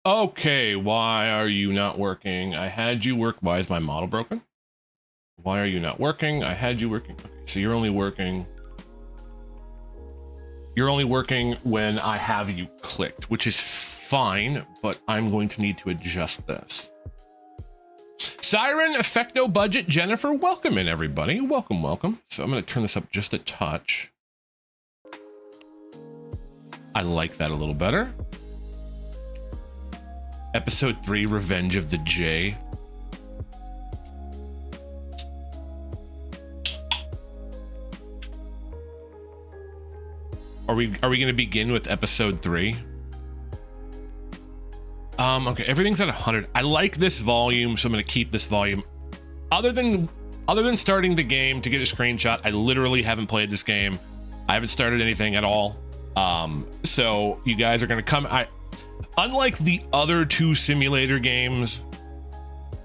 Okay, why are you not working? I had you work. Why is my model broken? Why are you not working? I had you working. Okay, so you're only working. You're only working when I have you clicked, which is fine, but I'm going to need to adjust this. Siren, Effecto Budget, Jennifer, welcome in, everybody. Welcome, welcome. So I'm going to turn this up just a touch. I like that a little better. Episode 3, Revenge of the J. Are we going to begin with episode 3? Okay, everything's at 100. I like this volume, so I'm going to keep this volume. Other than starting the game to get a screenshot, I literally haven't played this game. I haven't started anything at all. So you guys are going to come. Unlike the other 2 simulator games,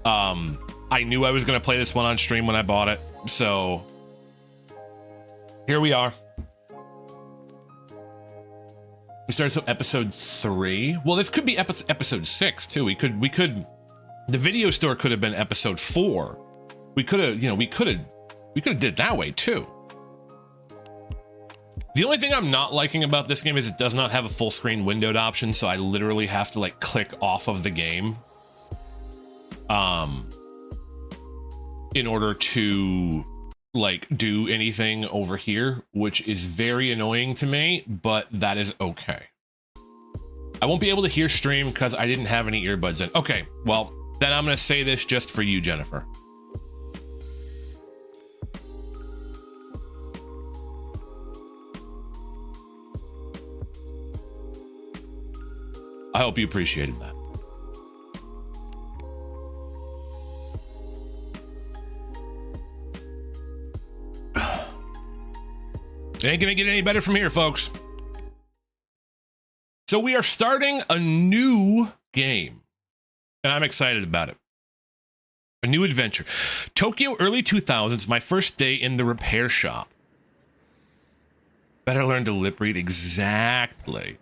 I knew I was going to play this one on stream when I bought it. So here we are. We started so episode 3. Well, this could be episode 6 too. We could the video store could have been episode 4. We could have, we could have did it that way too. The only thing I'm not liking about this game is it does not have a full screen windowed option, so I literally have to like click off of the game in order to like do anything over here, which is very annoying to me, but that is okay. I won't be able to hear stream because I didn't have any earbuds in. Okay, well, then I'm going to say this just for you, Jennifer. I hope you appreciated that. It ain't gonna get any better from here, folks. So we are starting a new game, and I'm excited about it. A new adventure. Tokyo, early 2000s, my first day in the repair shop. Better learn to lip read. Exactly.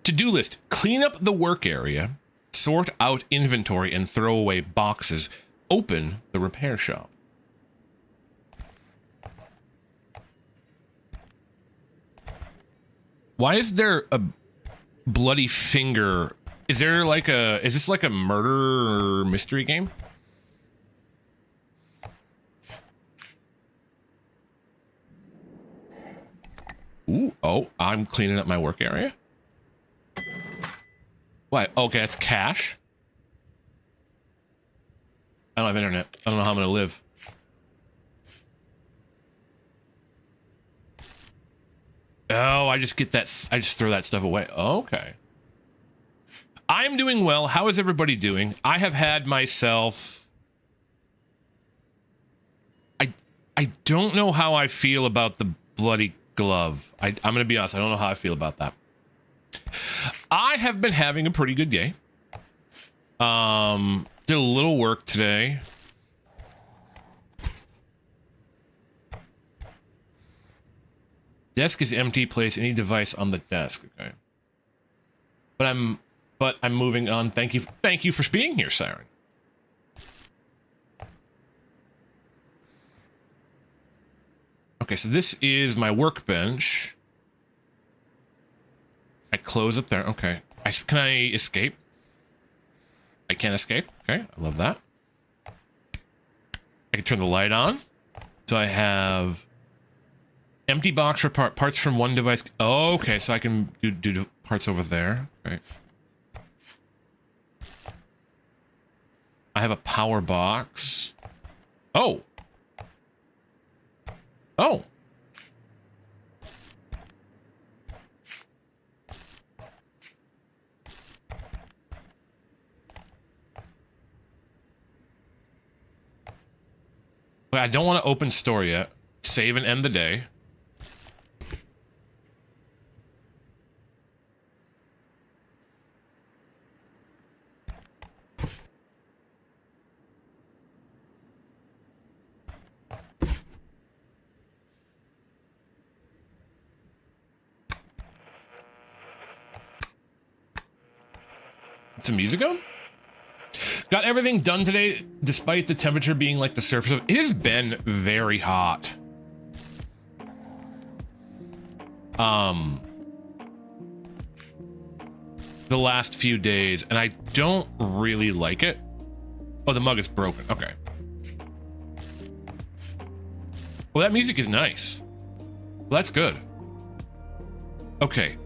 To-do list. Clean up the work area, sort out inventory, and throw away boxes. Open the repair shop. Why is there a bloody finger? Is this like a murder or mystery game? Ooh, oh, I'm cleaning up my work area. What? Okay, that's cash. I don't have internet. I don't know how I'm gonna live. Oh, I just get that. I just throw that stuff away. Okay. I'm doing well. How is everybody doing? I have had myself. I don't know how I feel about the bloody glove. I'm going to be honest. I don't know how I feel about that. I have been having a pretty good day. Did a little work today. Desk is empty. Place any device on the desk. Okay. But I'm moving on. Thank you for being here, Siren. Okay, so this is my workbench. I close up there. Okay. Can I escape? I can't escape. Okay, I love that. I can turn the light on. So I have empty box for parts from one device. Oh, okay, so I can do parts over there. Okay. I have a power box. Oh. Oh. But I don't want to open store yet. Save and end the day. Some music on? Got everything done today, despite the temperature being like the surface of it has been very hot. The last few days, and I don't really like it. Oh, the mug is broken. Okay. Well, that music is nice. Well, that's good. Okay.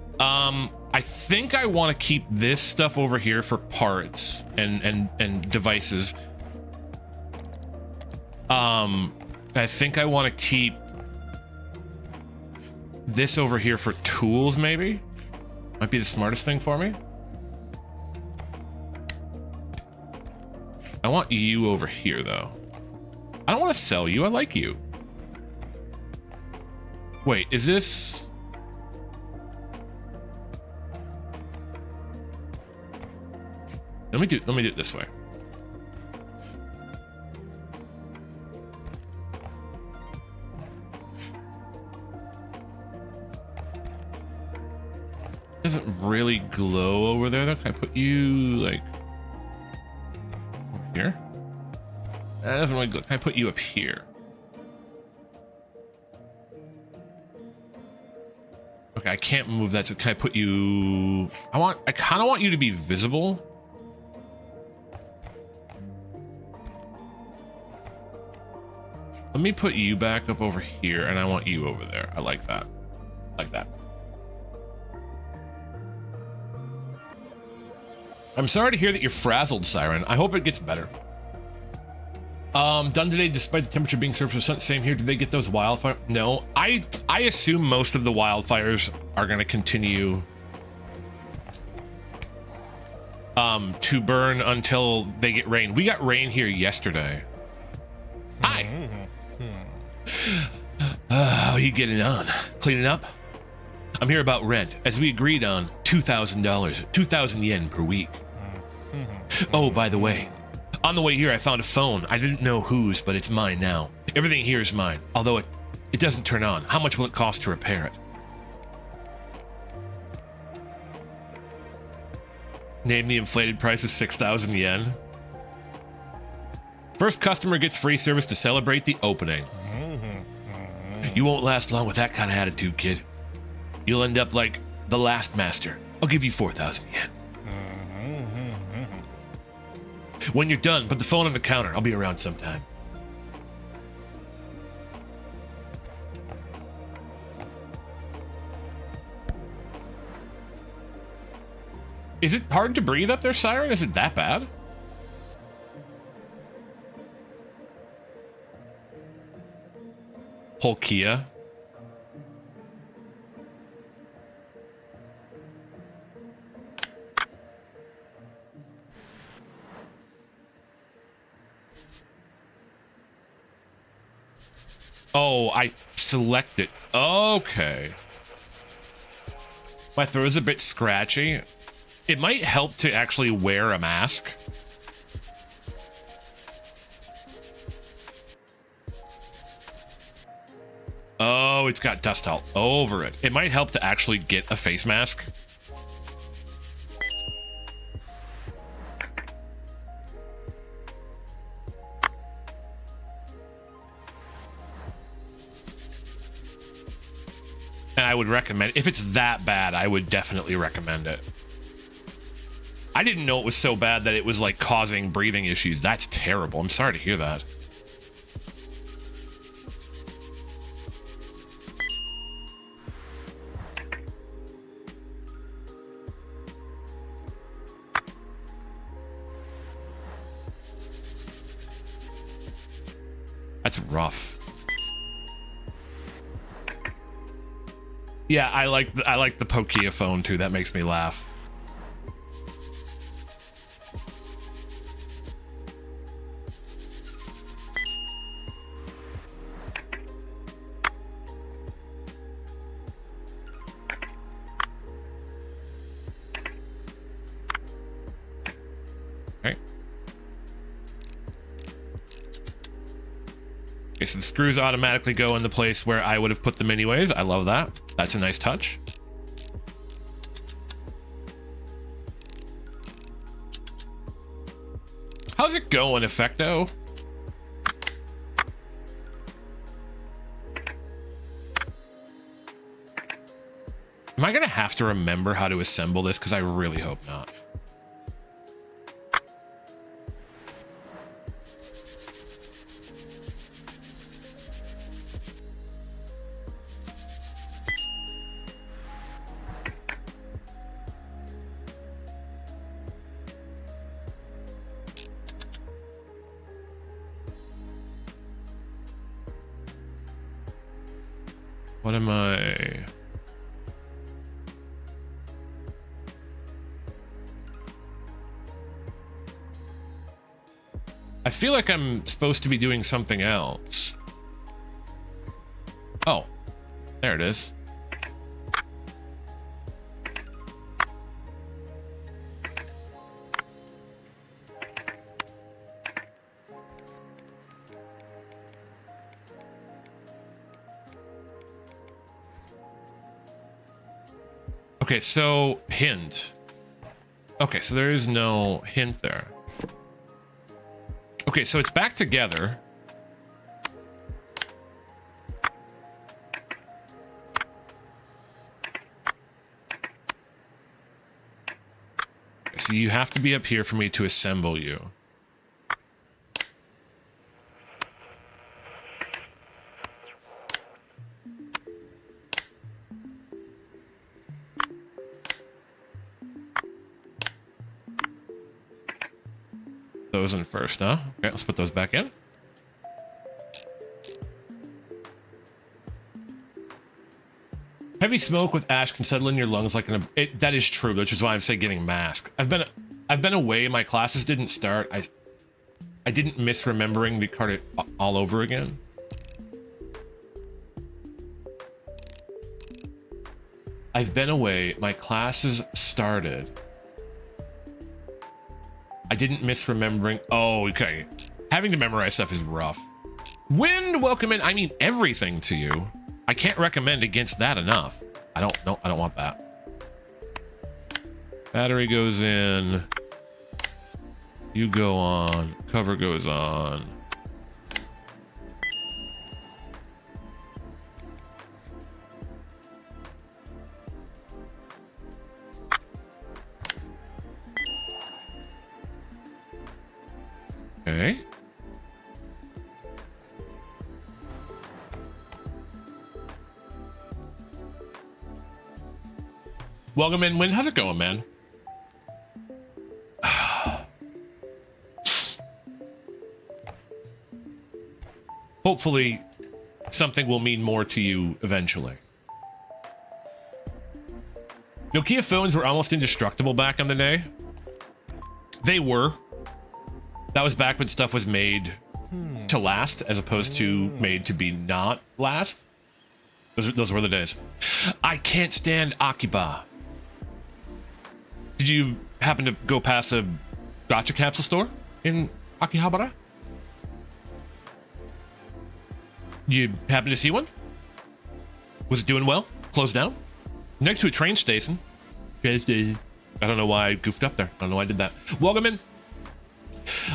I think I want to keep this stuff over here for parts and devices. I think I want to keep this over here for tools, maybe. Might be the smartest thing for me. I want you over here, though. I don't want to sell you. I like you. Wait, is this... Let me do it this way. Doesn't really glow over there though. Can I put you like over here? That doesn't really glow. Can I put you up here? Okay, I can't move that, so can I put you... I kind of want you to be visible. Let me put you back up over here, and I want you over there. I like that. Like that. I'm sorry to hear that you're frazzled, Siren. I hope it gets better. Done today despite the temperature being surface sun. Same here. Did they get those wildfires? No. I assume most of the wildfires are going to continue to burn until they get rain. We got rain here yesterday. Hi. How are you getting on? Cleaning up? I'm here about rent, as we agreed on $2,000, 2,000 yen per week. Oh, by the way, on the way here I found a phone. I didn't know whose, but it's mine now. Everything here is mine, although it doesn't turn on. How much will it cost to repair it? Name the inflated price of 6,000 yen. First customer gets free service to celebrate the opening. You won't last long with that kind of attitude, kid. You'll end up like the last master. I'll give you 4,000 yen. When you're done, put the phone on the counter. I'll be around sometime. Is it hard to breathe up there, Siren? Is it that bad? Polkia. Oh, I select it. Okay. My throat is a bit scratchy. It might help to actually wear a mask. Oh, it's got dust all over it. It might help to actually get a face mask. And I would recommend, if it's that bad, I would definitely recommend it. I didn't know it was so bad that it was like causing breathing issues. That's terrible. I'm sorry to hear that. That's rough. Yeah, I like the Pokia phone too. That makes me laugh. Okay, so the screws automatically go in the place where I would have put them anyways. I love that. That's a nice touch. How's it going, Effecto? Am I gonna have to remember how to assemble this? Because I really hope not. What am I? I feel like I'm supposed to be doing something else. Oh, there it is. Okay, so hint. Okay, so there is no hint there. Okay, so it's back together. So you have to be up here for me to assemble you. Those in first, huh? Okay, let's put those back in. Heavy smoke with ash can settle in your lungs like that is true, which is why I'm saying getting masked. I've been away. My classes didn't start. I didn't miss remembering the card all over again. I've been away. My classes started. I didn't miss remembering. Oh, okay. Having to memorize stuff is rough. Wind, welcome in. I mean everything to you. I can't recommend against that enough. I don't want that. Battery goes in. You go on. Cover goes on. Okay. Welcome in, Win. How's it going, man? Hopefully, something will mean more to you eventually. Nokia phones were almost indestructible back in the day. They were. That was back when stuff was made to last as opposed to made to be not last. Those were the days. I can't stand Akiba. Did you happen to go past a Gacha Capsule store in Akihabara? You happen to see one? Was it doing well? Closed down? Next to a train station. I don't know why I goofed up there. I don't know why I did that. Welcome in.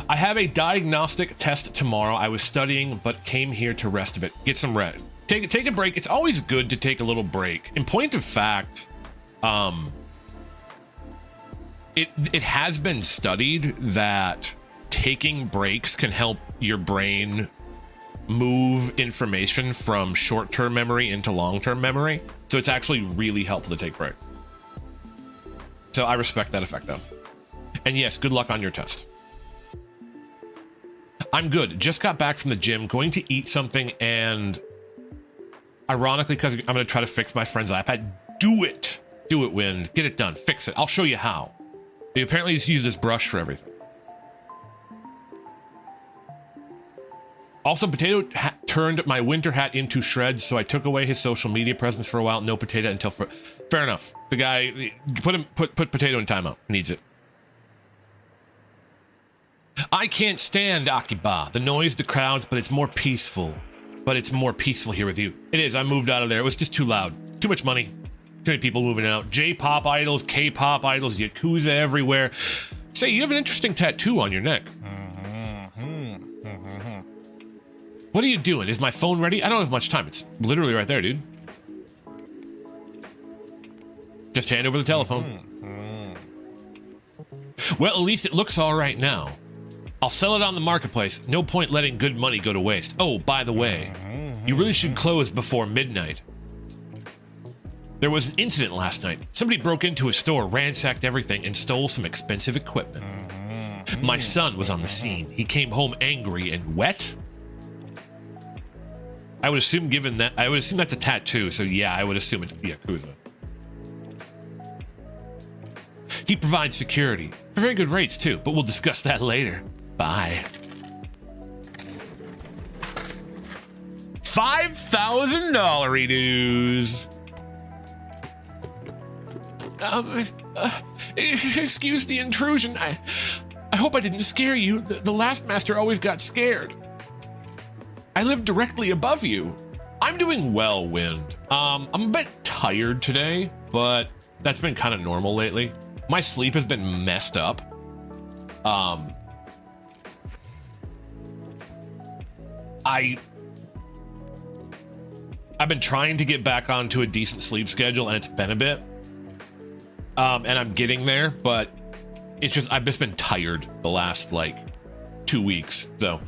I have a diagnostic test tomorrow. I was studying, but came here to rest a bit. Get some rest. Take a break. It's always good to take a little break. In point of fact, it has been studied that taking breaks can help your brain move information from short-term memory into long-term memory. So it's actually really helpful to take breaks. So I respect that effect, though. And yes, good luck on your test. I'm good. Just got back from the gym, going to eat something, and ironically, because I'm going to try to fix my friend's iPad. Do it. Do it, Wind. Get it done. Fix it. I'll show you how. They apparently just use this brush for everything. Also, Potato turned my winter hat into shreds, so I took away his social media presence for a while. No Potato until fair enough. The guy put Potato in timeout. Needs it. I can't stand Akiba. The noise, the crowds, but it's more peaceful. But it's more peaceful here with you. It is. I moved out of there. It was just too loud. Too much money. Too many people moving out. J-pop idols, K-pop idols, Yakuza everywhere. Say, you have an interesting tattoo on your neck. What are you doing? Is my phone ready? I don't have much time. It's literally right there, dude. Just hand over the telephone. Well, at least it looks all right now. I'll sell it on the marketplace. No point letting good money go to waste. Oh, by the way, you really should close before midnight. There was an incident last night. Somebody broke into a store, ransacked everything, and stole some expensive equipment. My son was on the scene. He came home angry and wet. I would assume that's a tattoo, so yeah, I would assume it's Yakuza. He provides security. For very good rates, too, but we'll discuss that later. Bye. $5,000 dues. Excuse the intrusion. I hope I didn't scare you. The last master always got scared. I live directly above you. I'm doing well, Wind. I'm a bit tired today, but that's been kind of normal lately. My sleep has been messed up. I've been trying to get back onto a decent sleep schedule, and it's been a bit. And I'm getting there, but it's just I've just been tired the last like 2 weeks. So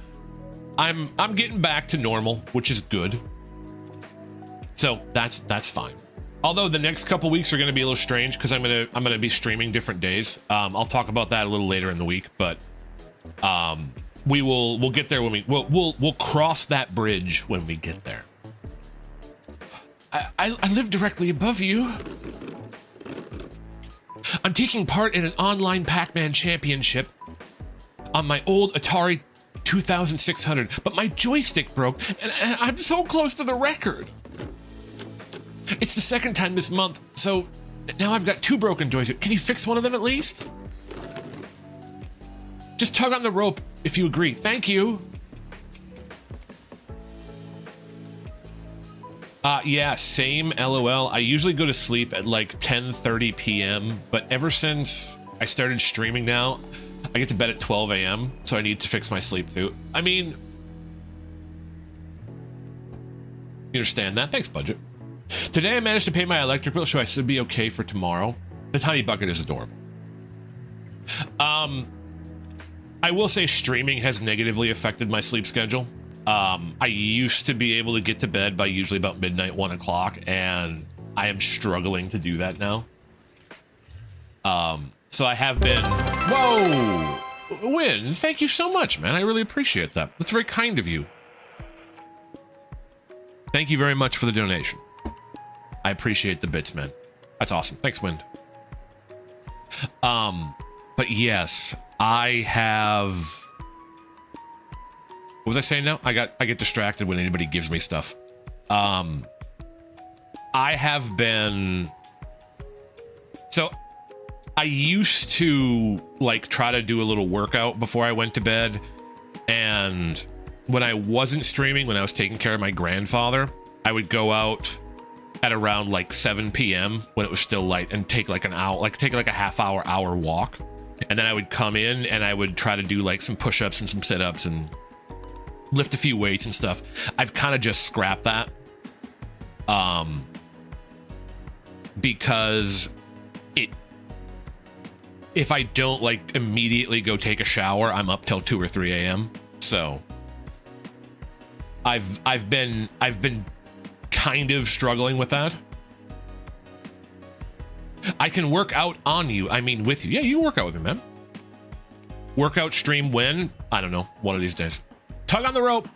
I'm getting back to normal, which is good. So that's fine. Although the next couple weeks are going to be a little strange because I'm gonna be streaming different days. I'll talk about that a little later in the week, but we'll get there when we'll cross that bridge when we get there. I live directly above you. I'm taking part in an online Pac-Man championship on my old Atari 2600, but my joystick broke and I'm so close to the record. It's the second time this month, so now I've got 2 broken joysticks. Can you fix one of them at least? Just tug on the rope if you agree. Thank you. Yeah, same, LOL. I usually go to sleep at like 10:30 p.m., but ever since I started streaming now, I get to bed at 12 a.m., so I need to fix my sleep too. I mean, you understand that? Thanks, budget. Today I managed to pay my electric bill, so I should be okay for tomorrow. The tiny bucket is adorable. I will say streaming has negatively affected my sleep schedule. I used to be able to get to bed by usually about midnight, 1 o'clock, and I am struggling to do that now. So I have been... Whoa! Win, thank you so much, man. I really appreciate that. That's very kind of you. Thank you very much for the donation. I appreciate the bits, man. That's awesome. Thanks, Wind. But yes, I have... What was I saying now? I get distracted when anybody gives me stuff. I have been... So, I used to, like, try to do a little workout before I went to bed. And when I wasn't streaming, when I was taking care of my grandfather, I would go out at around like 7 p.m. when it was still light and take like an hour, take like a hour walk. And then I would come in and I would try to do like some push-ups and some sit-ups and lift a few weights and stuff. I've kind of just scrapped that. Because if I don't like immediately go take a shower, I'm up till 2 or 3 a.m. So I've been kind of struggling with that. I can work out on you. I mean, with you. Yeah, you work out with me, man. Workout stream when? I don't know. One of these days. Tug on the rope.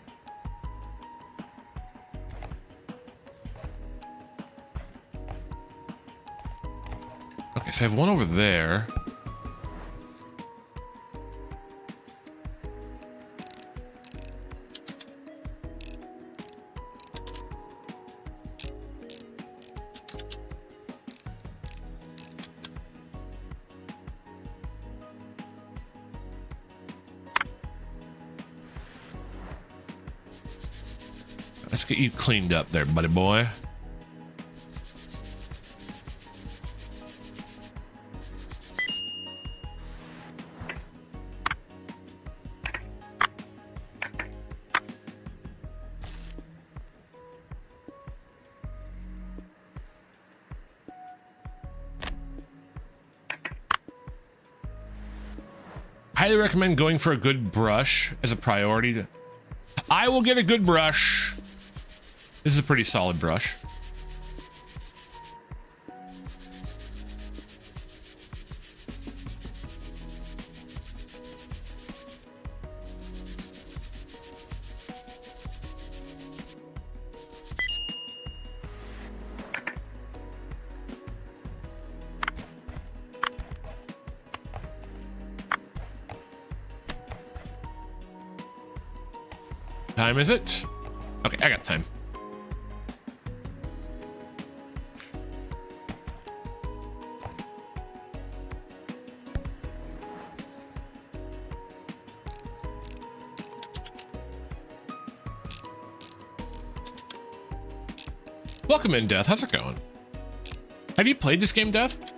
Okay, so I have one over there. Let's get you cleaned up there, buddy boy. Highly recommend going for a good brush as a priority. I will get a good brush. This is a pretty solid brush. Time is it? Okay, I got time. Welcome in, Death. How's it going? Have you played this game, Death?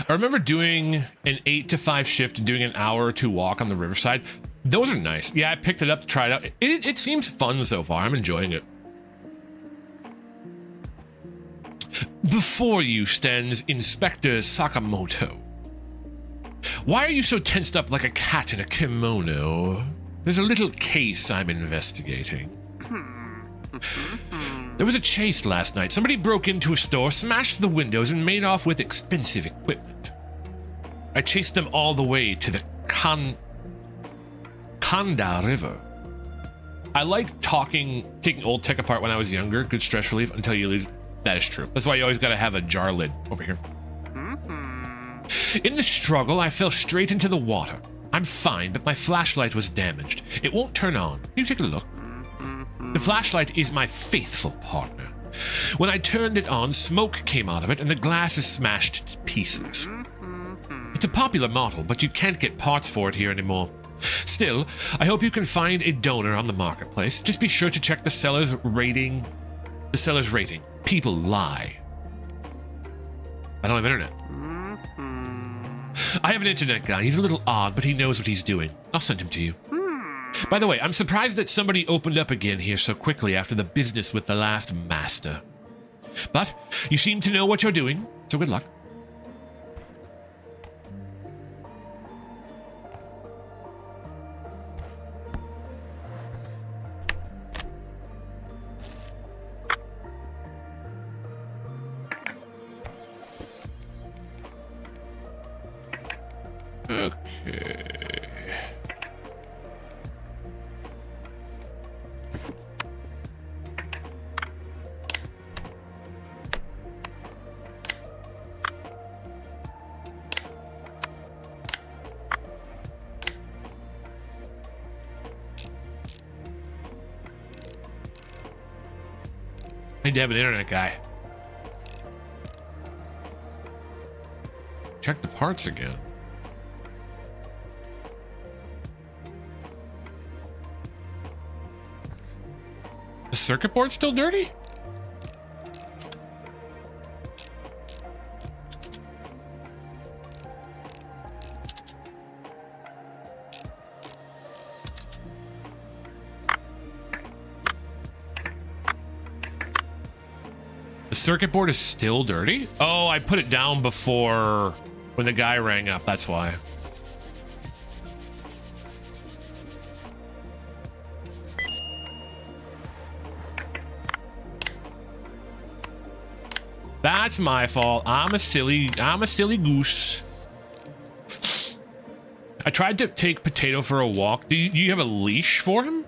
I remember doing an 8 to 5 shift and doing an hour or two walk on the riverside. Those are nice. Yeah, I picked it up to try it out. It seems fun so far. I'm enjoying it. Before you stands Inspector Sakamoto. Why are you so tensed up like a cat in a kimono? There's a little case I'm investigating. There was a chase last night. Somebody broke into a store, smashed the windows, and made off with expensive equipment. I chased them all the way to the Kanda River. I like taking old tech apart when I was younger. Good stress relief until you lose. That is true. That's why you always got to have a jar lid over here. In the struggle, I fell straight into the water. I'm fine, but my flashlight was damaged. It won't turn on. Can you take a look? The flashlight is my faithful partner. When I turned it on, smoke came out of it and the glass is smashed to pieces. It's a popular model, but you can't get parts for it here anymore. Still, I hope you can find a donor on the marketplace. Just be sure to check the seller's rating. People lie. I don't have internet. I have an internet guy. He's a little odd, but he knows what he's doing. I'll send him to you. By the way, I'm surprised that somebody opened up again here so quickly after the business with the last master. But you seem to know what you're doing, so good luck. Okay. I need to have an internet guy. Check the parts again. The circuit board's still dirty? The circuit board is still dirty? Oh, I put it down before when the guy rang up, that's why. That's my fault. I'm a silly goose. I tried to take Potato for a walk. Do you have a leash for him?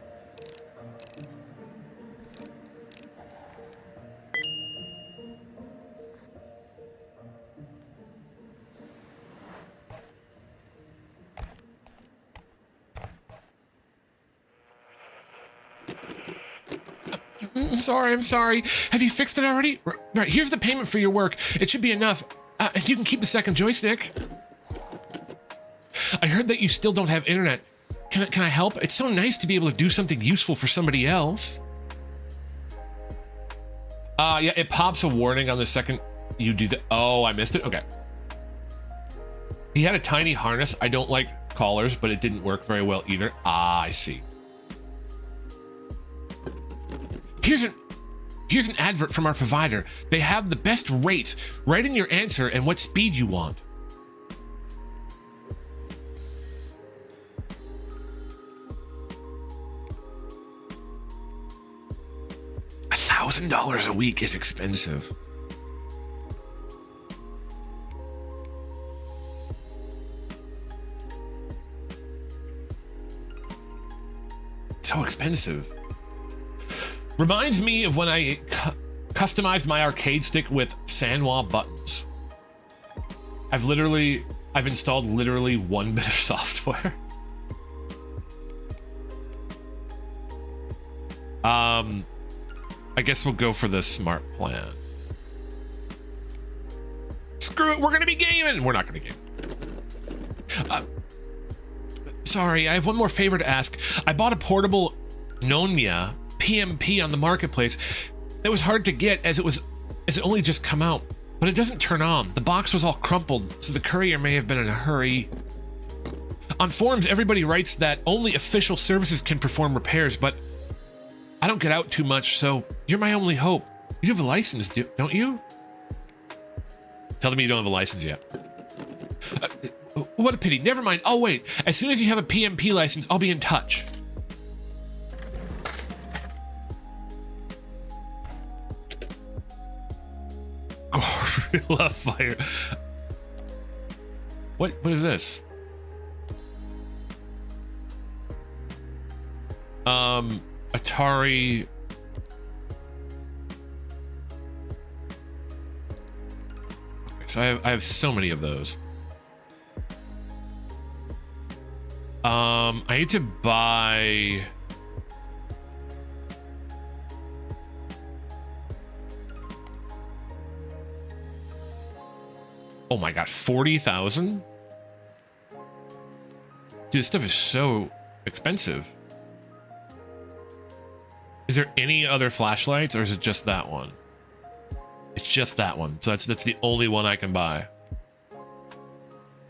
I'm sorry. Have you fixed it already? Right, here's the payment for your work. It should be enough. You can keep the second joystick. I heard that you still don't have internet. Can I help? It's so nice to be able to do something useful for somebody else. Yeah, it pops a warning on the second you do that. Oh, I missed it? Okay. He had a tiny harness. I don't like collars, but it didn't work very well either. Ah, I see. Here's an advert from our provider. They have the best rates. Write in your answer and what speed you want. $1,000 a week is expensive. So expensive. Reminds me of when I customized my arcade stick with Sanwa buttons. I've installed literally one bit of software. I guess we'll go for the smart plan. Screw it, we're gonna be gaming. We're not gonna game. Sorry, I have one more favor to ask. I bought a portable Nonya PMP on the marketplace. It was hard to get as it only just come out, but it doesn't turn on. The box was all crumpled, so the courier may have been in a hurry. On forums, everybody writes that only official services can perform repairs, but I don't get out too much, so you're my only hope. You have a license, don't you? Tell them you don't have a license yet. What a pity. Never mind. I'll wait. As soon as you have a PMP license, I'll be in touch. Love fire. What is this? Atari. Okay, so I have so many of those. I need to buy. Oh my god, 40,000? Dude, this stuff is so expensive. Is there any other flashlights, or is it just that one? It's just that one. So that's the only one I can buy.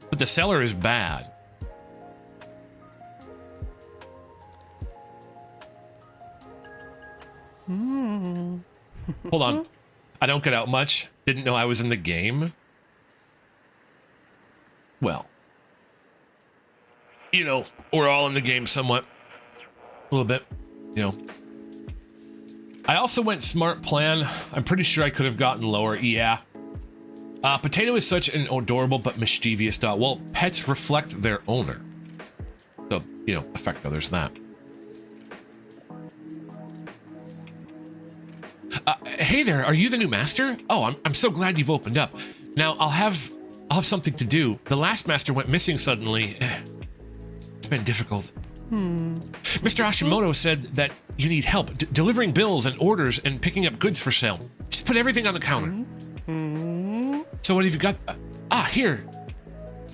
But the seller is bad. Hold on. I don't get out much. Didn't know I was in the game. Well, you know, we're all in the game somewhat. A little bit, you know. I also went smart plan. I'm pretty sure I could have gotten lower. Yeah. Potato is such an adorable but mischievous dog. Well, pets reflect their owner. So, you know, affect others that. Hey there, are you the new master? Oh, I'm so glad you've opened up. Now, I'll have something to do. The last master went missing suddenly. It's been difficult. Mr. Hashimoto said that you need help delivering bills and orders and picking up goods for sale. Just put everything on the counter. So what have you got? Here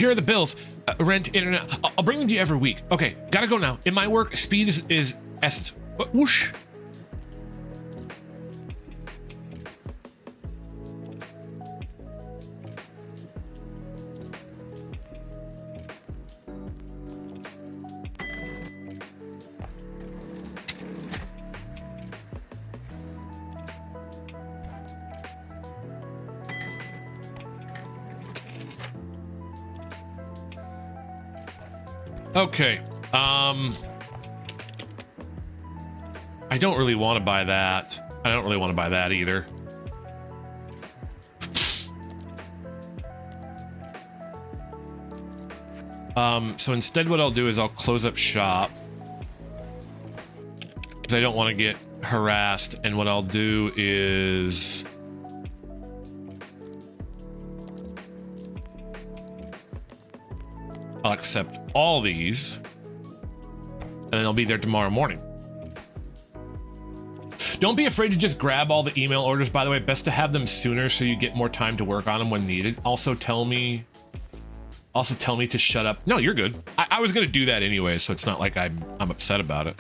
are the bills. Rent, internet. I'll bring them to you every week. Okay, gotta go now. In my work, speed is essence. Whoosh. Okay, I don't really want to buy that. I don't really want to buy that either. So instead what I'll do is I'll close up shop because I don't want to get harassed, and what I'll do is I'll accept all these, and then I'll be there tomorrow morning. Don't be afraid to just grab all the email orders, by the way. Best to have them sooner so you get more time to work on them when needed. Also tell me to shut up. No, you're good. I was gonna do that anyway, so it's not like I'm upset about it.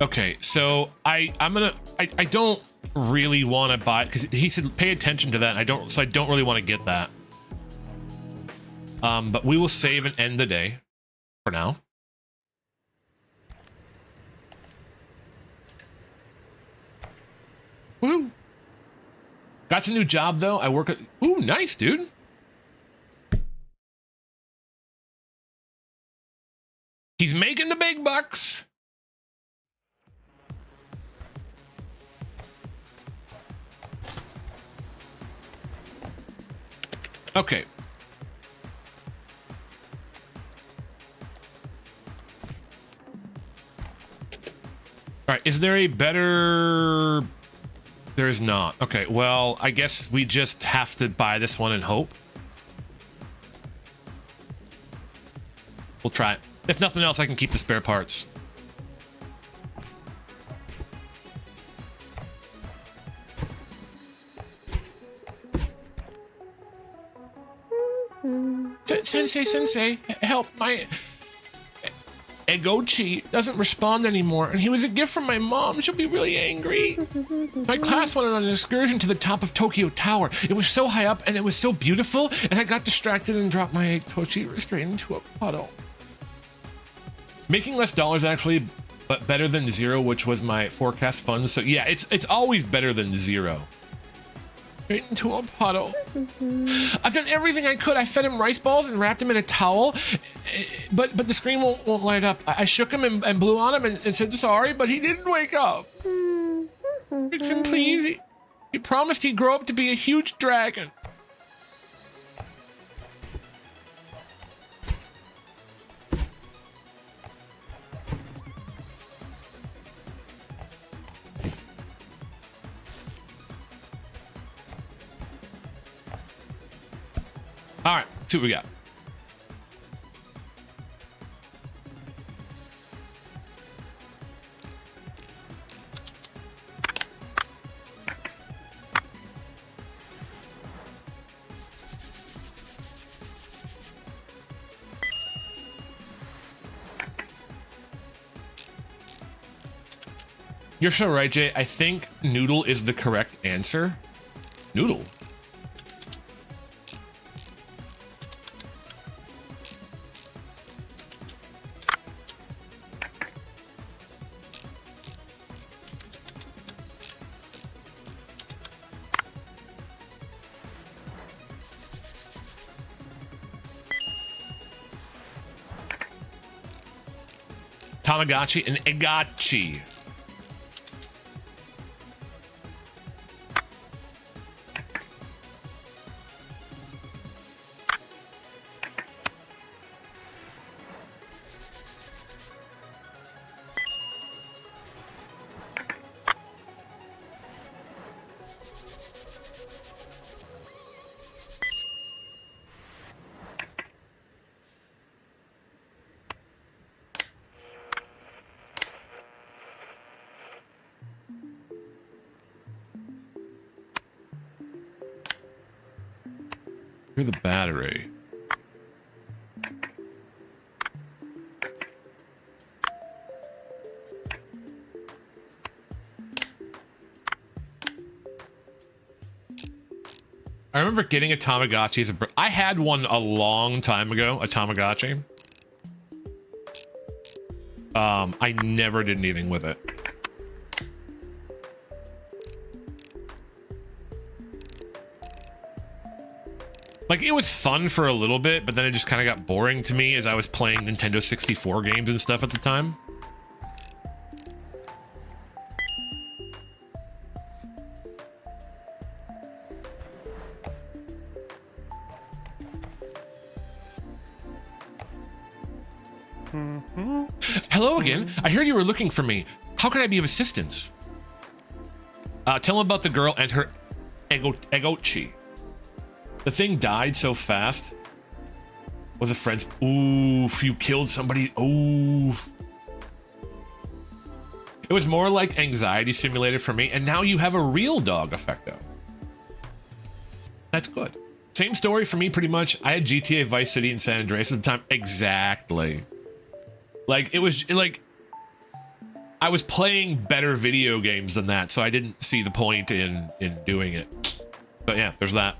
Okay, so I don't really want to buy, because he said pay attention to that. I don't really want to get that. But we will save and end the day for now. Woo! Got a new job though. I work at. Ooh, nice, dude. He's making the big bucks. Okay. All right, is there a better... There is not. Okay, well, I guess we just have to buy this one and hope. We'll try it. If nothing else, I can keep the spare parts. Sensei, help, my Egochi doesn't respond anymore, and he was a gift from my mom. She'll be really angry. My class went on an excursion to the top of Tokyo Tower. It was so high up, and it was so beautiful, and I got distracted and dropped my Egochi straight into a puddle. Making less dollars, actually, but better than zero, which was my forecast funds. So yeah, it's always better than zero. Straight into a puddle. I've done everything I could. I fed him rice balls and wrapped him in a towel, but the screen won't light up. I shook him and blew on him and said sorry, but he didn't wake up. Fix him, please. He promised he'd grow up to be a huge dragon. All right, see what we got. You're so right, Jay. I think noodle is the correct answer. Noodle. Tamagotchi and Egachi. Here's the battery. I remember getting a Tamagotchi as I had one a long time ago, a Tamagotchi. I never did anything with it. Like, it was fun for a little bit, but then it just kind of got boring to me as I was playing Nintendo 64 games and stuff at the time. Hello again. I heard you were looking for me. How can I be of assistance? Tell him about the girl and her Egochi. The thing died so fast. Was a friend's. Oof, you killed somebody. Oof. It was more like anxiety simulated for me, and now you have a real dog effecto. That's good. Same story for me, pretty much. I had GTA Vice City and San Andreas at the time. Exactly. Like, it was like I was playing better video games than that, so I didn't see the point in doing it. But yeah, there's that.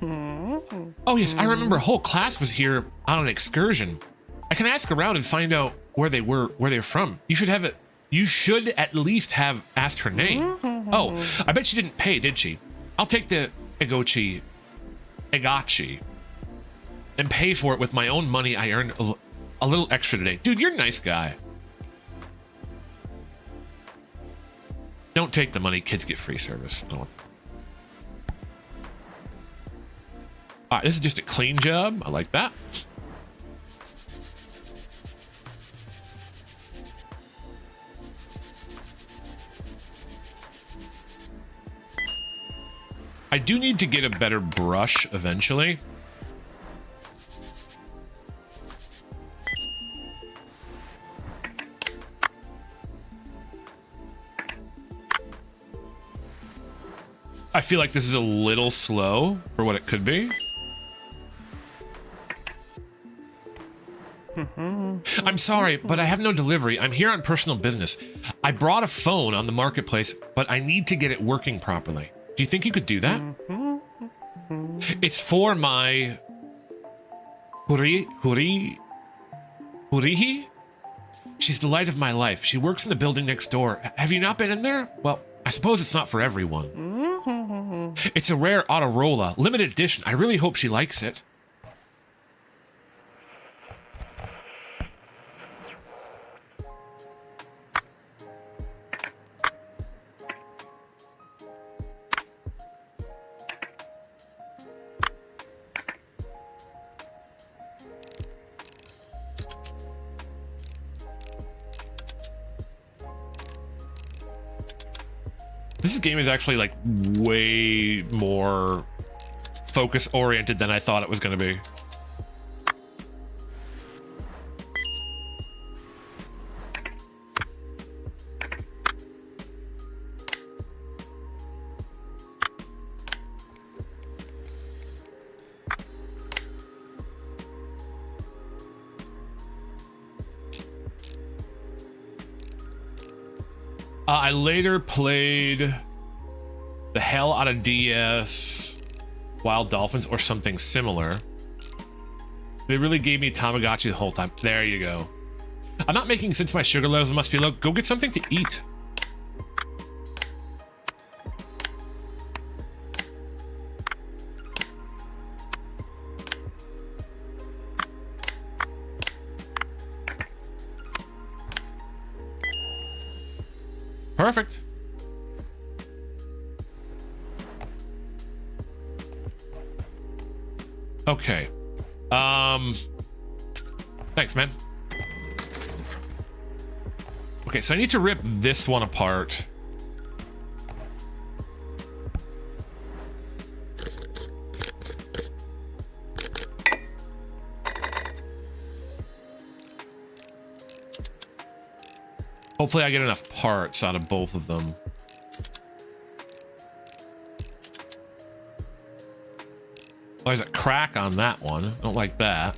Oh yes, I remember a whole class was here on an excursion. I can ask around and find out where they're from. You should have it. You should at least have asked her name. Oh, I bet she didn't pay, did she? I'll take the egachi, and pay for it with my own money. I earned a little extra today. Dude, you're a nice guy. Don't take the money. Kids get free service. I don't want that. All right, this is just a clean job. I like that. I do need to get a better brush eventually. I feel like this is a little slow for what it could be. I'm sorry, but I have no delivery. I'm here on personal business. I brought a phone on the marketplace, but I need to get it working properly. Do you think you could do that? It's for my Hurihi? She's the light of my life. She works in the building next door. Have you not been in there? Well, I suppose it's not for everyone. It's a rare Autorola, limited edition. I really hope she likes it. This game is actually like way more focus oriented than I thought it was going to be. I later played the hell out of DS, Wild Dolphins, or something similar. They really gave me Tamagotchi the whole time. There you go. I'm not making sense. My sugar levels must be low. Go get something to eat. Perfect. Okay. Thanks, man. Okay, so I need to rip this one apart. Hopefully I get enough parts out of both of them. Oh, there's a crack on that one. I don't like that.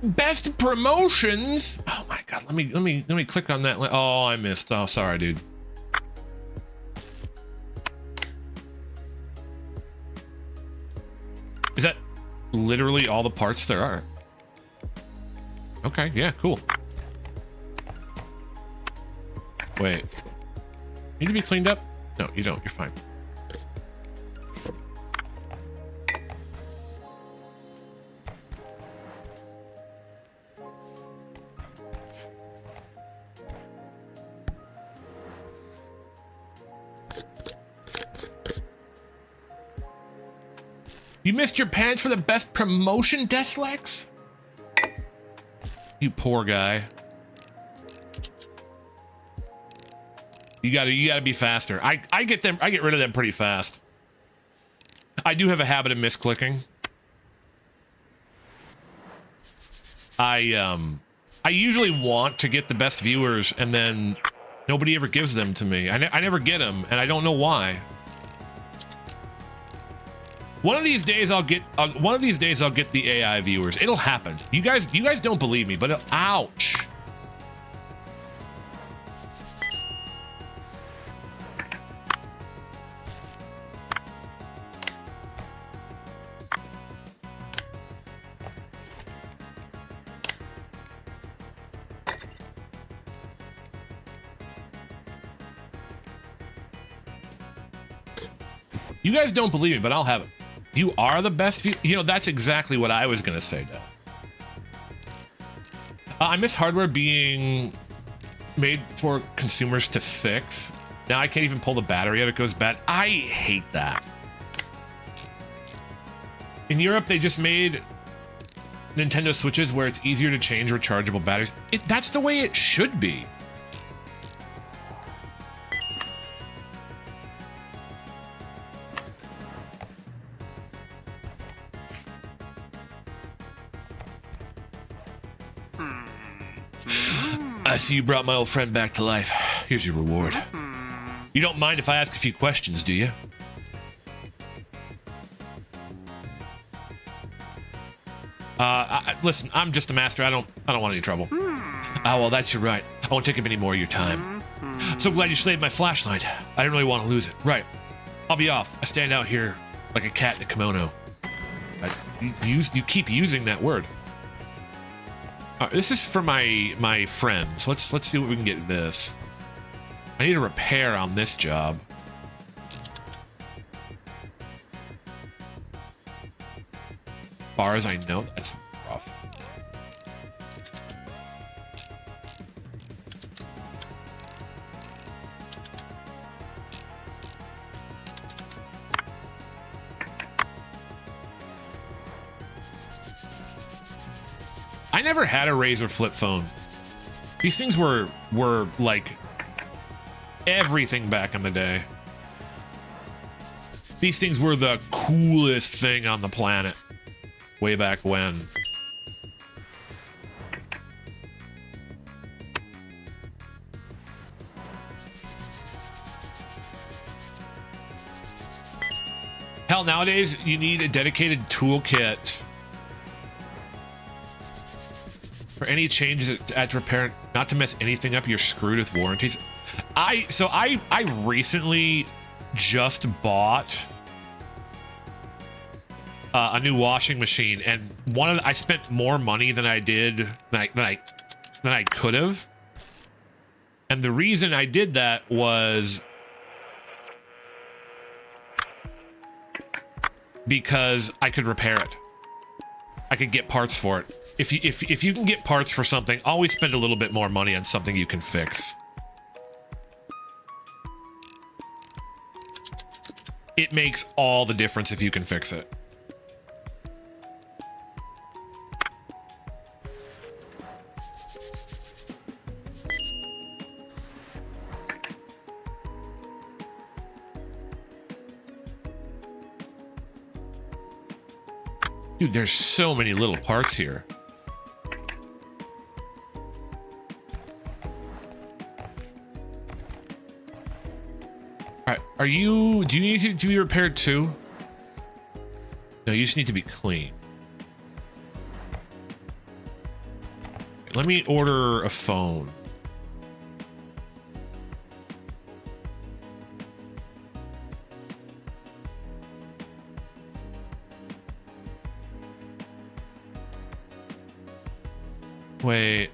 Best promotions. Oh my god, let me click on that. Oh, I missed. Oh, sorry, dude. Is that literally all the parts there are? Okay, yeah, cool. Wait. Need to be cleaned up? No, you don't. You're fine. You missed your pants for the best promotion, Deslex? You poor guy. You gotta be faster. I get rid of them pretty fast. I do have a habit of misclicking. I usually want to get the best viewers and then Nobody ever gives them to me. I never get them, and I don't know why. One of these days I'll get the AI viewers. It'll happen. You guys don't believe me, but ouch. You guys don't believe me, but I'll have it. You are the best view. You know, that's exactly what I was gonna say, Dad. I miss hardware being made for consumers to fix. Now I can't even pull the battery out, it goes bad. I hate that. In Europe, they just made Nintendo Switches where it's easier to change rechargeable batteries. That's the way it should be. I see you brought my old friend back to life. Here's your reward. You don't mind if I ask a few questions, do you? Listen, I'm just a master. I don't want any trouble. Oh, well, that's your right. I won't take up any more of your time. So glad you slaved my flashlight. I didn't really want to lose it. Right. I'll be off. I stand out here like a cat in a kimono. You keep using that word. This is for my friend. So let's see what we can get this. I need a repair on this job. As far as I know, that's rough. I never had a Razr flip phone. These things were like everything back in the day. These things were the coolest thing on the planet way back when. Hell, nowadays you need a dedicated toolkit for any changes at repair, not to mess anything up. You're screwed with warranties. I recently just bought a new washing machine, and I spent more money than I did than I could have. And the reason I did that was because I could repair it. I could get parts for it. If you can get parts for something, always spend a little bit more money on something you can fix. It makes all the difference if you can fix it. Dude, there's so many little parts here. Do you need to be repaired too? No, you just need to be clean. Let me order a phone. Wait.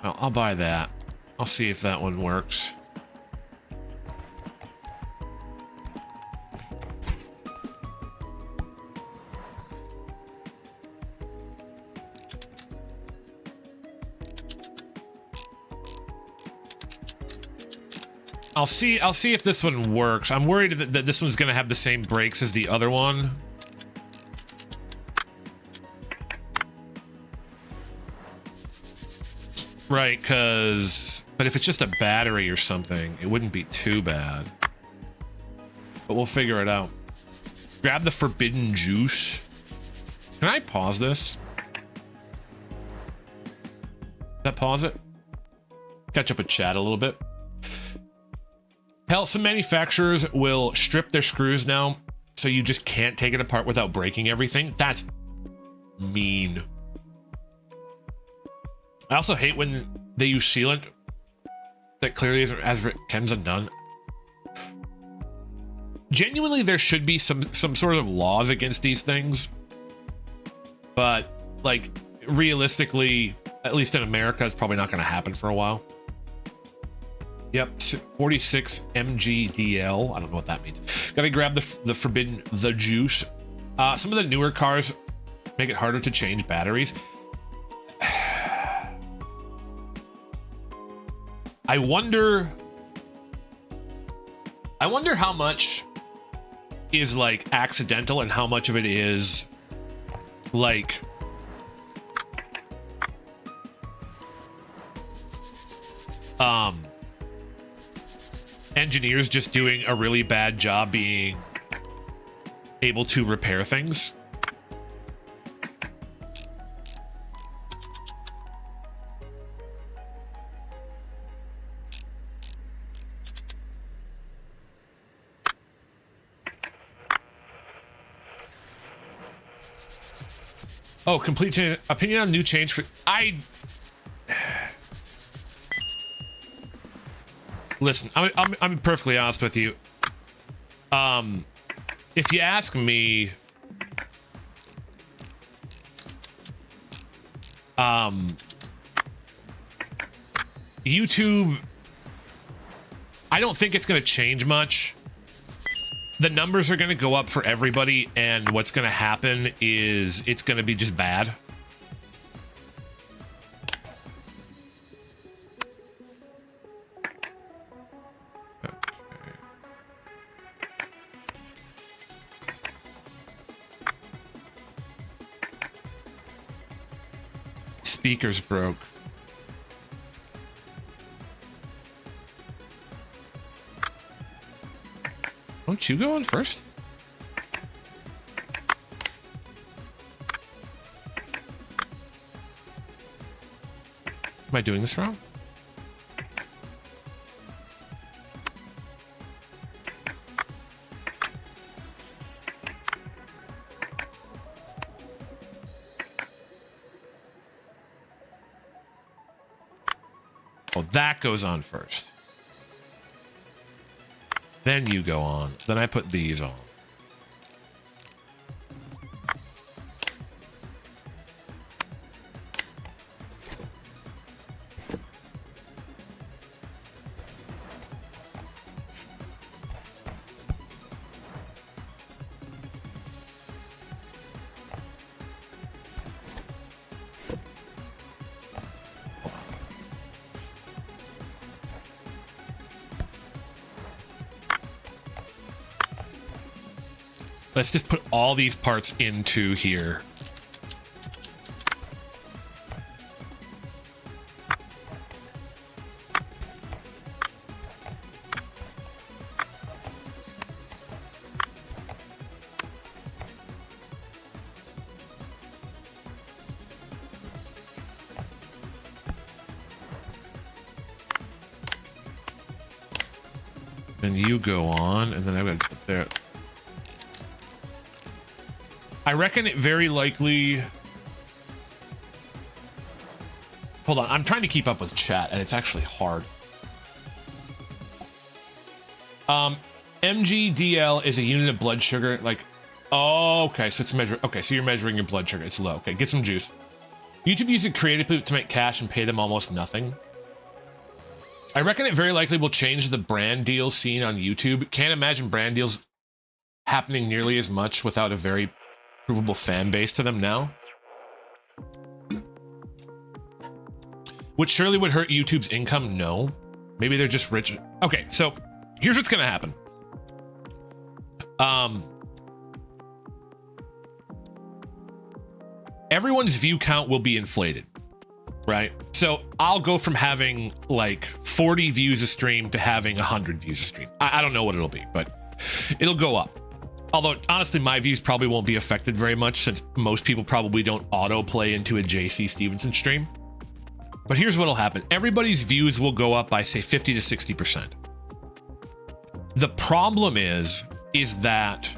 Well, I'll buy that. I'll see if that one works. I'll see if this one works. I'm worried that this one's gonna have the same brakes as the other one. Right, but if it's just a battery or something, it wouldn't be too bad. But we'll figure it out. Grab the forbidden juice. Can I pause this? That pause it? Catch up with chat a little bit. Hell, some manufacturers will strip their screws now, so you just can't take it apart without breaking everything. That's mean. I also hate when they use sealant that clearly isn't as Ken's undone. Genuinely, there should be some sort of laws against these things, but like realistically, at least in America, it's probably not going to happen for a while. Yep, 46 mgdl. I don't know what that means. Gotta grab the forbidden the juice. Some of the newer cars make it harder to change batteries. I wonder how much is like accidental and how much of it is like engineers just doing a really bad job being able to repair things. Oh, complete change. Opinion on new change for Listen, I'm perfectly honest with you. If you ask me, YouTube, I don't think it's going to change much. The numbers are going to go up for everybody, and what's going to happen is it's going to be just bad. Speakers broke. Don't you go on first? Am I doing this wrong? Oh, that goes on first. Then you go on. Then I put these on. Let's just put all these parts into here. Then you go on, and then I'm going to put there. I reckon it very likely... Hold on, I'm trying to keep up with chat, and it's actually hard. MgDL is a unit of blood sugar, like... Oh, okay, so it's measuring... Okay, so you're measuring your blood sugar. It's low. Okay, get some juice. YouTube uses it creatively to make cash and pay them almost nothing. I reckon it very likely will change the brand deals seen on YouTube. Can't imagine brand deals happening nearly as much without a very provable fan base to them now. Which surely would hurt YouTube's income? No. Maybe they're just rich. Okay, so here's what's gonna happen. Everyone's view count will be inflated, right? So I'll go from having like 40 views a stream to having 100 views a stream. I don't know what it'll be, but it'll go up. Although, honestly, my views probably won't be affected very much since most people probably don't autoplay into a JC Stevenson stream. But here's what'll happen. Everybody's views will go up by, say, 50 to 60%. The problem is that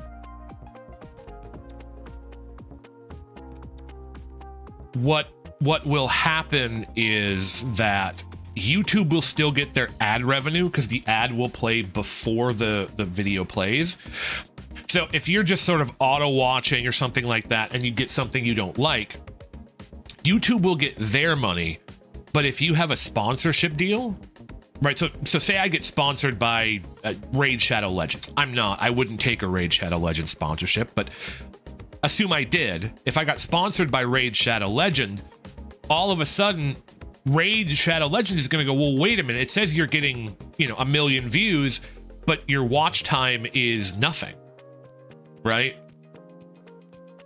what will happen is that YouTube will still get their ad revenue because the ad will play before the video plays. So if you're just sort of auto watching or something like that and you get something you don't like, YouTube will get their money. But if you have a sponsorship deal, right? So say I get sponsored by Raid Shadow Legends. I wouldn't take a Raid Shadow Legends sponsorship, but assume I did. If I got sponsored by Raid Shadow Legend, all of a sudden Raid Shadow Legends is going to go, well, wait a minute. It says you're getting, 1 million views, but your watch time is nothing, right?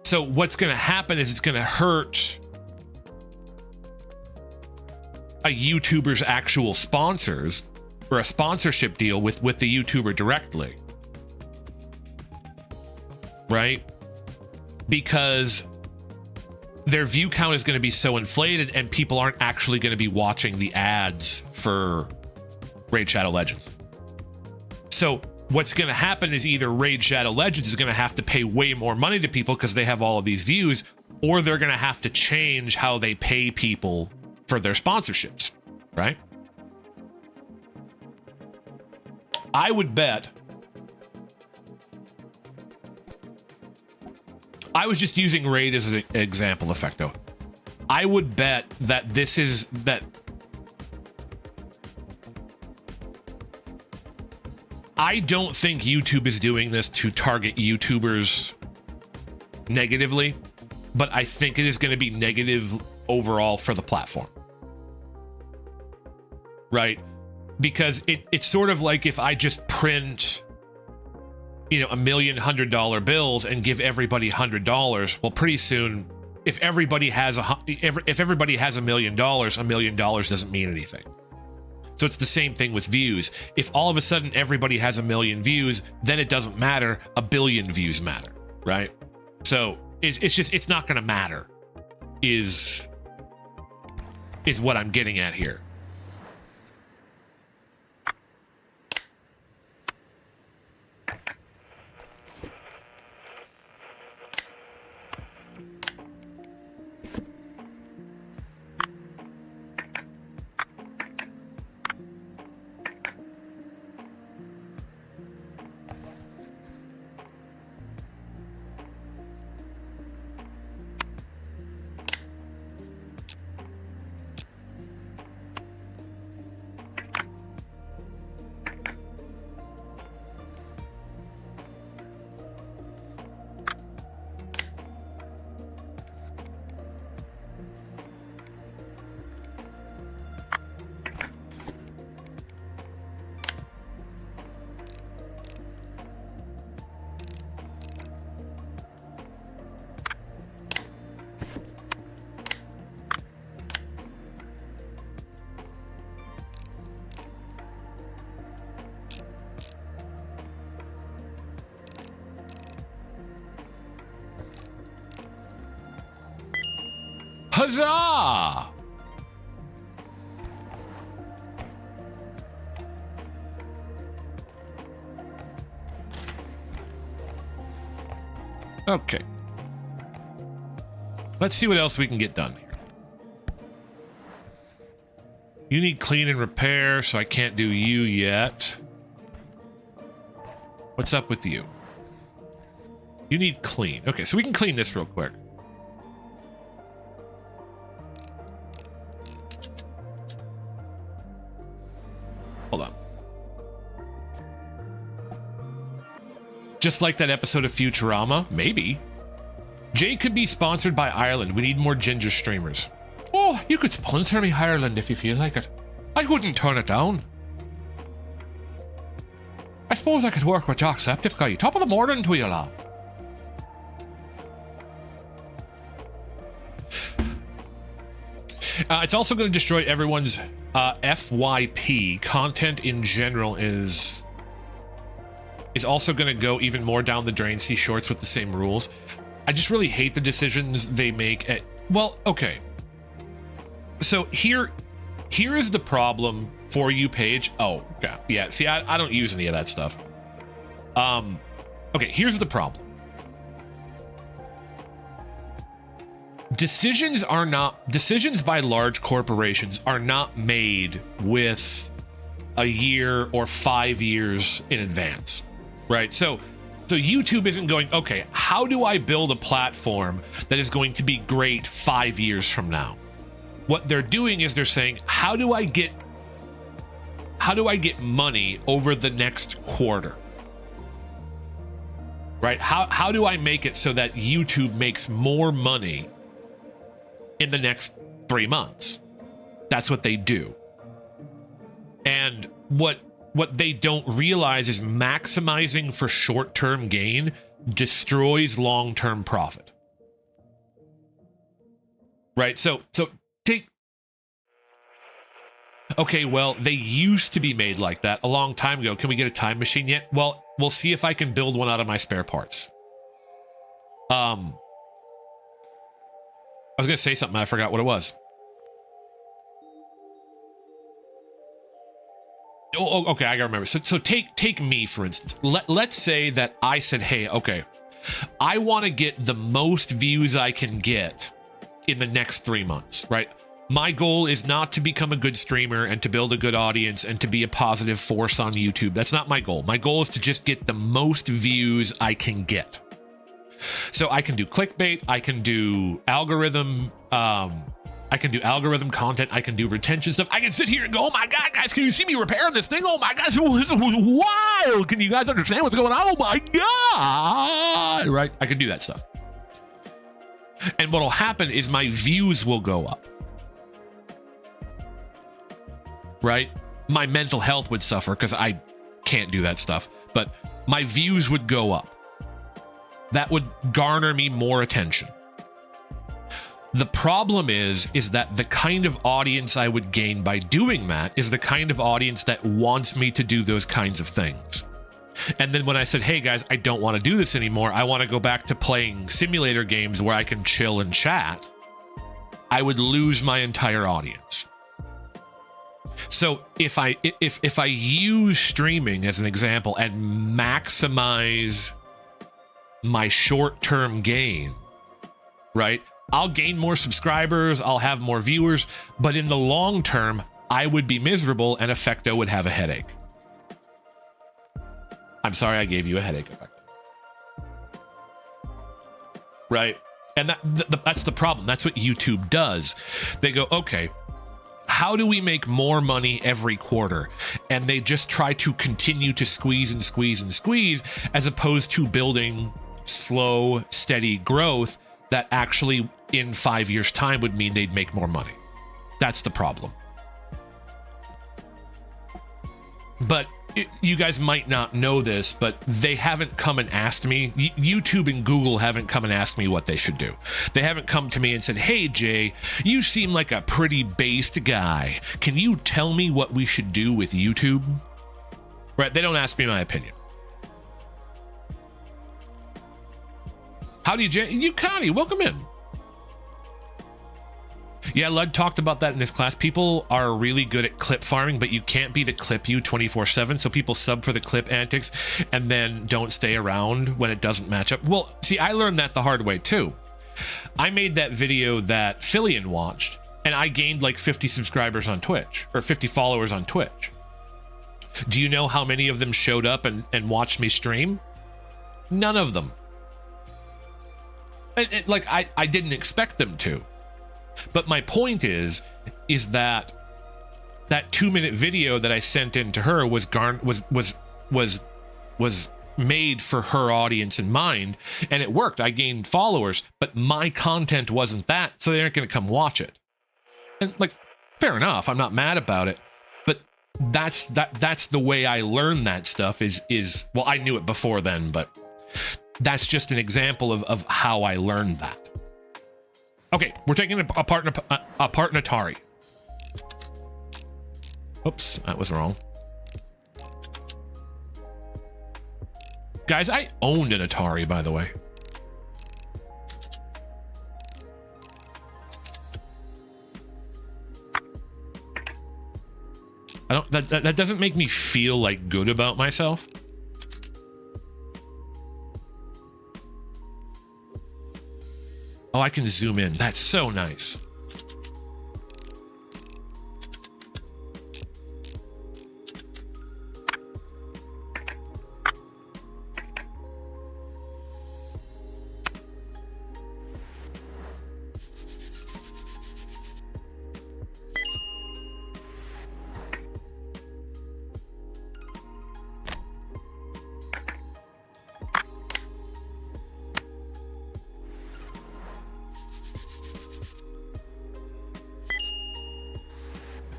So what's going to happen is it's going to hurt a YouTuber's actual sponsors or a sponsorship deal with the YouTuber directly, right? Because their view count is going to be so inflated and people aren't actually going to be watching the ads for Raid Shadow Legends. So what's going to happen is either Raid Shadow Legends is going to have to pay way more money to people because they have all of these views, or they're going to have to change how they pay people for their sponsorships, right? I would bet, I was just using Raid as an example, Effecto. I would bet that I don't think YouTube is doing this to target YouTubers negatively, but I think it is going to be negative overall for the platform. Right? Because it's sort of like if I just print, $1 million $100 bills and give everybody $100. Well, pretty soon, if everybody has $1 million, $1 million doesn't mean anything. So it's the same thing with views. If all of a sudden everybody has 1 million views, then it doesn't matter. 1 billion views matter, right? So it's not going to matter. Is what I'm getting at here. Huzzah! Okay. Let's see what else we can get done here. You need clean and repair, so I can't do you yet. What's up with you? You need clean. Okay, so we can clean this real quick. Hold on. Just like that episode of Futurama? Maybe. Jay could be sponsored by Ireland. We need more ginger streamers. Oh, you could sponsor me, Ireland, if you feel like it. I wouldn't turn it down. I suppose I could work with Jacksepticeye. Top of the morning to you, lad. It's also going to destroy everyone's FYP. Content in general is is also going to go even more down the drain, see shorts with the same rules. I just really hate the decisions they make at, well, okay. So here is the problem for you page. Oh, yeah. See, I don't use any of that stuff. Okay, here's the problem. Decisions by large corporations are not made with a year or 5 years in advance, right? So YouTube isn't going, okay, how do I build a platform that is going to be great 5 years from now? What they're doing is they're saying, how do I get money over the next quarter? Right? How do I make it so that YouTube makes more money in the next 3 months? That's what they do. And what they don't realize is maximizing for short-term gain destroys long-term profit. Right? So take, okay, well, they used to be made like that a long time ago. Can we get a time machine yet? Well, we'll see if I can build one out of my spare parts. I was going to say something. I forgot what it was. Oh, okay. I gotta remember. So take me, for instance. Let's say that I said, hey, okay, I want to get the most views I can get in the next 3 months, right? My goal is not to become a good streamer and to build a good audience and to be a positive force on YouTube. That's not my goal. My goal is to just get the most views I can get. So I can do clickbait, I can do algorithm, content, I can do retention stuff. I can sit here and go, oh my God, guys, can you see me repairing this thing? Oh my gosh, this is wild. Can you guys understand what's going on? Oh my God, right? I can do that stuff. And what'll happen is my views will go up, right? My mental health would suffer because I can't do that stuff, but my views would go up. That would garner me more attention. The problem is that the kind of audience I would gain by doing that is the kind of audience that wants me to do those kinds of things. And then when I said, hey guys, I don't want to do this anymore, I want to go back to playing simulator games where I can chill and chat, I would lose my entire audience. So if I use streaming as an example and maximize my short-term gain, right? I'll gain more subscribers, I'll have more viewers, but in the long term, I would be miserable and Effecto would have a headache. I'm sorry I gave you a headache, Effecto. Right? And that's the problem. That's what YouTube does. They go, okay, how do we make more money every quarter? And they just try to continue to squeeze and squeeze and squeeze, as opposed to building slow, steady growth that actually in 5 years' time would mean they'd make more money. That's the problem. But you guys might not know this, but they haven't come and asked me. YouTube and Google haven't come and asked me what they should do. They haven't come to me and said, hey, Jay, you seem like a pretty based guy. Can you tell me what we should do with YouTube? Right? They don't ask me my opinion. Howdy, Jay. You, Connie, welcome in. Yeah, Lud talked about that in his class. People are really good at clip farming, but you can't be the clip you 24/7. So people sub for the clip antics and then don't stay around when it doesn't match up. Well, see, I learned that the hard way too. I made that video that Fillion watched, and I gained like 50 subscribers on Twitch, or 50 followers on Twitch. Do you know how many of them showed up and watched me stream? None of them. Like I didn't expect them to. But my point is that 2-minute video that I sent in to her was made for her audience in mind, and it worked. I gained followers, but my content wasn't that, so they aren't going to come watch it. And like, fair enough, I'm not mad about it, but that's the way I learned that stuff. Is well, I knew it before then, but that's just an example of how I learned that. Okay, we're taking apart an Atari. Oops, that was wrong. Guys, I owned an Atari, by the way. I don't, that doesn't make me feel like good about myself. Oh, I can zoom in. That's so nice.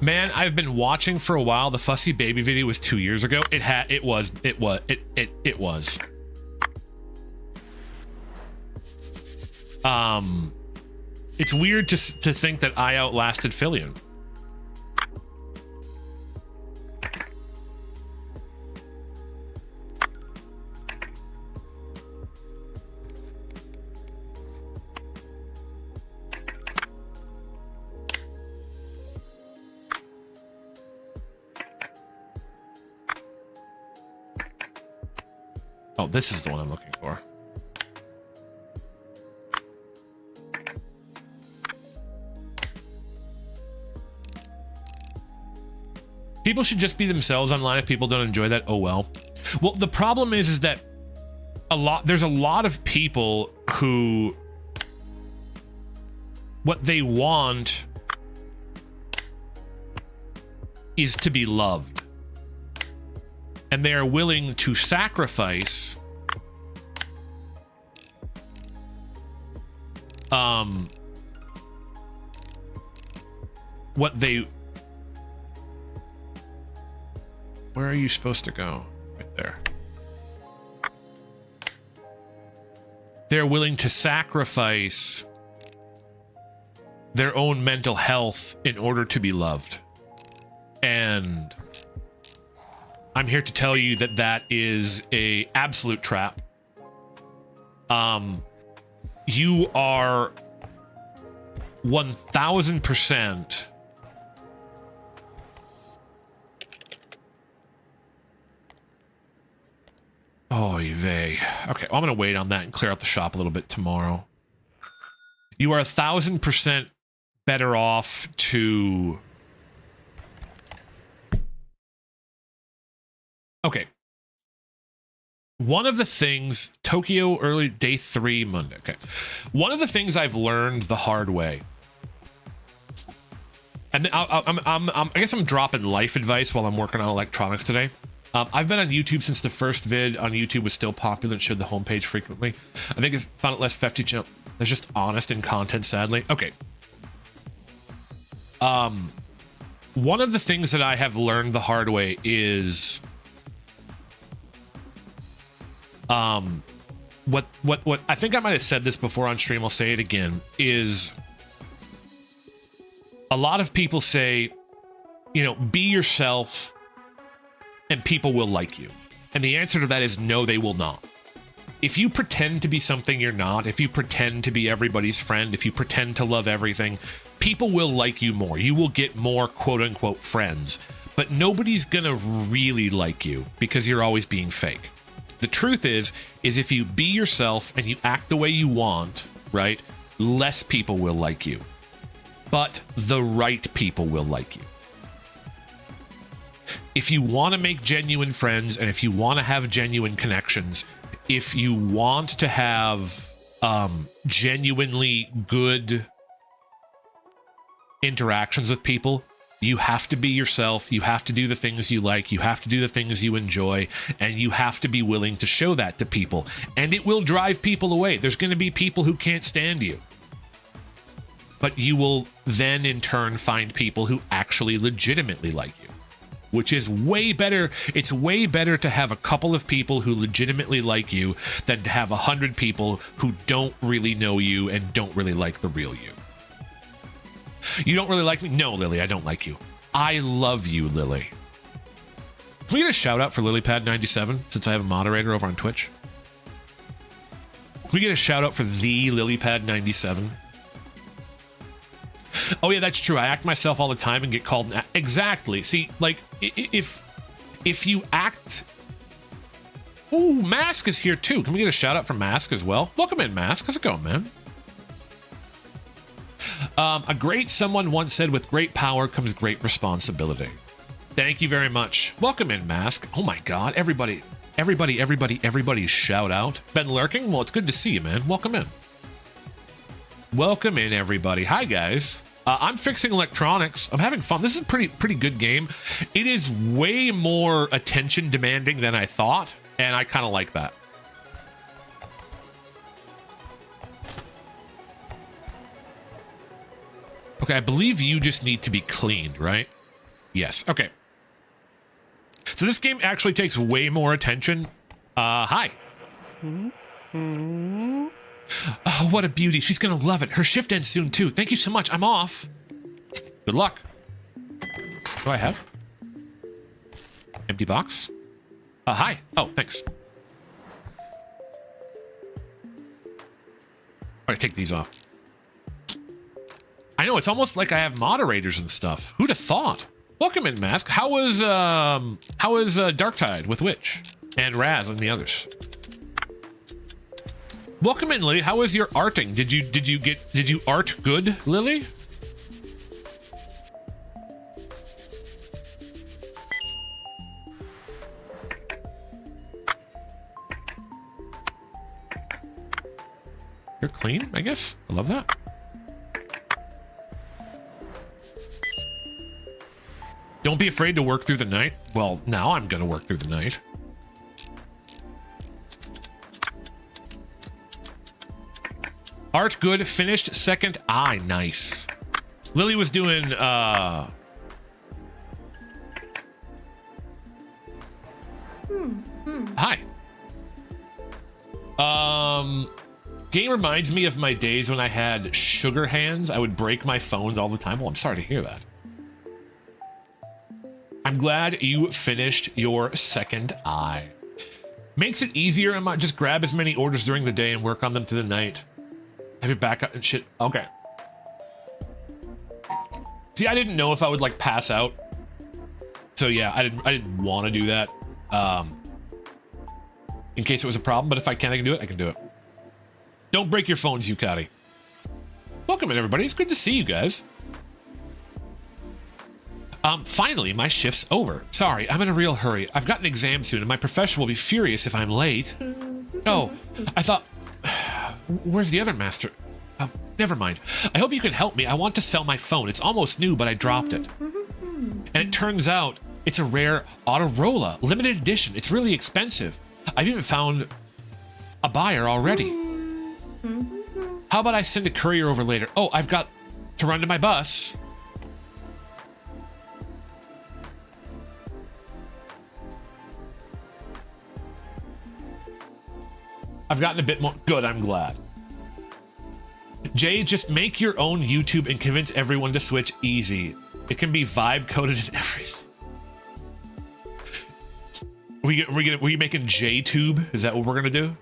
Man, I've been watching for a while. The Fussy Baby video was 2 years ago. It was. It's weird to think that I outlasted Fillion. Oh, this is the one I'm looking for. People should just be themselves online. If people don't enjoy that, oh well. Well, the problem is that there's a lot of people who what they want is to be loved. And they are willing to sacrifice what they... Where are you supposed to go? Right there. They're willing to sacrifice their own mental health in order to be loved. And I'm here to tell you that that is a absolute trap. You are 1000%. Oy vey. Okay, well, I'm gonna wait on that and clear out the shop a little bit tomorrow. You are 1000% better off to... Okay. One of the things, Tokyo early day 3 Monday. Okay. One of the things I've learned the hard way, and I guess I'm dropping life advice while I'm working on electronics today. I've been on YouTube since the first vid on YouTube was still popular and showed the homepage frequently. I think it's found it less 50 channel. There's just honest in content, sadly. Okay. One of the things that I have learned the hard way is what I think I might have said this before on stream, I'll say it again, is a lot of people say, you know, be yourself and people will like you. And the answer to that is no, they will not. If you pretend to be something you're not, if you pretend to be everybody's friend, if you pretend to love everything, people will like you more. You will get more quote unquote friends, but nobody's gonna really like you because you're always being fake. The truth is if you be yourself and you act the way you want, right, less people will like you, but the right people will like you. If you want to make genuine friends and if you want to have genuine connections, if you want to have genuinely good interactions with people, you have to be yourself. You have to do the things you like. You have to do the things you enjoy. And you have to be willing to show that to people. And it will drive people away. There's going to be people who can't stand you. But you will then in turn find people who actually legitimately like you, which is way better. It's way better to have a couple of people who legitimately like you than to have 100 people who don't really know you and don't really like the real you. You don't really like me? No, Lily, I don't like you. I love you, Lily. Can we get a shout out for LilyPad97 since I have a moderator over on Twitch? Can we get a shout out for the LilyPad97? Oh yeah, that's true. I act myself all the time and get called. Exactly. See, like if you act. Ooh, Mask is here too. Can we get a shout out for Mask as well? Welcome in, Mask. How's it going, man? A great someone once said, with great power comes great responsibility. Thank you very much. Welcome in, Mask. Oh my God, everybody shout out. Been lurking? Well, it's good to see you, man. Welcome in. Welcome in, everybody. Hi, guys. I'm fixing electronics. I'm having fun. This is a pretty good game. It is way more attention demanding than I thought, and I kind of like that. Okay, I believe you just need to be cleaned, right? Yes. Okay. So this game actually takes way more attention. Hi. Oh, what a beauty. She's gonna love it. Her shift ends soon too. Thank you so much. I'm off. Good luck. What do I have? Empty box? Hi. Oh, thanks. All right, take these off. I know, it's almost like I have moderators and stuff. Who'd have thought? Welcome in, Mask. How was Darktide with Witch and Raz and the others? Welcome in, Lily. How was your arting? Did you art good, Lily? You're clean, I guess. I love that. Don't be afraid to work through the night. Well, now I'm gonna work through the night. Art good, finished, second eye, nice. Lily was doing, Hi. Game reminds me of my days when I had sugar hands. I would break my phones all the time. Well, I'm sorry to hear that. I'm glad you finished your second eye. Makes it easier. I might just grab as many orders during the day and work on them through the night. Have your backup and shit. Okay. See, I didn't know if I would like pass out. So yeah, I didn't want to do that. In case it was a problem, but if I can do it, I can do it. Don't break your phones, Yukati. Welcome in, everybody. It's good to see you guys. Finally, my shift's over. Sorry, I'm in a real hurry. I've got an exam soon, and my professor will be furious if I'm late. Oh, I thought... Where's the other master? Oh, never mind. I hope you can help me. I want to sell my phone. It's almost new, but I dropped it. And it turns out it's a rare Autorola, limited edition. It's really expensive. I've even found a buyer already. How about I send a courier over later? Oh, I've got to run to my bus. I've gotten a bit more good, I'm glad. Jay, just make your own YouTube and convince everyone to switch easy. It can be vibe coded and everything. We making JTube? Is that what we're gonna do?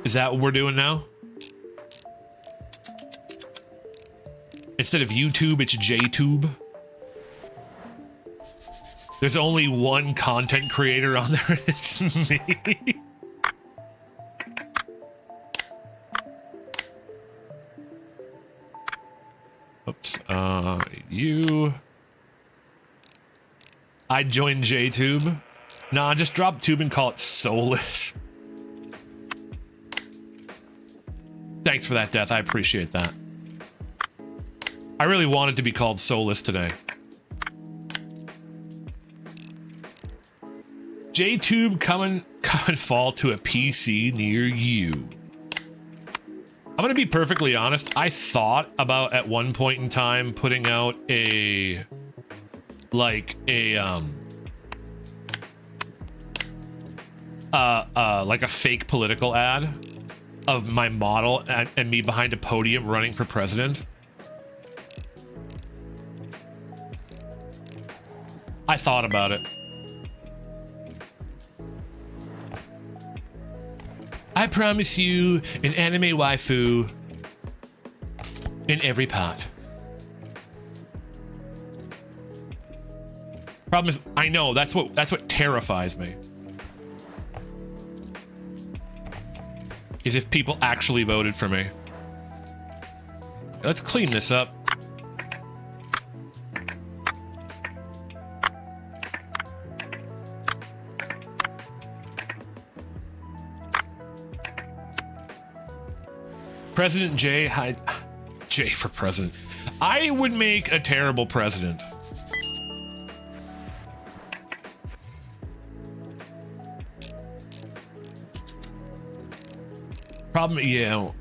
Is that what we're doing now? Instead of YouTube, it's JTube. There's only one content creator on there, and it's me. Oops, you. I'd join JTube. Nah, just drop tube and call it soulless. Thanks for that, Death. I appreciate that. I really wanted to be called soulless today. JTube come and fall to a PC near you. I'm gonna be perfectly honest. I thought about at one point in time putting out a like a fake political ad of my model and me behind a podium running for president. I thought about it. I promise you an anime waifu in every pot. Problem is, I know that's what terrifies me. Is if people actually voted for me. Let's clean this up. President J, J for president. I would make a terrible president. Problem, yeah.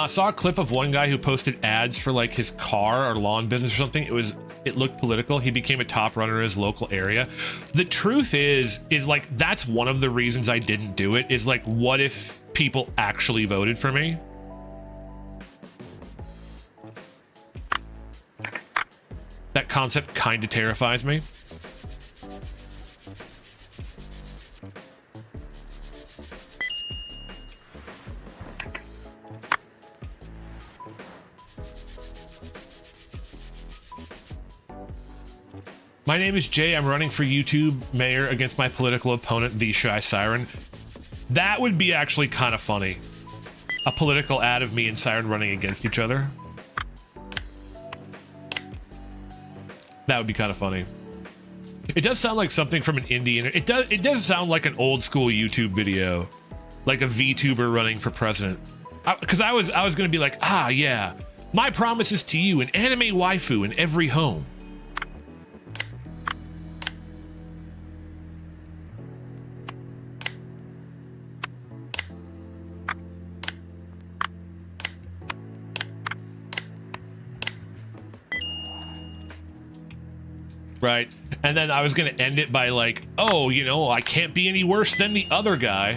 Saw a clip of one guy who posted ads for like his car or lawn business or something. It looked political. He became a top runner in his local area. The truth is like, that's one of the reasons I didn't do it, is like, what if people actually voted for me? That concept kind of terrifies me. My name is Jay. I'm running for YouTube mayor against my political opponent, the Shy Siren. That would be actually kind of funny. A political ad of me and Siren running against each other. That would be kind of funny. It does sound like something from an indie. It does sound like an old school YouTube video, like a VTuber running for president. Because I was gonna be like, ah, yeah, my promise is to you, an anime waifu in every home. Right, and then I was gonna end it by like, oh, you know, I can't be any worse than the other guy.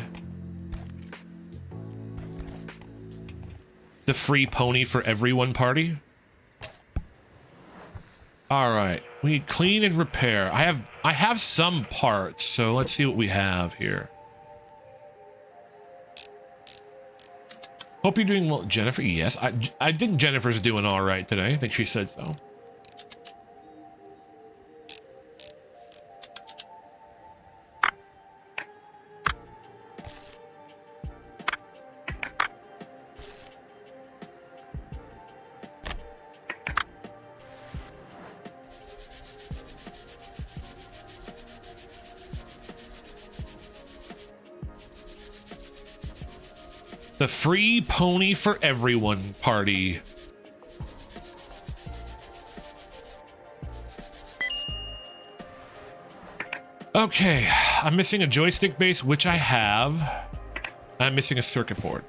The free pony for everyone party. All right, we need clean and repair. I have some parts, so let's see what we have here. Hope you're doing well, Jennifer. Yes, I think Jennifer's doing all right today. I think she said so. The free pony for everyone party. Okay, I'm missing a joystick base, which I have. I'm missing a circuit board.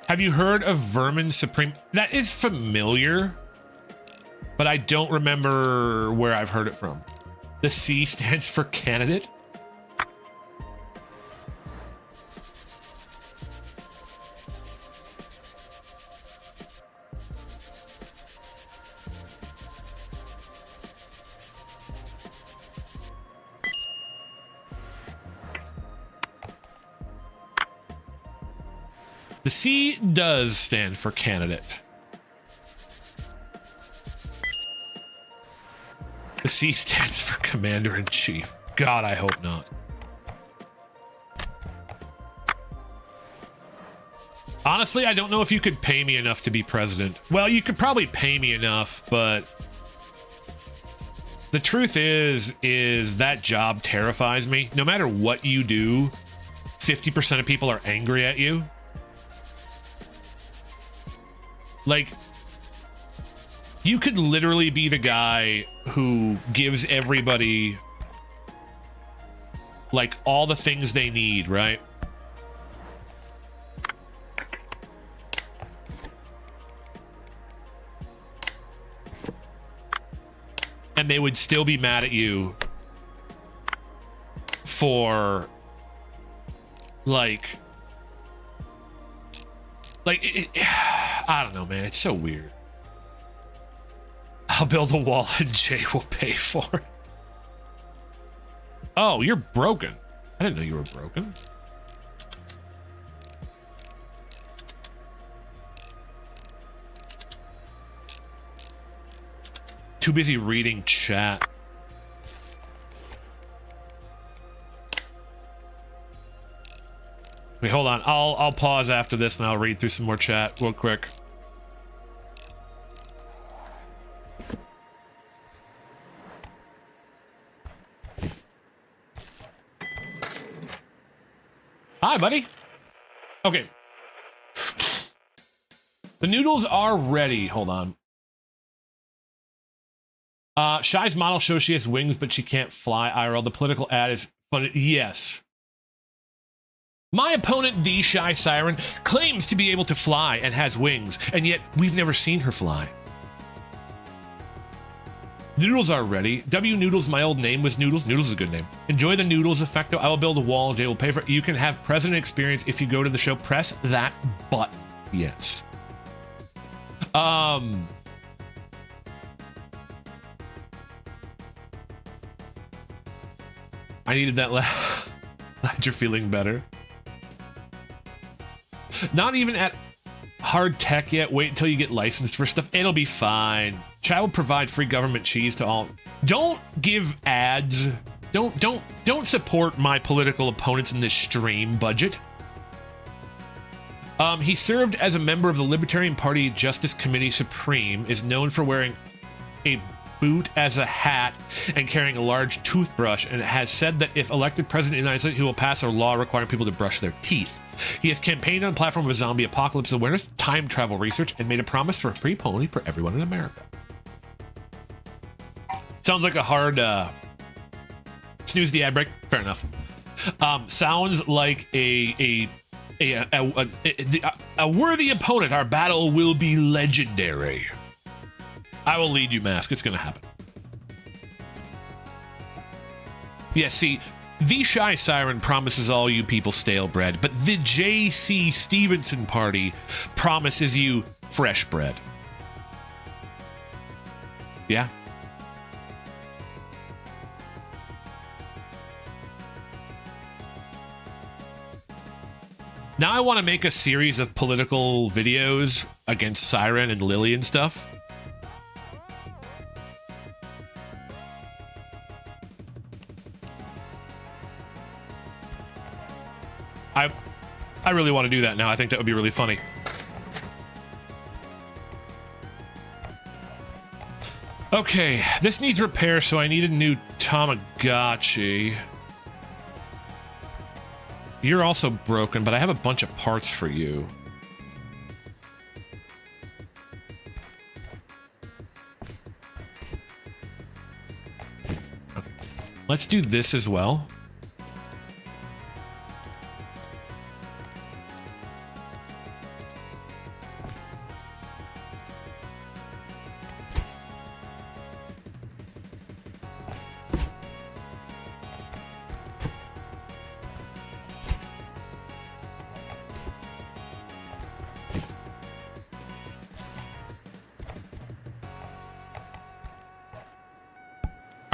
Have you heard of Vermin Supreme? That is familiar, but I don't remember where I've heard it from. The C stands for candidate. The C does stand for candidate. The C stands for commander-in-chief. God, I hope not. Honestly, I don't know if you could pay me enough to be president. Well, you could probably pay me enough, but the truth is that job terrifies me. No matter what you do, 50% of people are angry at you. Like, you could literally be the guy who gives everybody, like, all the things they need, right? and they would still be mad at you for like I don't know, man. It's so weird. I'll build a wall and Jay will pay for it. Oh, you're broken. I didn't know you were broken. Too busy reading chat. Wait, hold on. I'll pause after this and I'll read through some more chat real quick. Hi, buddy. Okay. The noodles are ready. Hold on. Shy's model shows she has wings, but she can't fly. IRL. The political ad is funny. Yes. My opponent, the Shy Siren, claims to be able to fly and has wings, and yet we've never seen her fly. The noodles are ready. W Noodles, my old name was Noodles. Noodles is a good name. Enjoy the Noodles effecto. I will build a wall. Jay will pay for it. You can have president experience if you go to the show. Press that button. Yes. I needed that. Glad you're feeling better. Not even at hard tech yet. Wait until you get licensed for stuff. It'll be fine. Chai will provide free government cheese to all. Don't give ads. Don't support my political opponents in this stream budget. He served as a member of the Libertarian Party Justice Committee Supreme, is known for wearing a boot as a hat and carrying a large toothbrush, and has said that if elected president of the United States, he will pass a law requiring people to brush their teeth. He has campaigned on the platform of zombie apocalypse awareness, time travel research, and made a promise for a free pony for everyone in America. Sounds like a hard snooze the ad break. Fair enough. Sounds like a worthy opponent. Our battle will be legendary. I will lead you, Mask. It's gonna happen. Yeah, see, the Shy Siren promises all you people stale bread, but the J.C. Stevenson party promises you fresh bread. Yeah. Now I want to make a series of political videos against Siren and Lily and stuff. I really want to do that now. I think that would be really funny. Okay, this needs repair, so I need a new Tamagotchi. You're also broken, but I have a bunch of parts for you. Okay. Let's do this as well.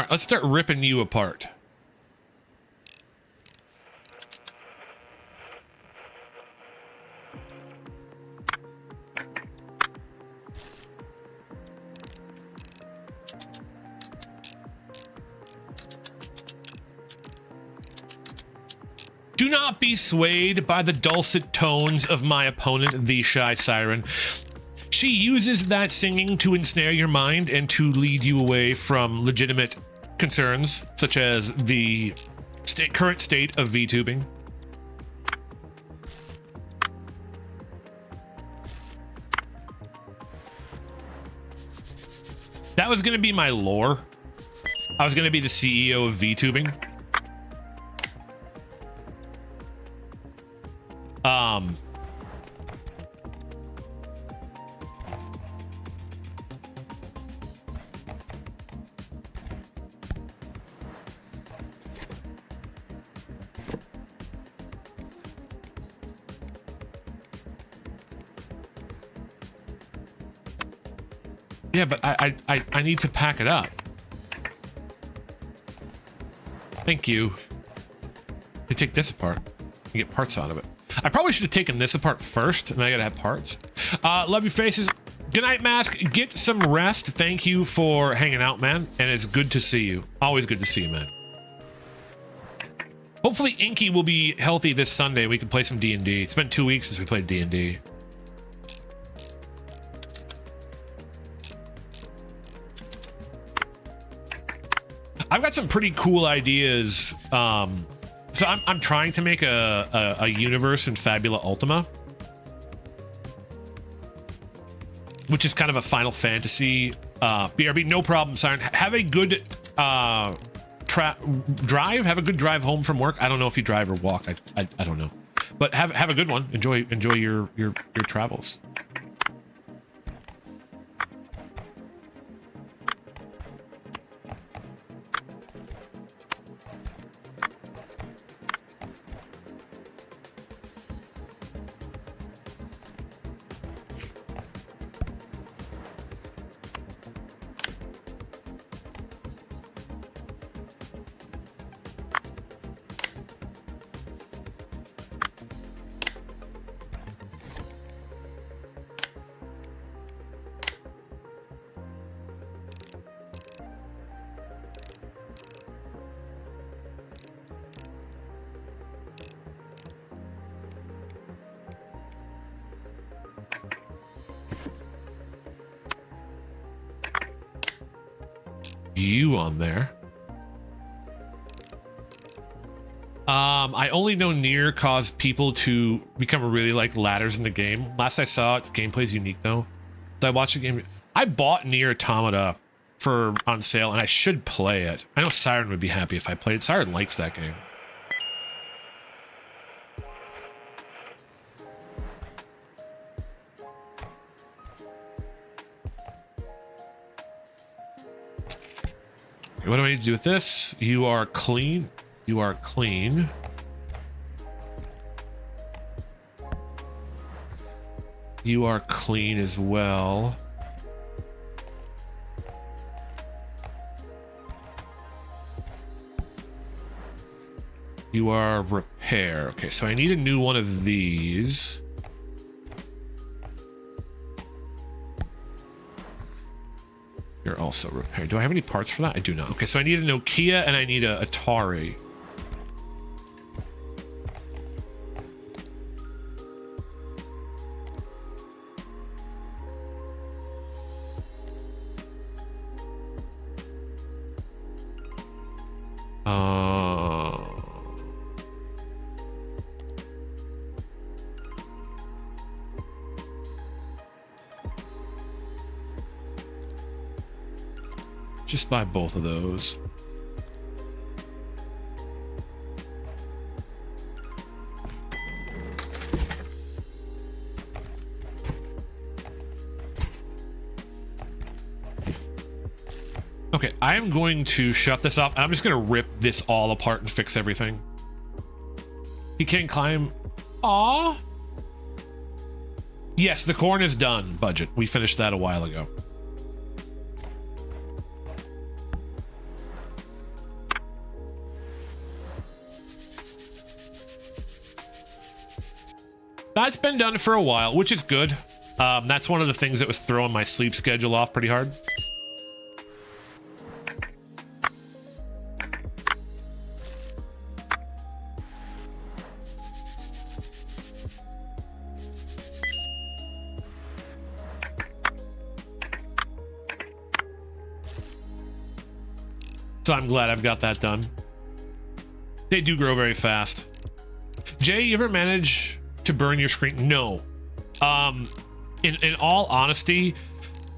Let's start ripping you apart. Do not be swayed by the dulcet tones of my opponent, the Shy Siren. She uses that singing to ensnare your mind and to lead you away from legitimate concerns, such as the current state of VTubing. That was going to be my lore. I was going to be the CEO of VTubing. Yeah, but I need to pack it up. Thank you. You take this apart. You get parts out of it. I probably should have taken this apart first, and then I gotta have parts. Love your faces. Good night, Mask. Get some rest. Thank you for hanging out, man. And it's good to see you. Always good to see you, man. Hopefully Inky will be healthy this Sunday. We can play some D&D. It's been 2 weeks since we played D&D. I've got some pretty cool ideas. So I'm trying to make a universe in Fabula Ultima, which is kind of a Final Fantasy BRB. No problem, Siren. Have a good drive. Have a good drive home from work. I don't know if you drive or walk. I don't know, but have a good one. Enjoy your travels. You on there. I only know Nier caused people to become really like ladders in the game. Last I saw, its gameplay's unique though. Did I watch the game? I bought Nier Automata on sale, and I should play it. I know Siren would be happy if I played it. Siren likes that game. What do I need to do with this? You are clean. You are clean. You are clean as well. You are repair. Okay, so I need a new one of these. You're also repair. Do I have any parts for that? I do not. Okay, so I need a Nokia and I need a Atari. Just buy both of those. Okay, I am going to shut this off. I'm just going to rip this all apart and fix everything. He can't climb. Aw. Yes, the corn is done, budget. We finished that a while ago. That's been done for a while, which is good. That's one of the things that was throwing my sleep schedule off pretty hard. So I'm glad I've got that done. They do grow very fast. Jay, you ever manage to burn your screen? No. In all honesty,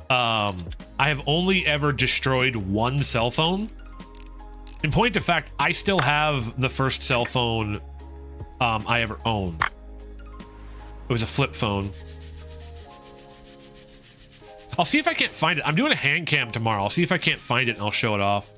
I have only ever destroyed one cell phone. In point of fact, I still have the first cell phone I ever owned. It was a flip phone. I'll see if I can't find it. I'm doing a hand cam tomorrow. I'll see if I can't find it and I'll show it off.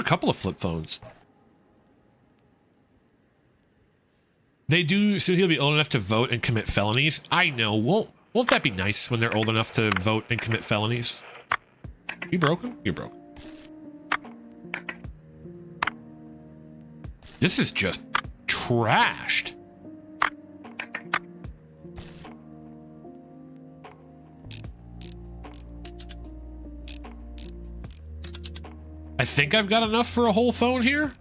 couple of flip phones. They do, so he'll be old enough to vote and commit felonies. I know, won't that be nice when they're old enough to vote and commit felonies? You broken? You're broken. This is just trashed. I think I've got enough for a whole phone here.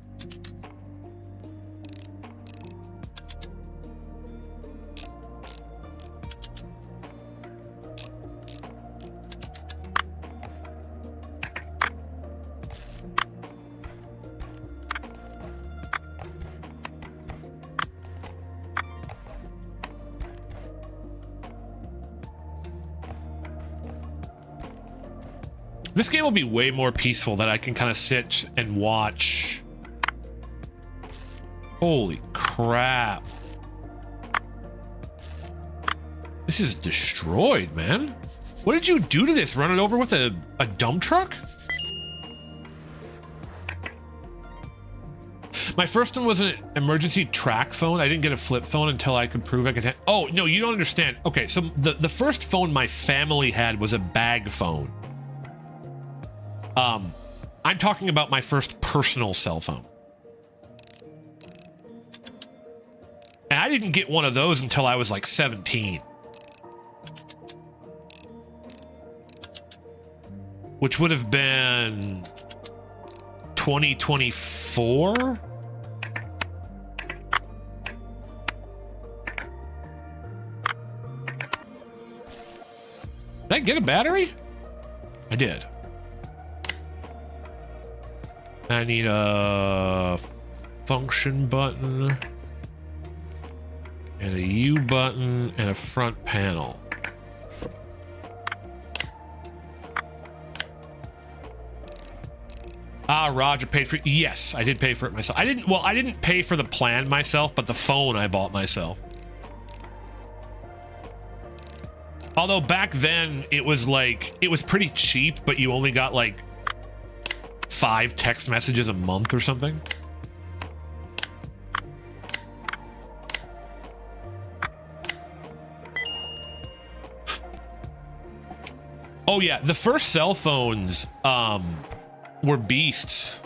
This game will be way more peaceful that I can kind of sit and watch. Holy crap. This is destroyed, man. What did you do to this? Run it over with a dump truck? My first one was an emergency track phone. I didn't get a flip phone until I could prove I could. Oh, no, you don't understand. Okay, so the first phone my family had was a bag phone. I'm talking about my first personal cell phone. And I didn't get one of those until I was like 17. Which would have been 2024? Did I get a battery? I did. I need a function button and a U button and a front panel. Ah, Roger paid for it. Yes, I did pay for it myself. I didn't pay for the plan myself, but the phone I bought myself. Although back then it was pretty cheap, but you only got like 5 text messages a month or something. Oh yeah, the first cell phones were beasts.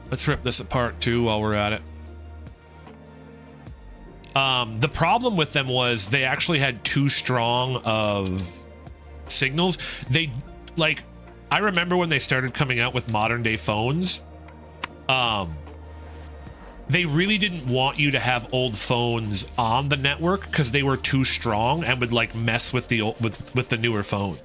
Let's rip this apart too while we're at it. The problem with them was they actually had too strong of signals. I remember when they started coming out with modern day phones, they really didn't want you to have old phones on the network because they were too strong and would like mess with the with the newer phones.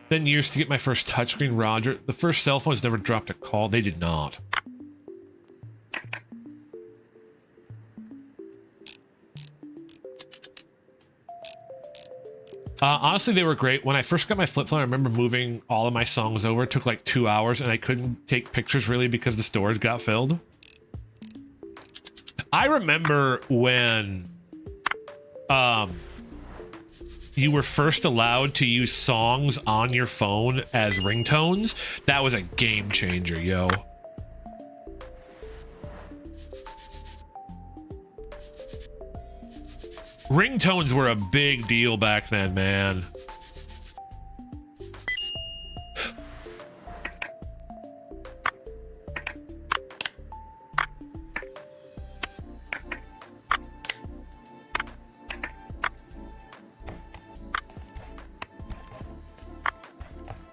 Been years to get my first touchscreen, Roger. The first cell phones never dropped a call. They did not. Honestly, they were great. When I first got my flip phone, I remember moving all of my songs over. It took like 2 hours, and I couldn't take pictures really because the storage got filled. I remember when you were first allowed to use songs on your phone as ringtones. That was a game changer, yo. Ringtones were a big deal back then, man.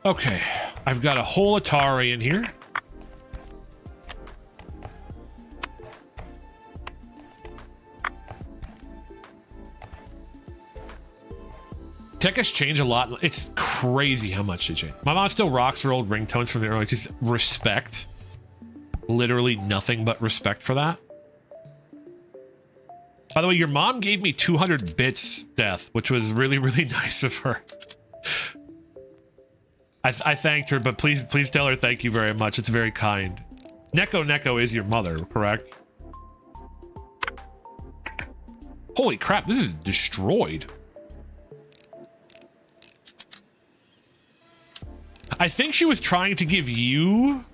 Okay, I've got a whole Atari in here. Tech has changed a lot. It's crazy how much it changed. My mom still rocks her old ringtones from the early, just respect. Literally nothing but respect for that. By the way, your mom gave me 200 bits, Death, which was really, really nice of her. I thanked her, but please tell her thank you very much. It's very kind. Neko is your mother, correct? Holy crap, this is destroyed. I think she was trying to give you...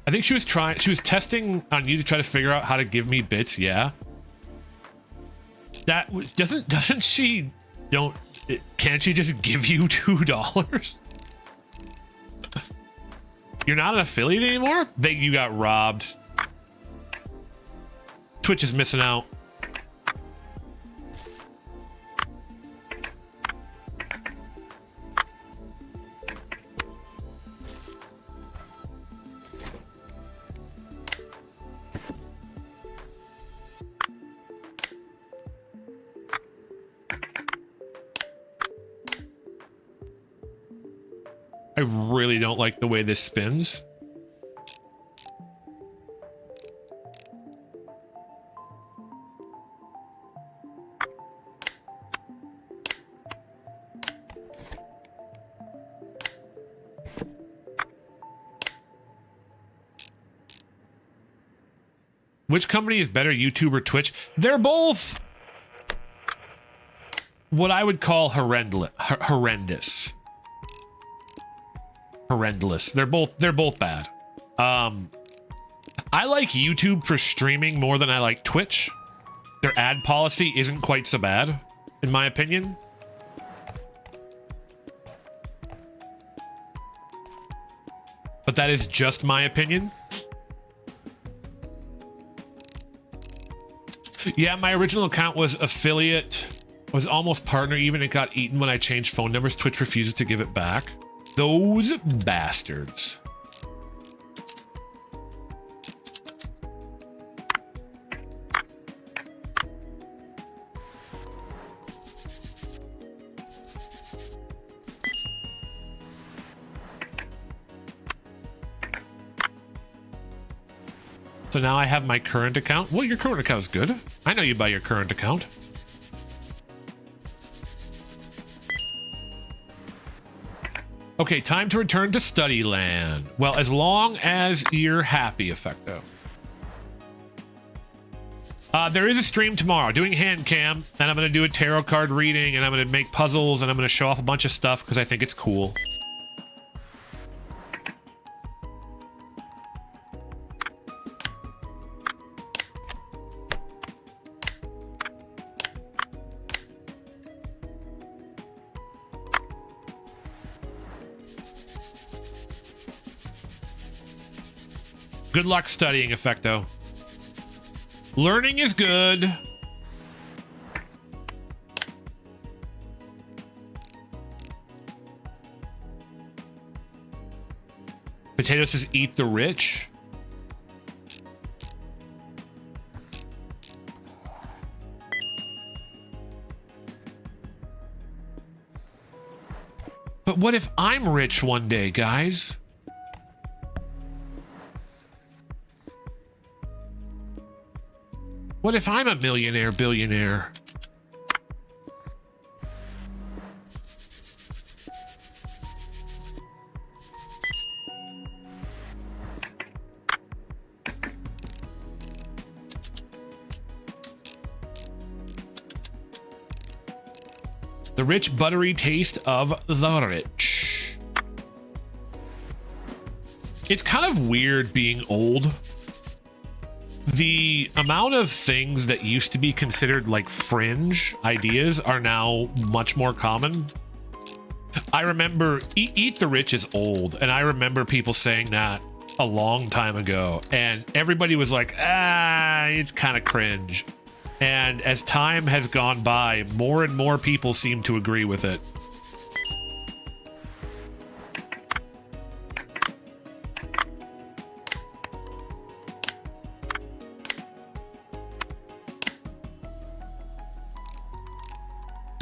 I think she was testing on you to try to figure out how to give me bits, yeah. That doesn't she can't she just give you $2? You're not an affiliate anymore? You got robbed. Twitch is missing out. I really don't like the way this spins. Which company is better, YouTube or Twitch? They're both what I would call horrendous. They're both bad. I like YouTube for streaming more than I like Twitch. Their ad policy isn't quite so bad, in my opinion. But that is just my opinion. Yeah, my original account was affiliate, was almost partner even. It got eaten when I changed phone numbers. Twitch refuses to give it back. Those bastards. So now I have my current account. Well, your current account is good. I know you by your current account. Okay, time to return to study land. Well, as long as you're happy, Effecto. There is a stream tomorrow doing hand cam, and I'm going to do a tarot card reading, and I'm going to make puzzles, and I'm going to show off a bunch of stuff because I think it's cool. Good luck studying, Effecto. Learning is good. Potato says, eat the rich. But what if I'm rich one day, guys? What if I'm a millionaire, billionaire? The rich, buttery taste of the rich. It's kind of weird being old. The amount of things that used to be considered like fringe ideas are now much more common. I remember eat the rich is old, and I remember people saying that a long time ago, and everybody was like, it's kind of cringe. And as time has gone by, more and more people seem to agree with it.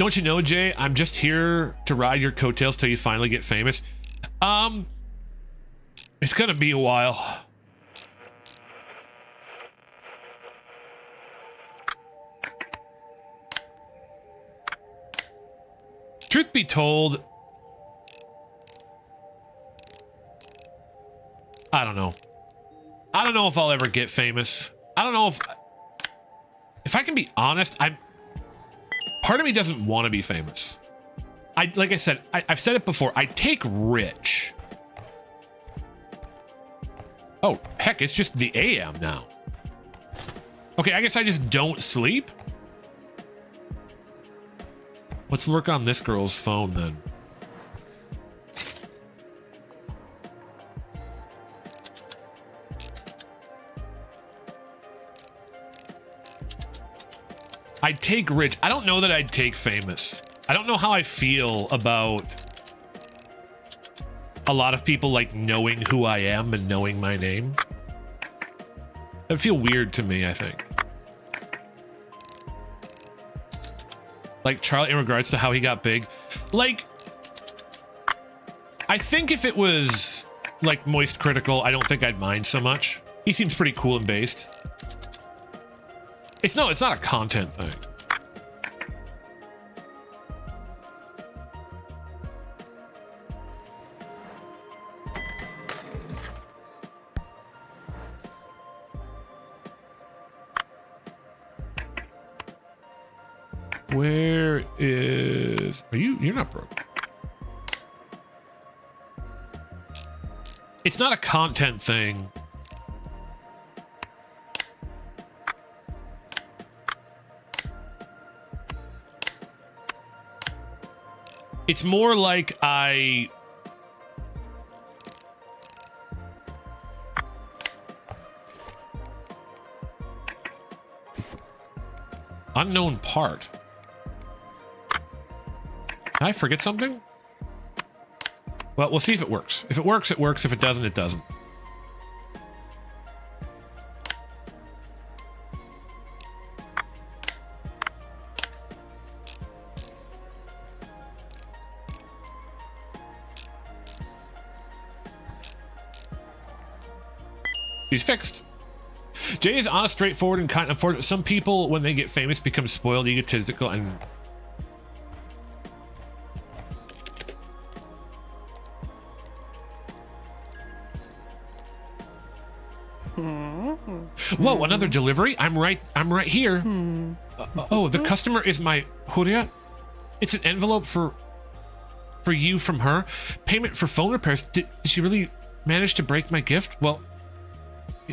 Don't you know, Jay? I'm just here to ride your coattails till you finally get famous. It's gonna be a while. Truth be told, I don't know. I don't know if I'll ever get famous. I don't know if I can be honest, part of me doesn't want to be famous. Like I said, I've said it before, I take rich. Oh, heck, it's just the AM now. Okay, I guess I just don't sleep. Let's lurk on this girl's phone then. I'd take rich. I don't know that I'd take famous. I don't know how I feel about a lot of people like knowing who I am and knowing my name. That'd feel weird to me, I think. Like Charlie in regards to how he got big. Like, I think if it was like Moist Critical, I don't think I'd mind so much. He seems pretty cool and based. It's not a content thing. Where is... You're not broke. It's not a content thing. It's more like unknown part. Did I forget something? Well, we'll see if it works. If it works, it works. If it doesn't, it doesn't. He's fixed. Jay is honest, straightforward, and kind of forward. Some people, when they get famous, become spoiled, egotistical, and... Whoa, another delivery? I'm right here. Oh, the customer is my Huria. It's an envelope for you from her. Payment for phone repairs. Did she really manage to break my gift? Well,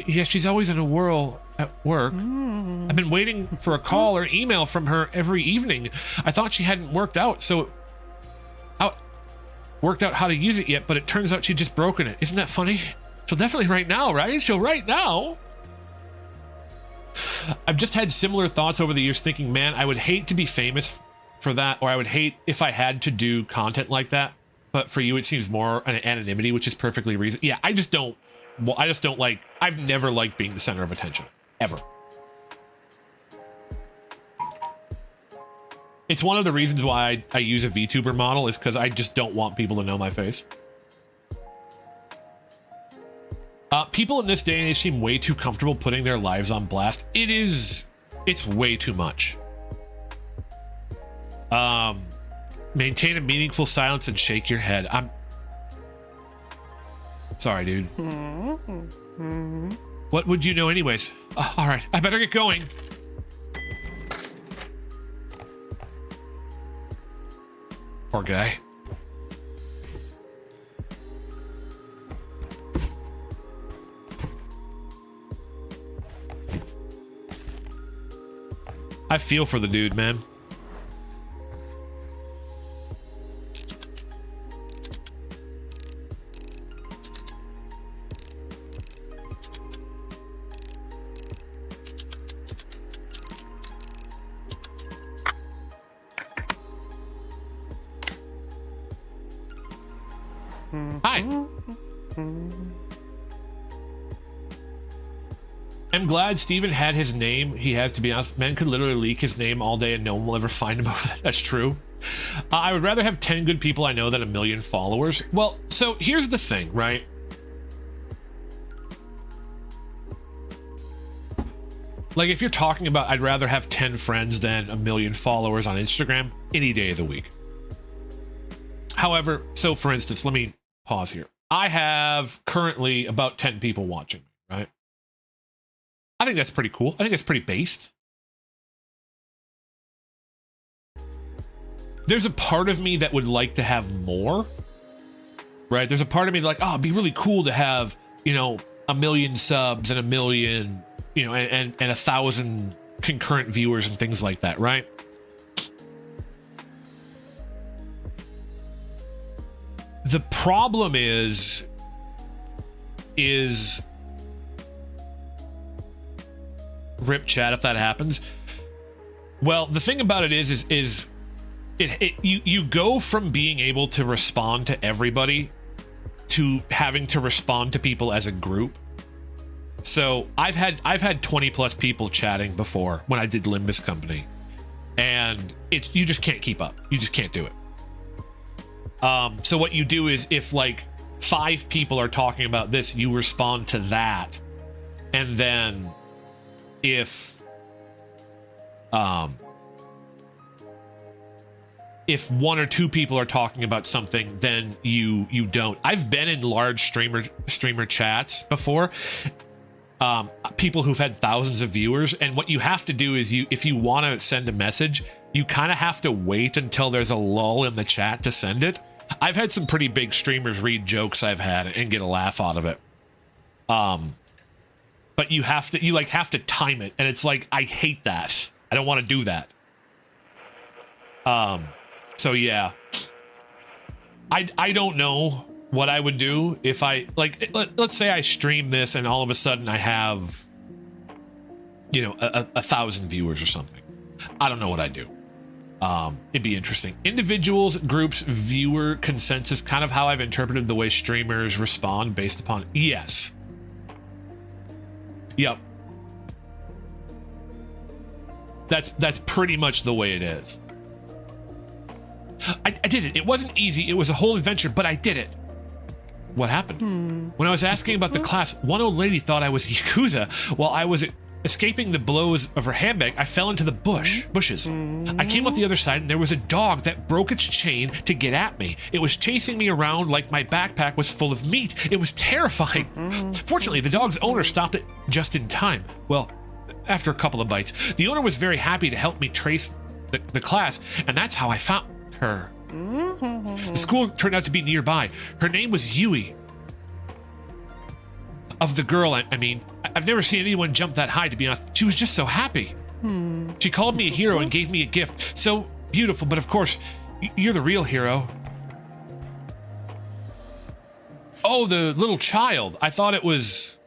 yeah, she's always in a whirl at work. I've been waiting for a call or email from her every evening. I thought she hadn't worked out how to use it yet, but it turns out she'd just broken it. Isn't that funny? She'll definitely write now, right? She'll write now. I've just had similar thoughts over the years thinking, man, I would hate to be famous for that, or I would hate if I had to do content like that. But for you, it seems more an anonymity, which is perfectly reasonable. Yeah, I just don't like, I've never liked being the center of attention, ever. It's one of the reasons why I use a VTuber model, is because I just don't want people to know my face. People in this day and age seem way too comfortable putting their lives on blast. It's way too much. Maintain a meaningful silence and shake your head. I'm sorry, dude. What would you know anyways? All right, I better get going. Poor guy. I feel for the dude, man. Hi. I'm glad Steven had his name. He has, to be honest. Men could literally leak his name all day and no one will ever find him. That's true. I would rather have 10 good people I know than a million followers. Well, so here's the thing, right? Like, if you're talking about I'd rather have 10 friends than a million followers on Instagram, any day of the week. However, so for instance, let me pause here. I have currently about 10 people watching me, right? I think that's pretty cool. I think that's pretty based. There's a part of me that would like to have more, right? There's a part of me like, oh, it'd be really cool to have, you know, 1 million subs and 1 million, you know, and 1,000 concurrent viewers and things like that, right? The problem is rip chat if that happens. Well, the thing about it is you go from being able to respond to everybody to having to respond to people as a group. So I've had 20 plus people chatting before when I did Limbus Company, and you just can't keep up. You just can't do it. So what you do is, if like 5 people are talking about this, you respond to that, and then if 1 or 2 people are talking about something, then you don't. I've been in large streamer chats before, people who've had thousands of viewers, and what you have to do is, if you want to send a message, you kind of have to wait until there's a lull in the chat to send it. I've had some pretty big streamers read jokes I've had and get a laugh out of it. But you have to time it, and it's like, I hate that. I don't want to do that. So yeah, I don't know what I would do if I, like, let's say I stream this and all of a sudden I have, you know, 1,000 viewers or something. I don't know what I'd do. It'd be interesting. Individuals, groups, viewer consensus, kind of how I've interpreted the way streamers respond based upon, yes. Yep. That's pretty much the way it is. I did it. It wasn't easy. It was a whole adventure, but I did it. What happened? When I was asking about the class, one old lady thought I was Yakuza. While I was escaping the blows of her handbag, I fell into the bushes. I came out the other side, and there was a dog that broke its chain to get at me. It was chasing me around like my backpack was full of meat. It was terrifying. Fortunately, the dog's owner stopped it just in time. Well, after a couple of bites. The owner was very happy to help me trace the class, and that's how I found her. The school turned out to be nearby. Her name was Yui. Of the girl, I mean, I've never seen anyone jump that high, to be honest. She was just so happy. She called me a hero and gave me a gift. So beautiful, but of course, you're the real hero. Oh, the little child. I thought it was...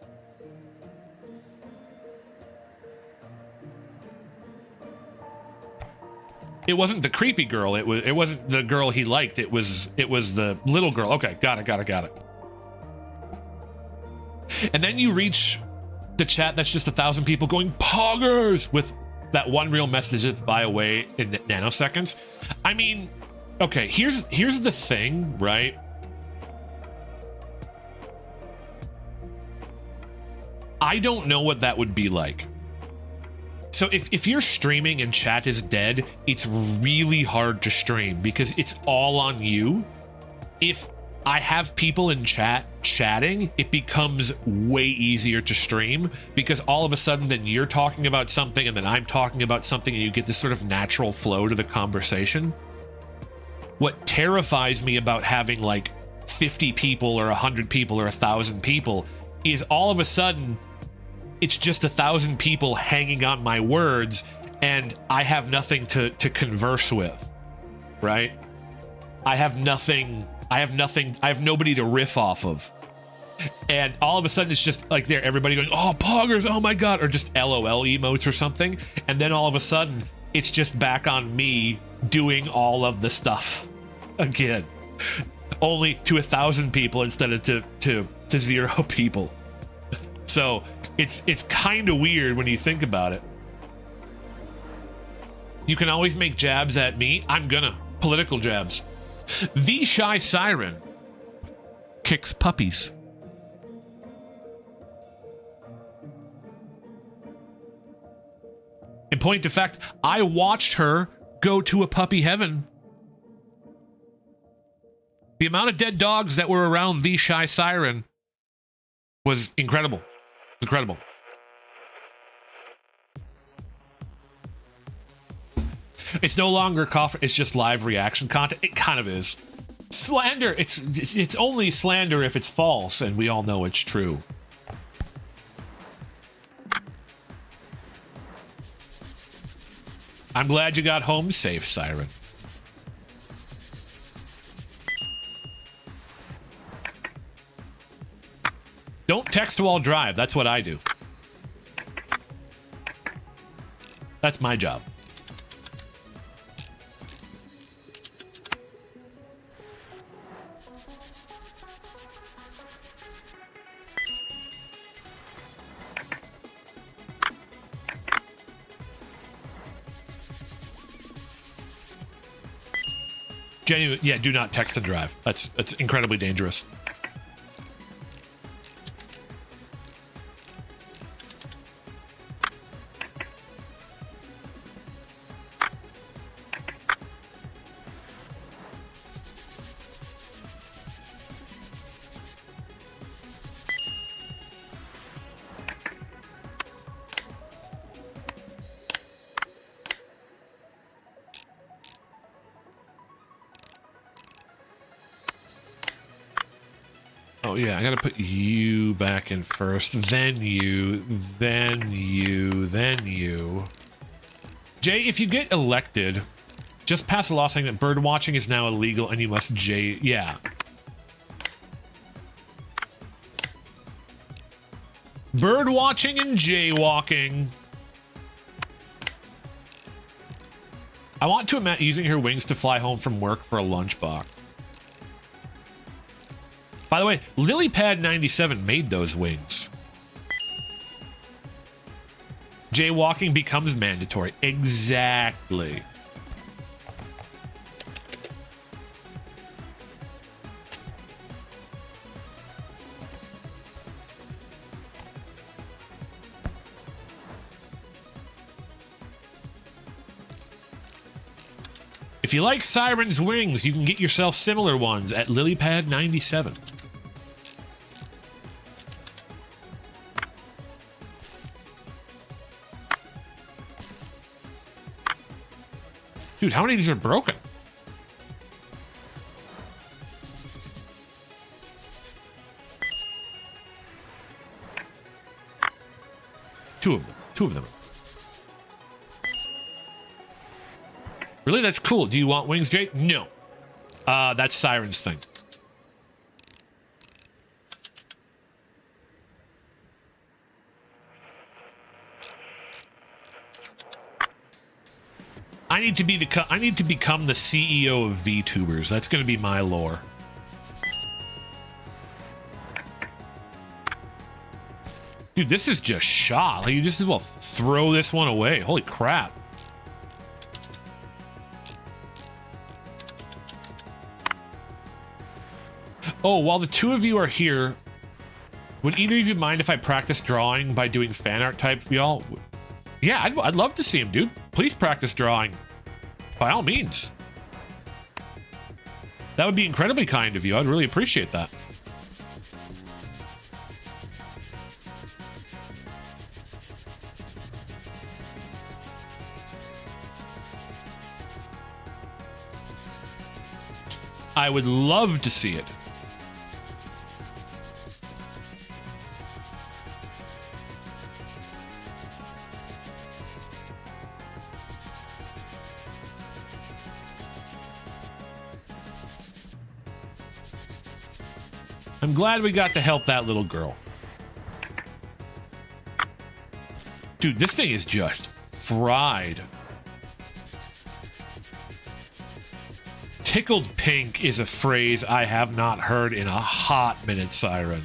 It wasn't the creepy girl. It wasn't the girl he liked. It was the little girl. Okay, got it. And then you reach the chat that's just 1,000 people going poggers with that one real message that fly away in nanoseconds. I mean, okay, here's the thing, right? I don't know what that would be like. So if you're streaming and chat is dead, it's really hard to stream because it's all on you. If I have people in chat chatting, it becomes way easier to stream because all of a sudden then you're talking about something and then I'm talking about something and you get this sort of natural flow to the conversation. What terrifies me about having like 50 people or 100 people or 1,000 people is all of a sudden it's just 1,000 people hanging on my words and I have nothing to converse with, right? I have nobody to riff off of. And all of a sudden it's just like everybody going, oh, poggers, oh my God, or just LOL emotes or something. And then all of a sudden it's just back on me doing all of the stuff again, only to 1,000 people instead of to 0 people. So it's kind of weird when you think about it. You can always make jabs at me. I'm gonna. Political jabs. The Shy Siren kicks puppies. In point of fact, I watched her go to a puppy heaven. The amount of dead dogs that were around the Shy Siren was incredible. Incredible. It's no longer coffee, it's just live reaction content. It kind of is. Slander, it's only slander if it's false, and we all know it's true. I'm glad you got home safe, Siren. Don't text while drive. That's what I do. That's my job. Genuine, yeah, do not text and drive. That's incredibly dangerous. Oh yeah, I gotta put you back in first, then you, then you, then you. Jay, if you get elected, just pass a law saying that bird watching is now illegal and you must yeah. Bird watching and jaywalking. I want to imagine using her wings to fly home from work for a lunchbox. By the way, LilyPad97 made those wings. Jaywalking becomes mandatory. Exactly. If you like Siren's wings, you can get yourself similar ones at LilyPad97. Dude, how many of these are broken? Two of them. Two of them. Really? That's cool. Do you want wings, Jay? No. That's Siren's thing. I need to become the CEO of VTubers. That's going to be my lore. Dude, this is just shot. Like, you just as well throw this one away. Holy crap. Oh, while the two of you are here, would either of you mind if I practice drawing by doing fan art type, y'all? Yeah, I'd love to see him, dude. Please practice drawing. By all means. That would be incredibly kind of you. I'd really appreciate that. I would love to see it. I'm glad we got to help that little girl. Dude, this thing is just fried. Tickled pink is a phrase I have not heard in a hot minute, Siren.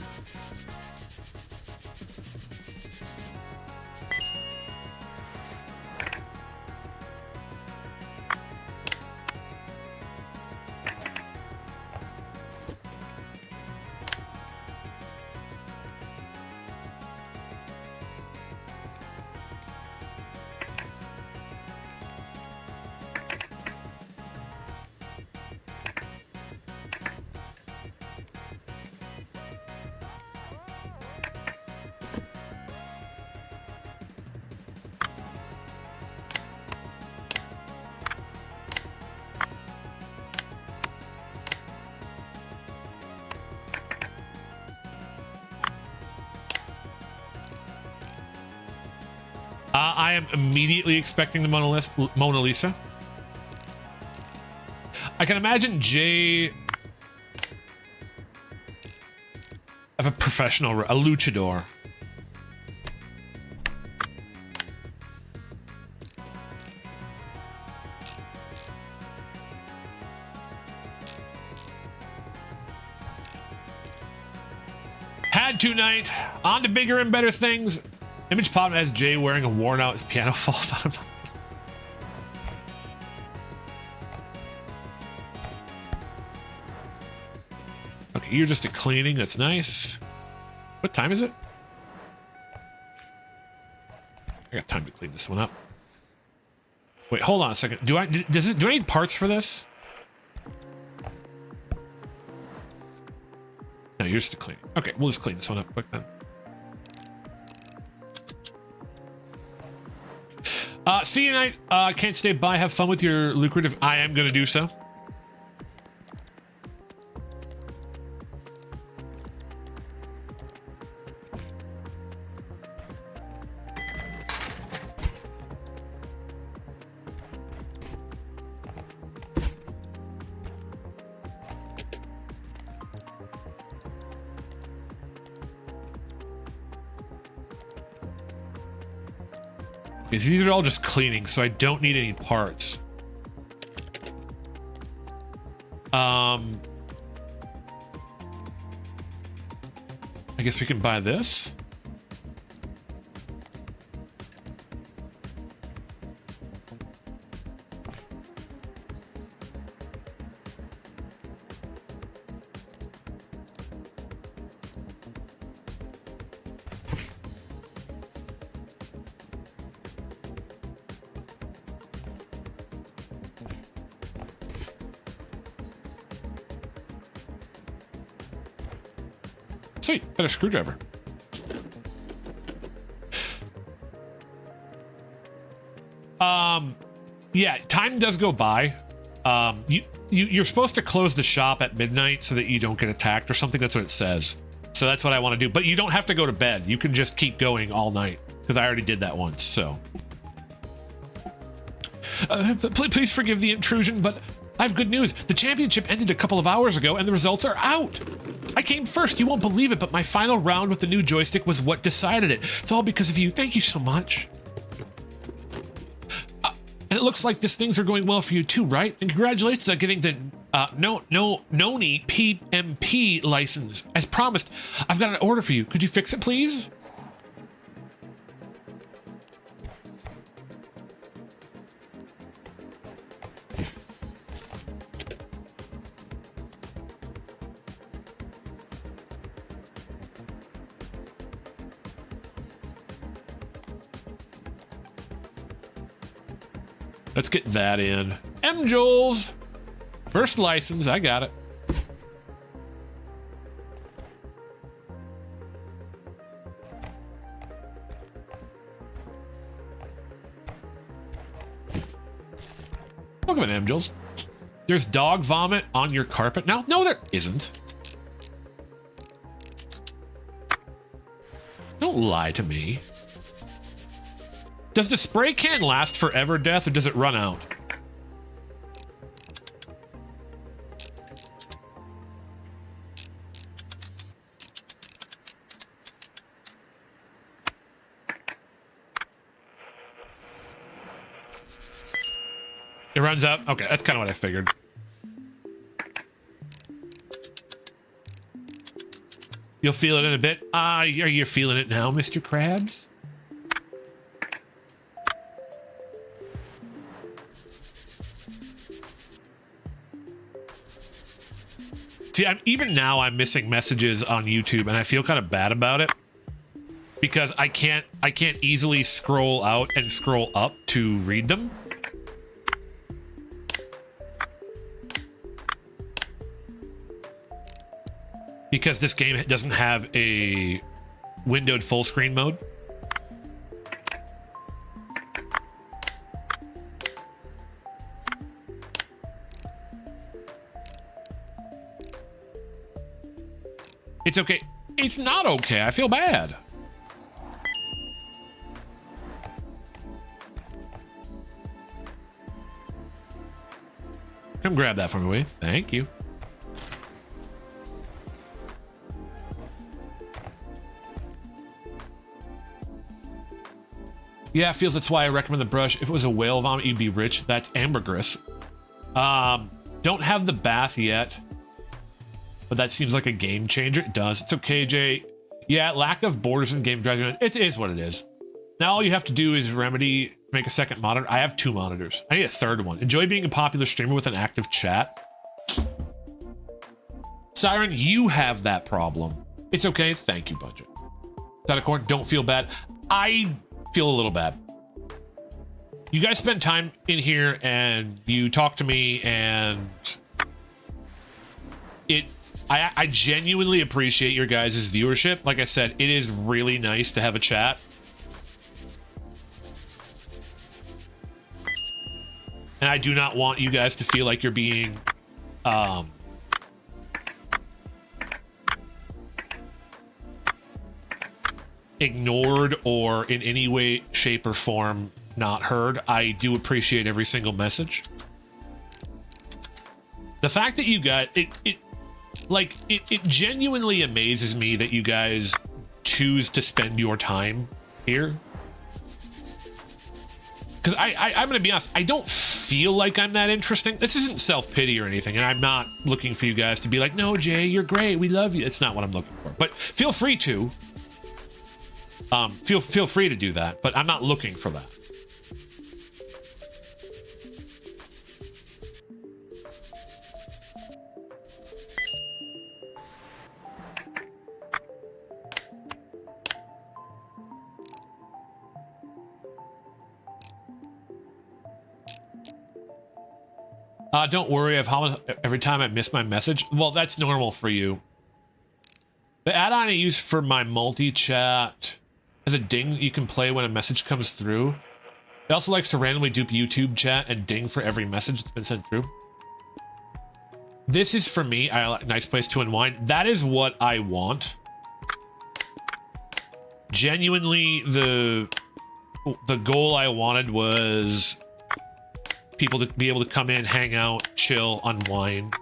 I am immediately expecting the Mona Lisa. I can imagine Jay of a professional, a luchador. Had to night. On to bigger and better things. Image pop has Jay wearing a worn out piano falls on him. Okay, you're just a cleaning. That's nice. What time is it? I got time to clean this one up. Wait, hold on a second. Do I need parts for this? No, you're just a cleaning. Okay, we'll just clean this one up quick then. See you tonight. Can't stay by. Have fun with your lucrative. I am going to do so. Because these are all just cleaning, so I don't need any parts. I guess we can buy this. Sweet, got a screwdriver. Yeah, time does go by. You're supposed to close the shop at midnight so that you don't get attacked or something. That's what it says. So that's what I want to do. But you don't have to go to bed. You can just keep going all night because I already did that once. So please forgive the intrusion, but I have good news. The championship ended a couple of hours ago and the results are out. I came first. You won't believe it, but my final round with the new joystick was what decided it. It's all because of you. Thank you so much. And it looks like things are going well for you too, right? And congratulations on getting the Noni PMP license. As promised, I've got an order for you. Could you fix it, please? Let's get that in. Jules, first license. I got it. Welcome in, Jules. There's dog vomit on your carpet now? No, there isn't. Don't lie to me. Does the spray can last forever, Death, or does it run out? It runs out? Okay, that's kind of what I figured. You'll feel it in a bit. Are you feeling it now, Mr. Krabs? See, even now I'm missing messages on YouTube and I feel kind of bad about it because I can't easily scroll out and scroll up to read them. Because this game doesn't have a windowed full screen mode. It's okay. It's not okay. I feel bad. Come grab that for me, will you? Thank you. Yeah, it feels that's why I recommend the brush. If it was a whale vomit, you'd be rich. That's ambergris. Don't have the bath yet, but that seems like a game changer. It does. It's okay, Jay. Yeah, lack of borders in game drives me. It is what it is. Now all you have to do is make a second monitor. I have 2 monitors. I need a third one. Enjoy being a popular streamer with an active chat. Siren, you have that problem. It's okay. Thank you, Budget. Corn, don't feel bad. I feel a little bad. You guys spend time in here and you talk to me, and I genuinely appreciate your guys' viewership. Like I said, it is really nice to have a chat. And I do not want you guys to feel like you're being ignored or in any way, shape, or form not heard. I do appreciate every single message. The fact that you got it genuinely amazes me that you guys choose to spend your time here. Because I'm gonna be honest, I don't feel like I'm that interesting. This isn't self-pity or anything, and I'm not looking for you guys to be like, no, Jay, you're great, we love you. It's not what I'm looking for. But feel free to. Feel free to do that, but I'm not looking for that. Don't worry, every time I miss my message. Well, that's normal for you. The add-on I use for my multi-chat has a ding that you can play when a message comes through. It also likes to randomly dupe YouTube chat and ding for every message that's been sent through. This is for me, nice place to unwind. That is what I want. Genuinely, the goal I wanted was people to be able to come in, hang out, chill, unwind.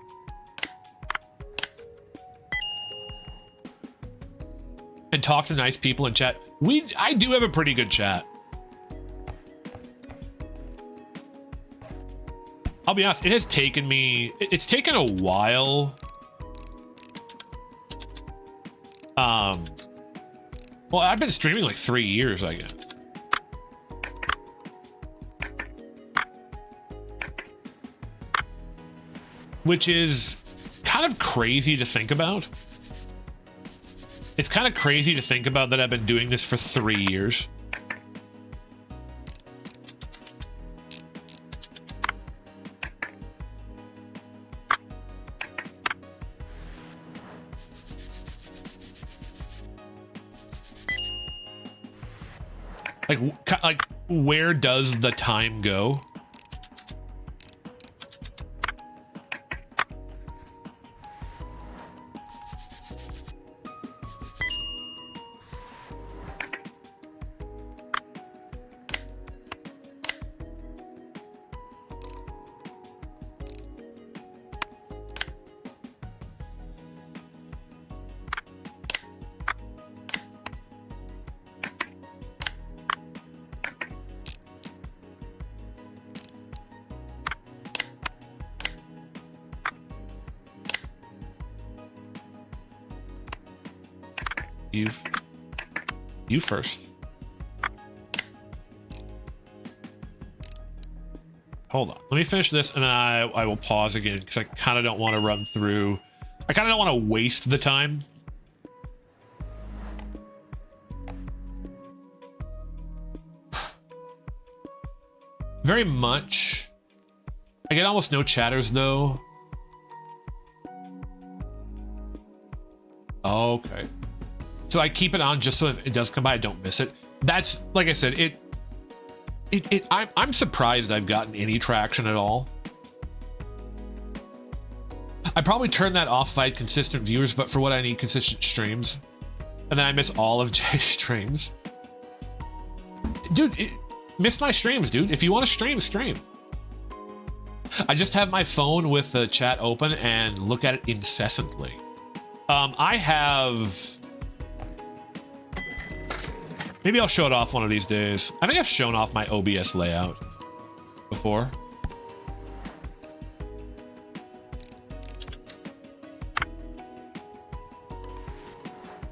And talk to nice people in chat. I do have a pretty good chat. I'll be honest, it has taken me, it's taken a while. Well, I've been streaming like 3 years, I guess. Which is kind of crazy to think about. It's kind of crazy to think about that I've been doing this for 3 years. Like where does the time go? You first. Hold on. Let me finish this and then I will pause again because I kind of don't want to run through. I kind of don't want to waste the time. Very much. I get almost no chatters though. Okay. So I keep it on just so if it does come by, I don't miss it. That's, like I said, I'm surprised I've gotten any traction at all. I probably turn that off if I had consistent viewers, but for what I need, consistent streams. And then I miss all of Jay's streams. Dude, miss my streams, dude. If you want to stream, stream. I just have my phone with the chat open and look at it incessantly. I have... Maybe I'll show it off one of these days. I think I've shown off my OBS layout before.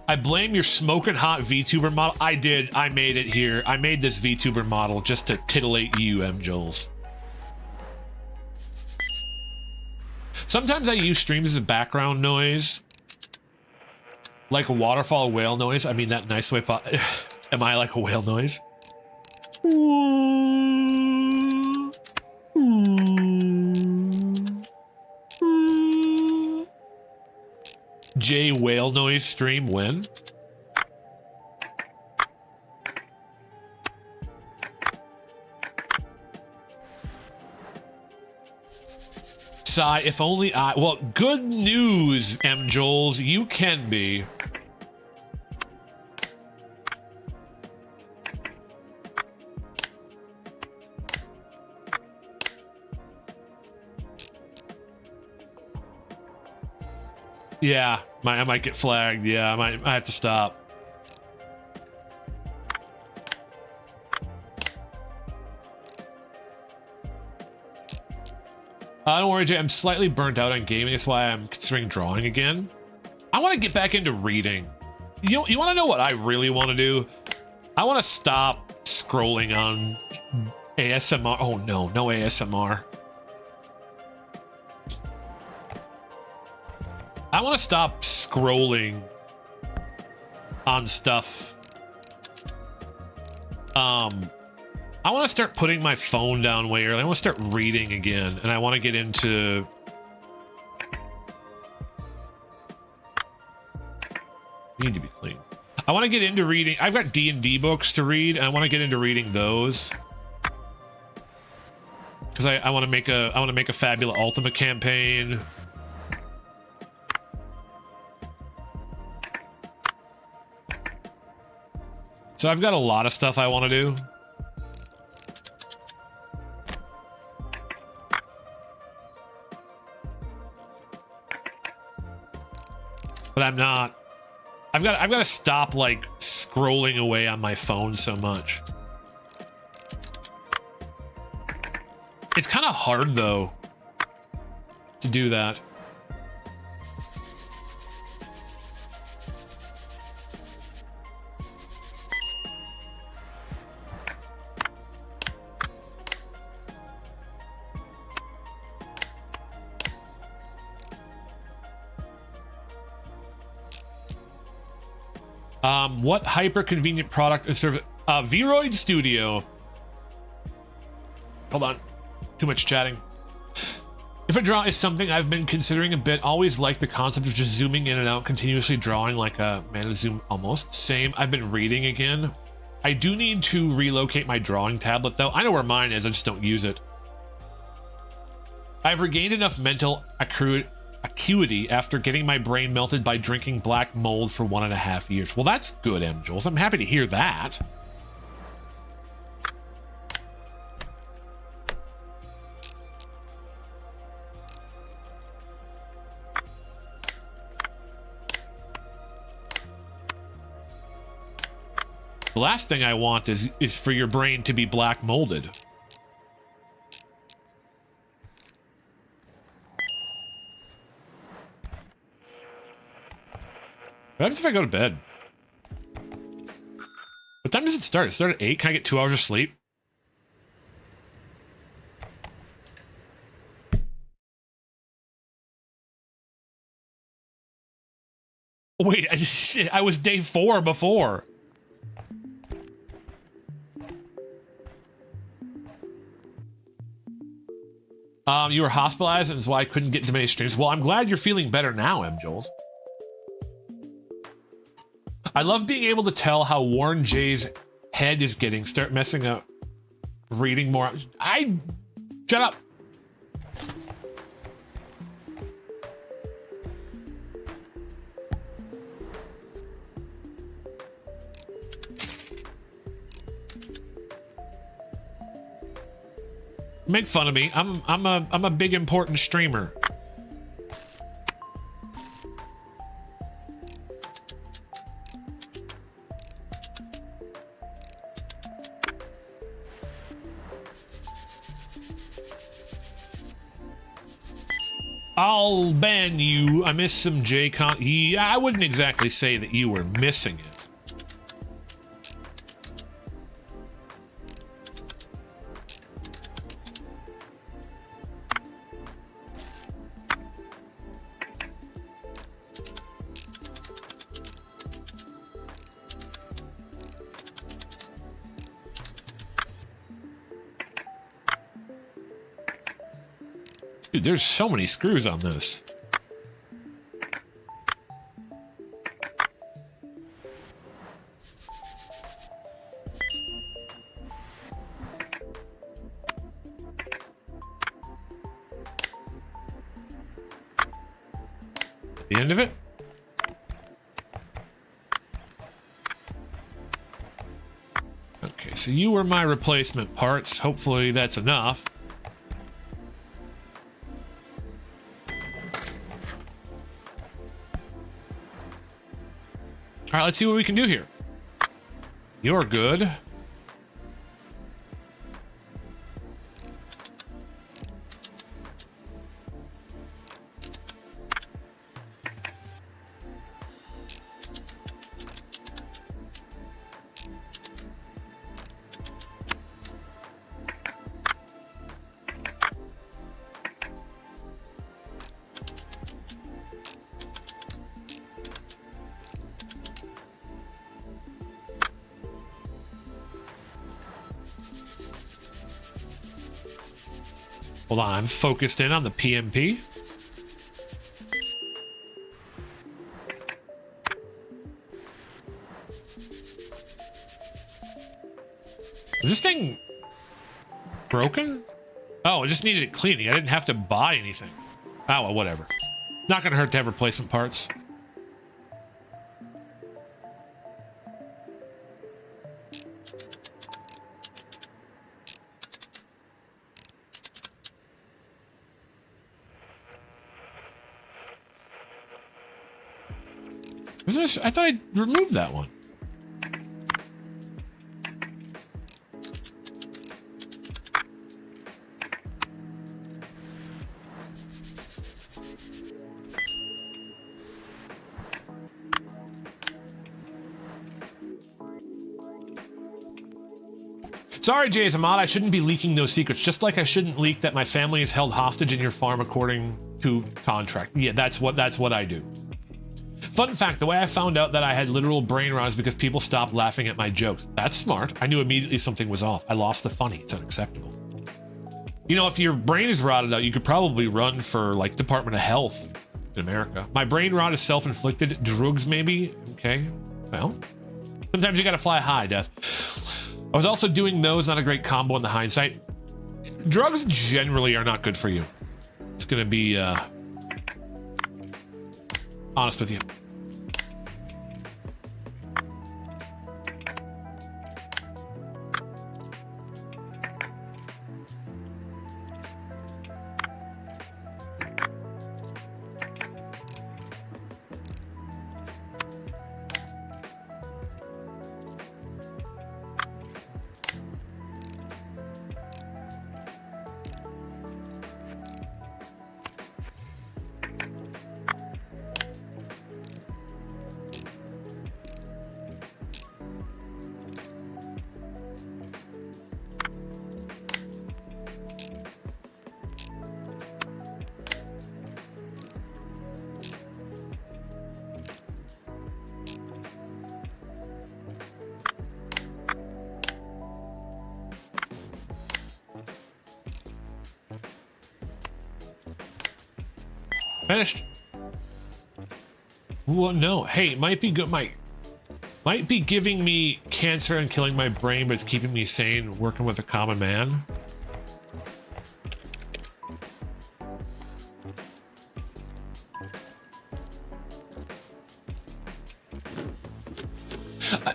I blame your smoking hot VTuber model. I did. I made it here. I made this VTuber model just to titillate you, M. Jules. Sometimes I use streams as a background noise. Like a waterfall whale noise. I mean that nice way. Am I like a whale noise? J whale noise stream when? Sigh, if only I... Well, good news, M. Joels. You can be. Yeah, I might get flagged. Yeah, I have to stop. Don't worry, Jay. I'm slightly burnt out on gaming. That's why I'm considering drawing again. I want to get back into reading. You want to know what I really want to do? I want to stop scrolling on ASMR. Oh no, no ASMR. I want to stop scrolling on stuff. I want to start putting my phone down way early. I want to start reading again, and I want to get into... Need to be clean. I want to get into reading. I've got D&D books to read, and I want to get into reading those. Because I want to make a Fabula Ultima campaign. So I've got a lot of stuff I want to do. But I'm not. I've got to stop like scrolling away on my phone so much. It's kind of hard though to do that. What hyper convenient product is service? Vroid Studio. Hold on. Too much chatting. If a draw is something I've been considering a bit, always like the concept of just zooming in and out, continuously drawing like a mana zoom almost. Same, I've been reading again. I do need to relocate my drawing tablet though. I know where mine is, I just don't use it. I've regained enough mental acuity after getting my brain melted by drinking black mold for 1.5 years. Well, that's good, M. Jules. I'm happy to hear that. The last thing I want is for your brain to be black molded. What happens if I go to bed? What time does it start? It started at 8. Can I get 2 hours of sleep? Wait, I was day 4 before. You were hospitalized and that's why I couldn't get into many streams. Well, I'm glad you're feeling better now, M. Jules. I love being able to tell how Warren J's head is getting. Start messing up. Reading more. Shut up. Make fun of me. I'm a big important streamer. I'll ban you. I missed some J-Con. Yeah, I wouldn't exactly say that you were missing it. Dude, there's so many screws on this. At the end of it. Okay, so you were my replacement parts. Hopefully that's enough. All right, let's see what we can do here. You're good. Hold on, I'm focused in on the PMP. Is this thing broken? Oh, I just needed it cleaning. I didn't have to buy anything. Oh, well, whatever. Not gonna hurt to have replacement parts. Was this? I thought I removed that one. Sorry, Jason Mod, I shouldn't be leaking those secrets, just like I shouldn't leak that my family is held hostage in your farm according to contract. Yeah, that's what I do. Fun fact, the way I found out that I had literal brain rot is because people stopped laughing at my jokes. That's smart. I knew immediately something was off. I lost the funny. It's unacceptable. You know, if your brain is rotted out, you could probably run for, like, Department of Health in America. My brain rot is self-inflicted. Drugs, maybe? Okay. Well, sometimes you gotta fly high, Death. I was also doing those, not a great combo in the hindsight. Drugs generally are not good for you. It's gonna be, honest with you. Finished. Well, no. Hey, it might be good. Might be giving me cancer and killing my brain, but it's keeping me sane, working with a common man.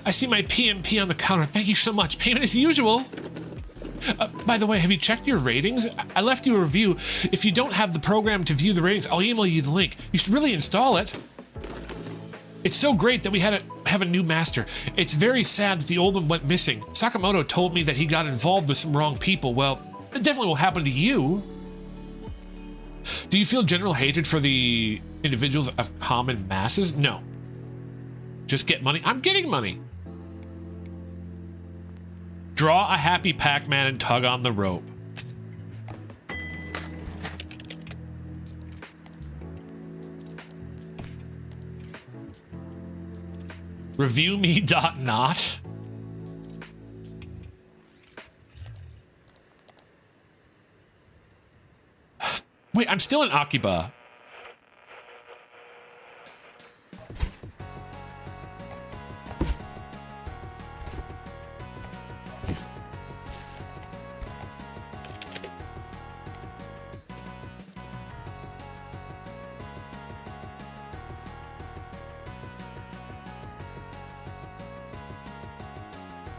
I see my PMP on the counter. Thank you so much. Payment as usual. By the way, have you checked your ratings? I left you a review. If you don't have the program to view the ratings, I'll email you the link. You should really install it. It's so great that we had to have a new master. It's very sad that the old one went missing. Sakamoto told me that he got involved with some wrong people. Well, it definitely will happen to you. Do you feel general hatred for the individuals of common masses? No. Just get money. I'm getting money. Draw a happy Pac-Man and tug on the rope. ReviewMe.not. Wait, I'm still in Akiba.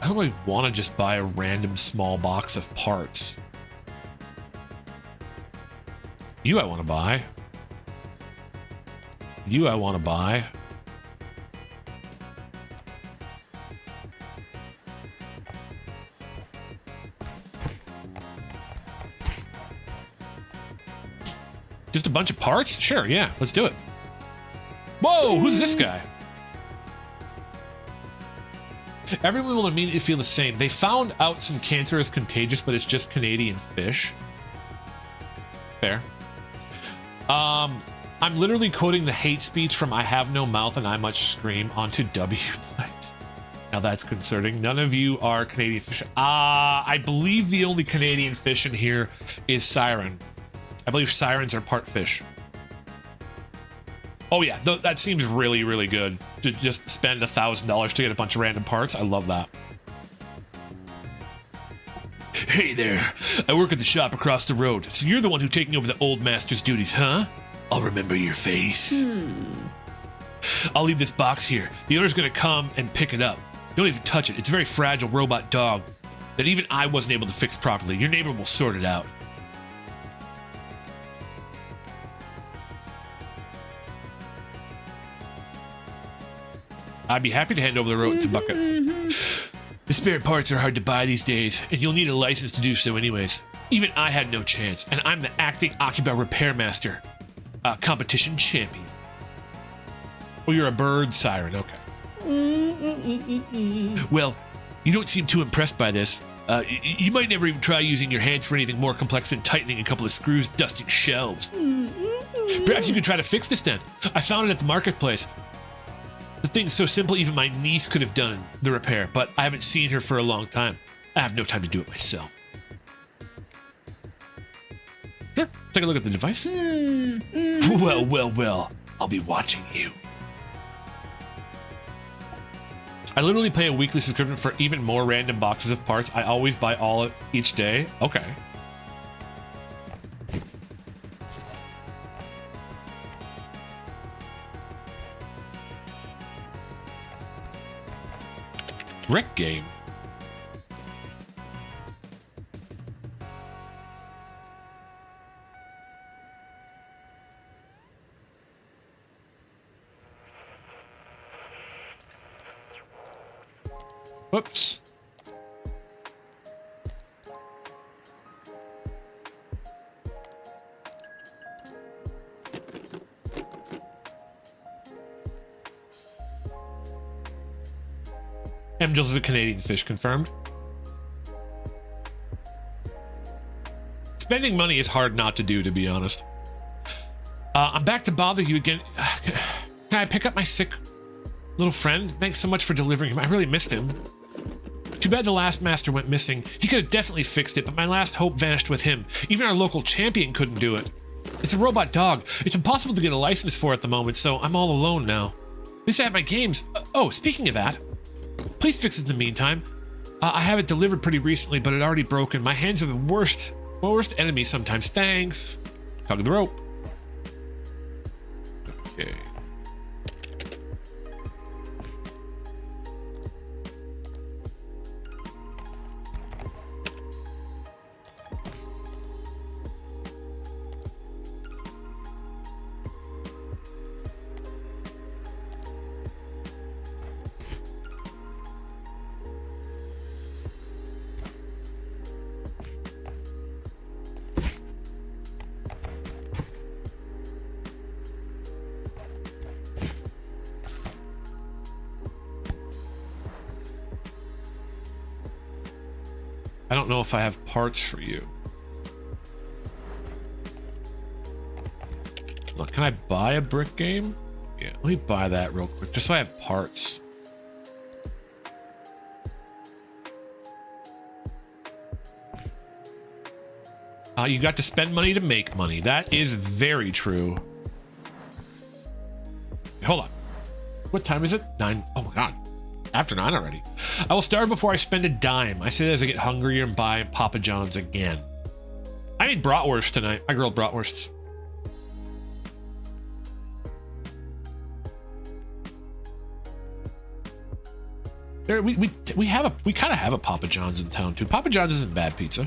I don't really want to just buy a random small box of parts. You I want to buy. You I want to buy. Just a bunch of parts? Sure, yeah, let's do it. Whoa, who's this guy? Everyone will immediately feel the same. They found out some cancer is contagious, but it's just Canadian fish. Fair. I'm literally quoting the hate speech from I Have No Mouth and I Much Scream onto W. Now that's concerning. None of you are Canadian fish. I believe the only Canadian fish in here is siren. I believe sirens are part fish. Oh yeah, that seems really, really good. To just spend $1,000 to get a bunch of random parts. I love that. Hey there, I work at the shop across the road. So you're the one who's taking over the old master's duties, huh? I'll remember your face. I'll leave this box here. The owner's gonna come and pick it up. Don't even touch it. It's a very fragile robot dog that even I wasn't able to fix properly. Your neighbor will sort it out. I'd be happy to hand over the road to Bucket. The spare parts are hard to buy these days, and you'll need a license to do so anyways. Even I had no chance, and I'm the acting Akiba repair master. Competition champion. Oh, you're a bird siren, okay. Well, you don't seem too impressed by this. You might never even try using your hands for anything more complex than tightening a couple of screws, dusting shelves. Perhaps you could try to fix this then. I found it at the marketplace. The thing's so simple even my niece could have done the repair, but I haven't seen her for a long time. I have no time to do it myself. Sure, take a look at the device. Well, I'll be watching you. I literally pay a weekly subscription for even more random boxes of parts. I always buy all each day. Okay. Wreck game. Whoops. Jules is a Canadian fish, confirmed. Spending money is hard not to do, to be honest. I'm back to bother you again. Can I pick up my sick little friend? Thanks so much for delivering him. I really missed him. Too bad the last master went missing. He could have definitely fixed it, but my last hope vanished with him. Even our local champion couldn't do it. It's a robot dog. It's impossible to get a license for at the moment, so I'm all alone now. At least I have my games. Oh, speaking of that, please fix it in the meantime. I have it delivered pretty recently, but it already broken. My hands are the worst enemy sometimes. Thanks. Tug the rope. Okay. I don't know if I have parts for you. Look, can I buy a brick game? Yeah, let me buy that real quick, just so I have parts. You got to spend money to make money. That is very true. Hold on. What time is it? 9. Oh my God. After 9 already. I will starve before I spend a dime. I say that as I get hungrier and buy Papa John's again. I made bratwurst tonight. I grilled bratwursts. There, we kind of have a Papa John's in town too. Papa John's isn't bad pizza.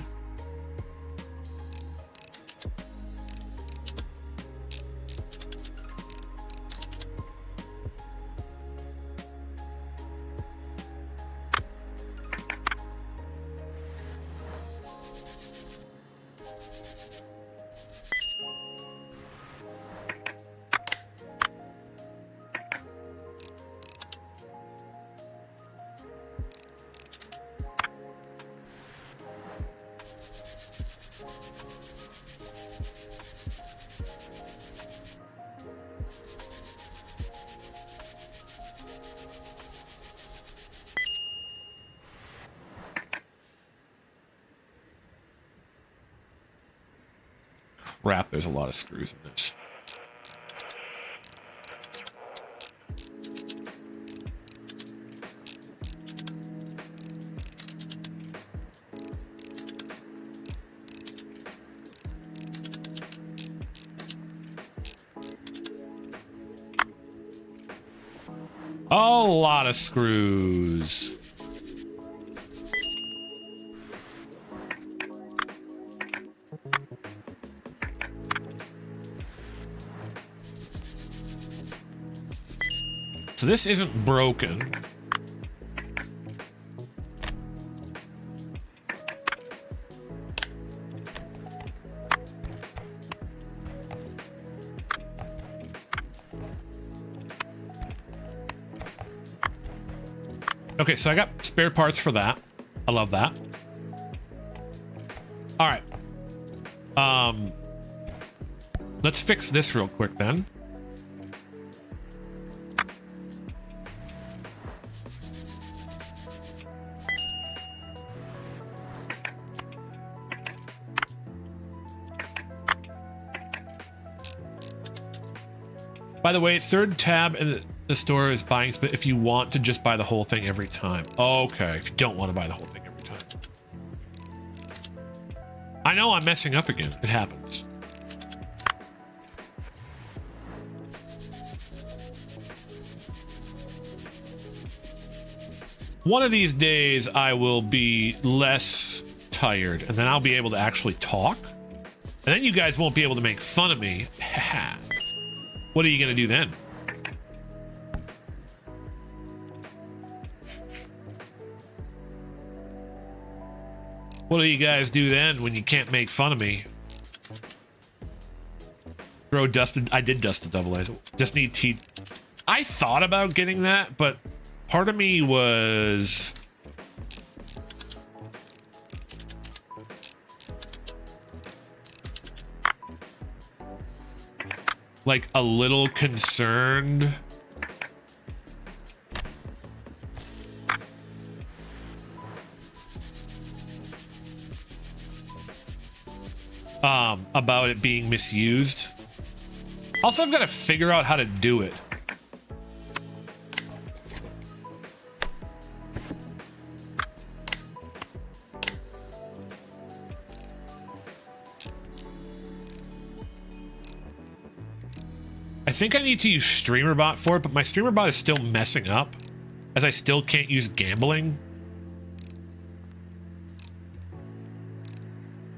Crap, there's a lot of screws in this. A lot of screws. So this isn't broken. Okay, so I got spare parts for that. I love that. All right. Let's fix this real quick then. By the way, third tab in the store is buying split if you want to just buy the whole thing every time. Okay, if you don't want to buy the whole thing every time. I know I'm messing up again. It happens. One of these days I will be less tired and then I'll be able to actually talk. And then you guys won't be able to make fun of me. What are you gonna do then? What do you guys do then when you can't make fun of me? Bro, dusted. I did dust the double A's. Just need teeth. I thought about getting that, but part of me was like a little concerned about it being misused. Also, I've got to figure out how to do it. I think I need to use StreamerBot for it, but my StreamerBot is still messing up, as I still can't use gambling.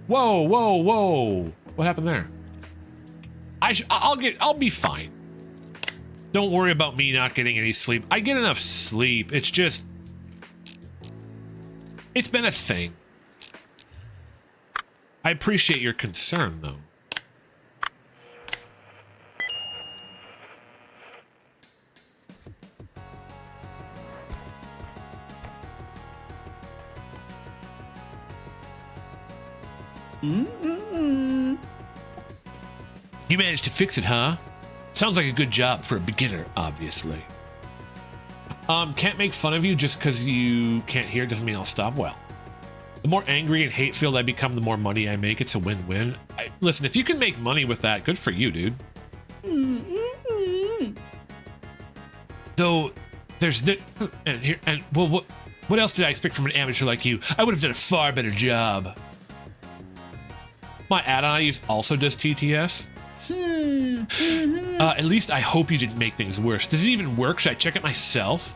Whoa, whoa, whoa. What happened there? I'll be fine. Don't worry about me not getting any sleep. I get enough sleep. It's just, it's been a thing. I appreciate your concern, though. Mm-mm-mm. You managed to fix it, huh? Sounds like a good job for a beginner, obviously. Can't make fun of you just because you can't hear doesn't mean I'll stop. Well, the more angry and hate-filled I become, the more money I make. It's a win-win. Listen, if you can make money with that, good for you, dude. Mm-mm-mm. Though, there's the... well, what else did I expect from an amateur like you? I would have done a far better job. My add-on I use also does TTS. At least I hope you didn't make things worse. Does it even work? Should I check it myself?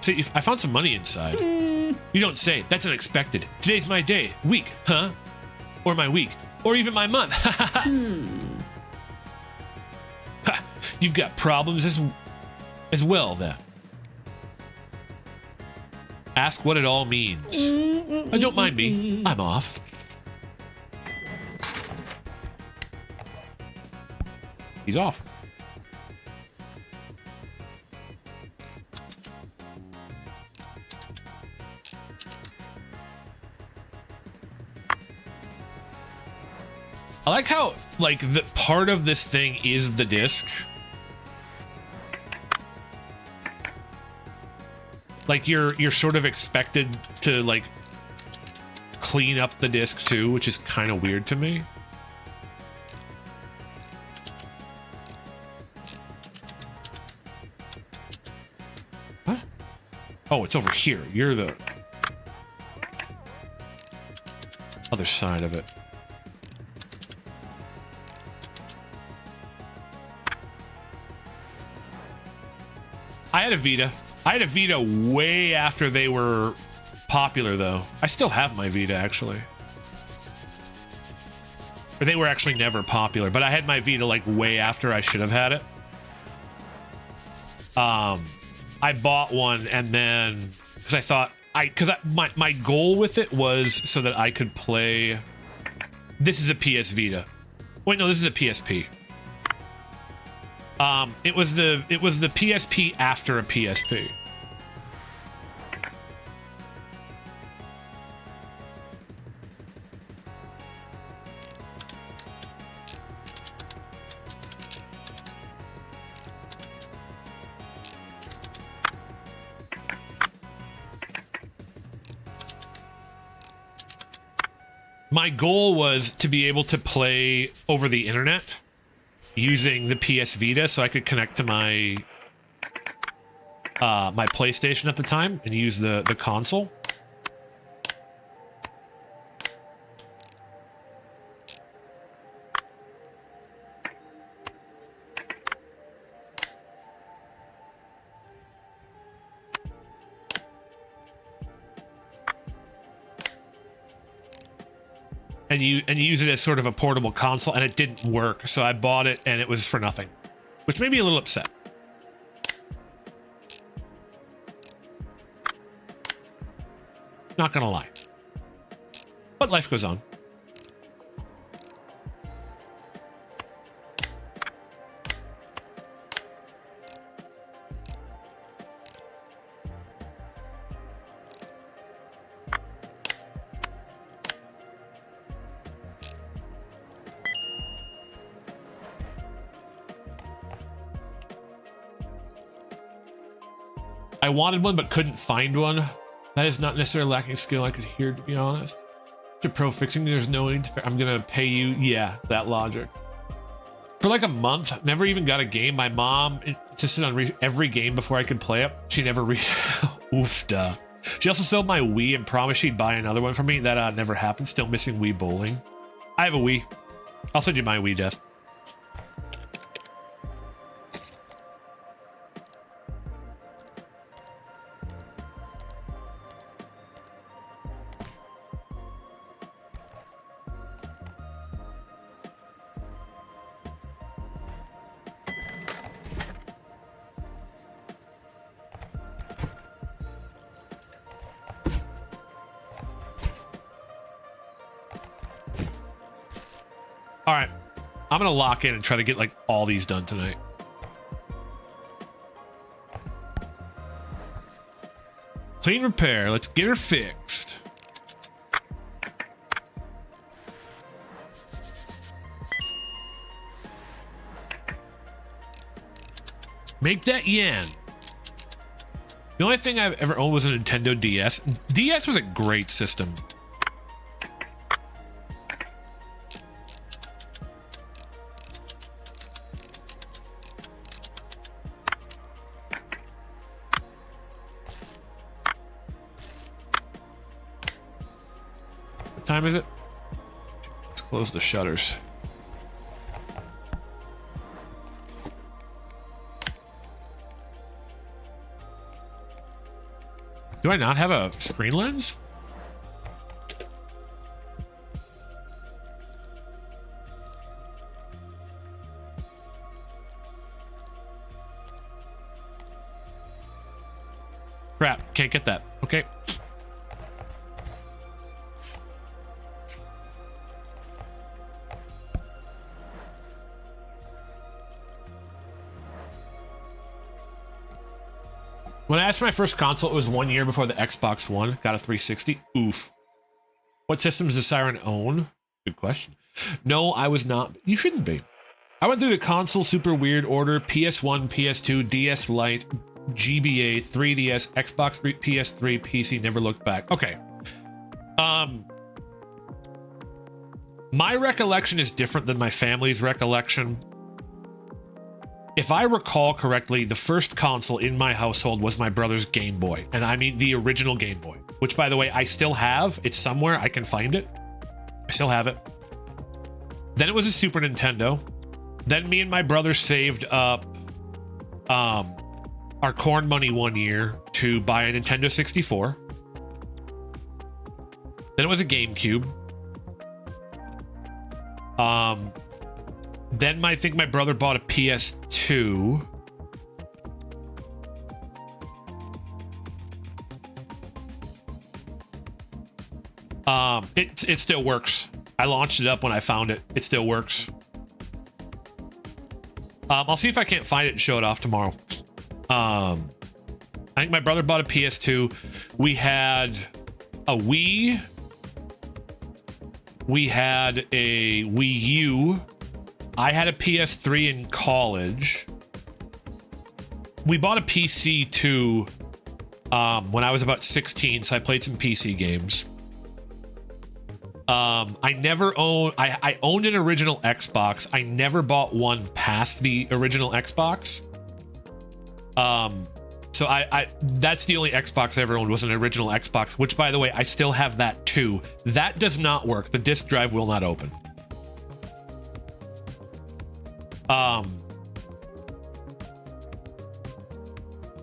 See, if I found some money inside. You don't say. That's unexpected. Today's my day. Week, huh? Or my week. Or even my month. Ha, you've got problems as well, then. Ask what it all means. Don't mind me. I'm off. He's off. I like how, like, the part of this thing is the disc. Like, you're sort of expected to, like, clean up the disc too, which is kind of weird to me. Huh? Oh, it's over here. You're the other side of it. I had a Vita. I had a Vita way after they were popular, though. I still have my Vita, actually. Or they were actually never popular, but I had my Vita, like, way after I should have had it. I bought one, and then... Because I thought... my goal with it was so that I could play... This is a PS Vita. Wait, no, this is a PSP. It was the PSP after a PSP. My goal was to be able to play over the internet using the PS Vita, so I could connect to my my PlayStation at the time and use the console. And you use it as sort of a portable console, and it didn't work, so I bought it and it was for nothing, which made me a little upset. Not gonna lie, but life goes on. I wanted one but couldn't find one. That is not necessarily lacking skill I could hear, to be honest. To pro fixing, there's no need to... I'm gonna pay you. Yeah, that logic. For like a month, never even got a game. My mom insisted on every game before I could play it. She never Oof, duh. She also sold my Wii and promised she'd buy another one for me. That never happened. Still missing Wii bowling. I have a Wii. I'll send you my Wii, Death. All right, I'm gonna lock in and try to get like all these done tonight. Clean repair. Let's get her fixed. Make that yen. The only thing I've ever owned was a Nintendo DS. DS was a great system. What time is it? Let's close the shutters. Do I not have a screen lens? Crap, can't get that. Okay. When I asked for my first console, it was 1 year before the Xbox One. Got a 360. Oof. What systems does Siren own? Good question. No, I was not. You shouldn't be. I went through the console super weird order. PS1, PS2, DS Lite, GBA, 3DS, Xbox 3, PS3, PC, never looked back. Okay. My recollection is different than my family's recollection. If I recall correctly, the first console in my household was my brother's Game Boy. And I mean the original Game Boy, which, by the way, I still have. It's somewhere. I can find it. I still have it. Then it was a Super Nintendo. Then me and my brother saved up our corn money 1 year to buy a Nintendo 64. Then it was a GameCube. Then I think my brother bought a PS2. It still works. I launched it up when I found it. It still works. I'll see if I can't find it and show it off tomorrow. I think my brother bought a PS2. We had a Wii. We had a Wii U. I had a PS3 in college. We bought a PC too when I was about 16, so I played some PC games. I never owned... I owned an original Xbox. I never bought one past the original Xbox. So that's the only Xbox I ever owned, was an original Xbox, which, by the way, I still have that too. That does not work. The disk drive will not open.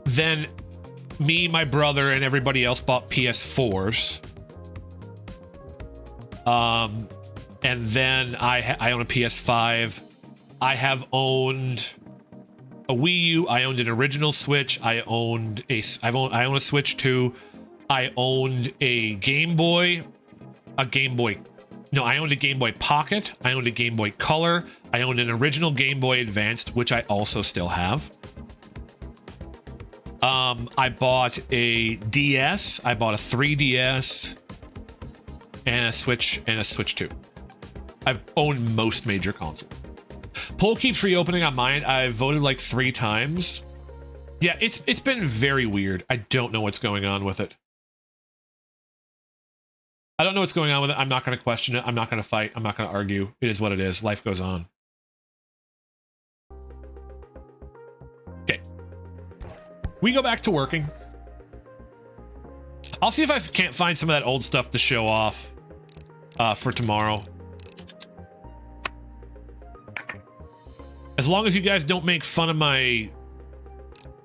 Then me, my brother, and everybody else bought PS4s. And then I own a PS5. I have owned a Wii U. I owned an original Switch. I own a Switch 2. I owned a Game Boy. No, I owned a Game Boy Pocket. I owned a Game Boy Color. I owned an original Game Boy Advanced, which I also still have. I bought a DS. I bought a 3DS and a Switch 2. I've owned most major consoles. Poll keeps reopening on mine. I've voted like 3 times. Yeah, it's been very weird. I don't know what's going on with it. I don't know what's going on with it. I'm not going to question it. I'm not going to fight. I'm not going to argue. It is what it is. Life goes on. Okay. We go back to working. I'll see if I can't find some of that old stuff to show off for tomorrow. As long as you guys don't make fun of my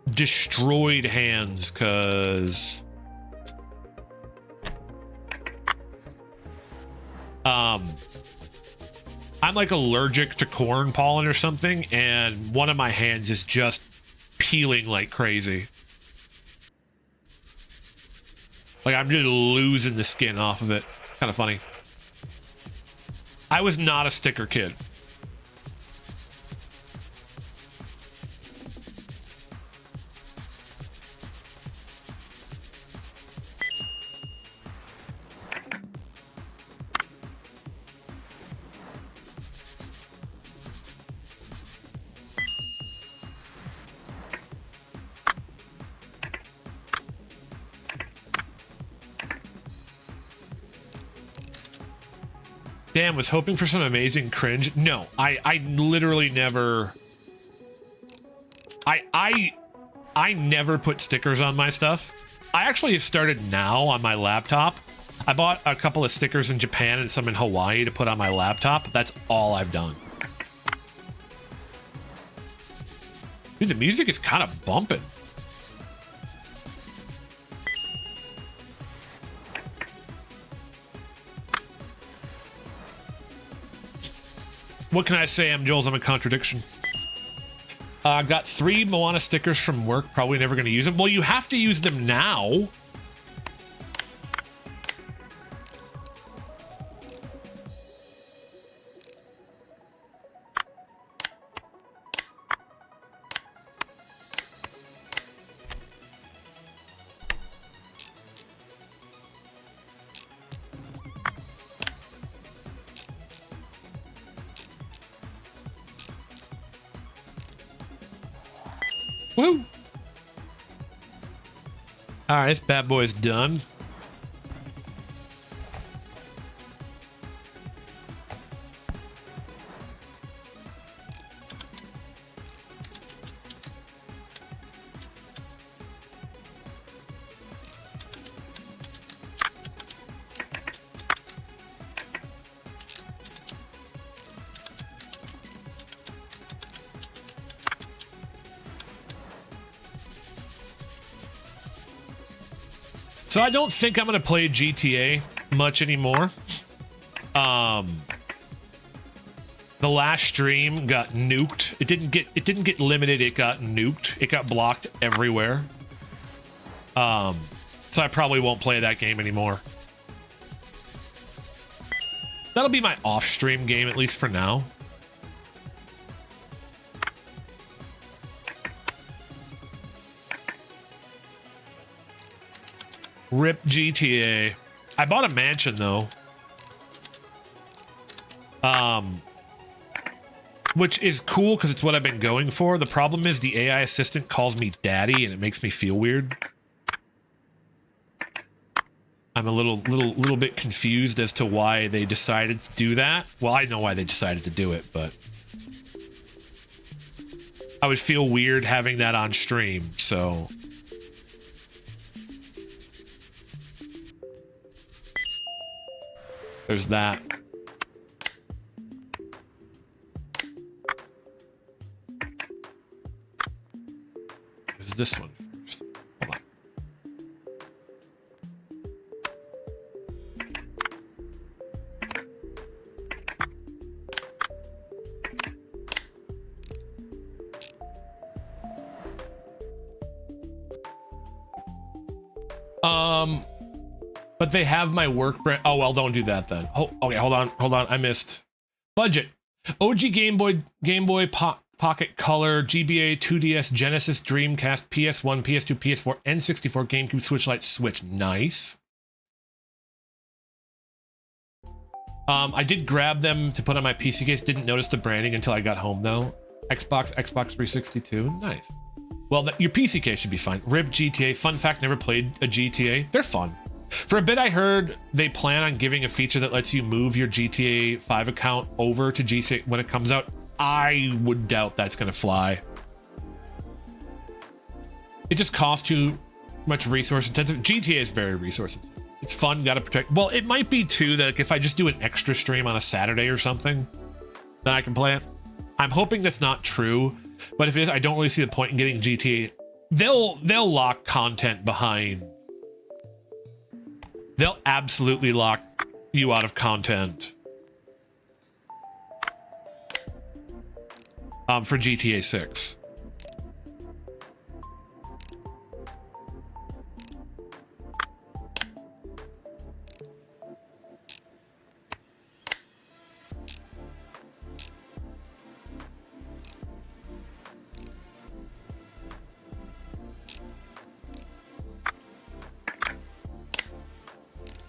destroyed hands, because I'm like allergic to corn pollen or something, and one of my hands is just peeling like crazy. Like I'm just losing the skin off of it. Kind of funny. I was not a sticker kid. Damn, was hoping for some amazing cringe. No, I literally never. I never put stickers on my stuff. I actually have started now on my laptop. I bought a couple of stickers in Japan and some in Hawaii to put on my laptop. That's all I've done. Dude, the music is kind of bumping. What can I say? I'm a contradiction. I got 3 Moana stickers from work. Probably never going to use them. Well, you have to use them now. Woo! All right, this bad boy's done. So I don't think I'm gonna play GTA much anymore. The last stream got nuked. It didn't get limited, it got nuked. It got blocked everywhere. So I probably won't play that game anymore. That'll be my off-stream game, at least for now. Rip GTA. I bought a mansion though. Which is cool because it's what I've been going for. The problem is the AI assistant calls me daddy and it makes me feel weird. I'm a little bit confused as to why they decided to do that. Well, I know why they decided to do it, but I would feel weird having that on stream, so there's that. Is this one first? Hold on. But they have my work brand. Oh, well, don't do that then. Okay, hold on. I missed. Budget. OG Game Boy Pocket Color, GBA, 2DS, Genesis, Dreamcast, PS1, PS2, PS4, N64, GameCube, Switch Lite, Switch. Nice. I did grab them to put on my PC case. Didn't notice the branding until I got home, though. Xbox 362. Nice. Well, your PC case should be fine. RIP GTA. Fun fact, never played a GTA. They're fun. For a bit, I heard they plan on giving a feature that lets you move your GTA 5 account over to GTA when it comes out. I would doubt that's going to fly. It just costs too much resource intensive. GTA is very resource intensive. It's fun, got to protect. Well, it might be too that if I just do an extra stream on a Saturday or something, then I can play it. I'm hoping that's not true, but if it is, I don't really see the point in getting GTA. They'll lock content behind. They'll absolutely lock you out of content for GTA 6.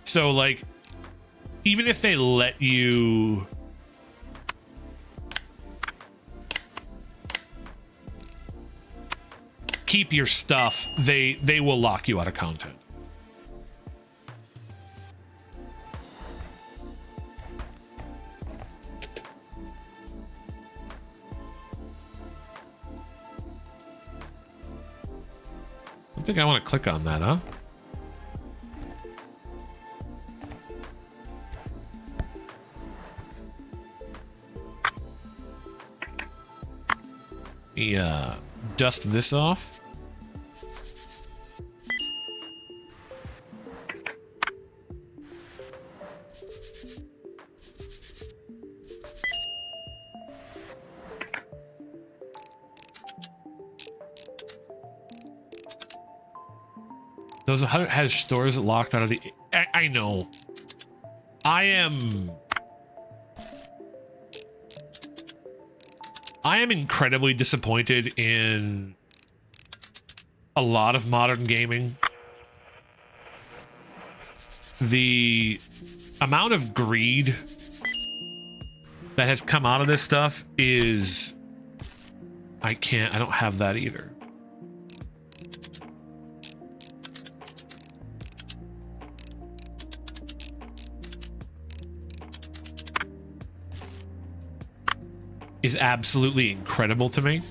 So, like, even if they let you keep your stuff, they will lock you out of content. think I want to click on that, huh? Yeah, dust this off. Those 100 has stores locked out of the... I know. I am incredibly disappointed in a lot of modern gaming. The amount of greed that has come out of this stuff is... I don't have that either. Is absolutely incredible to me.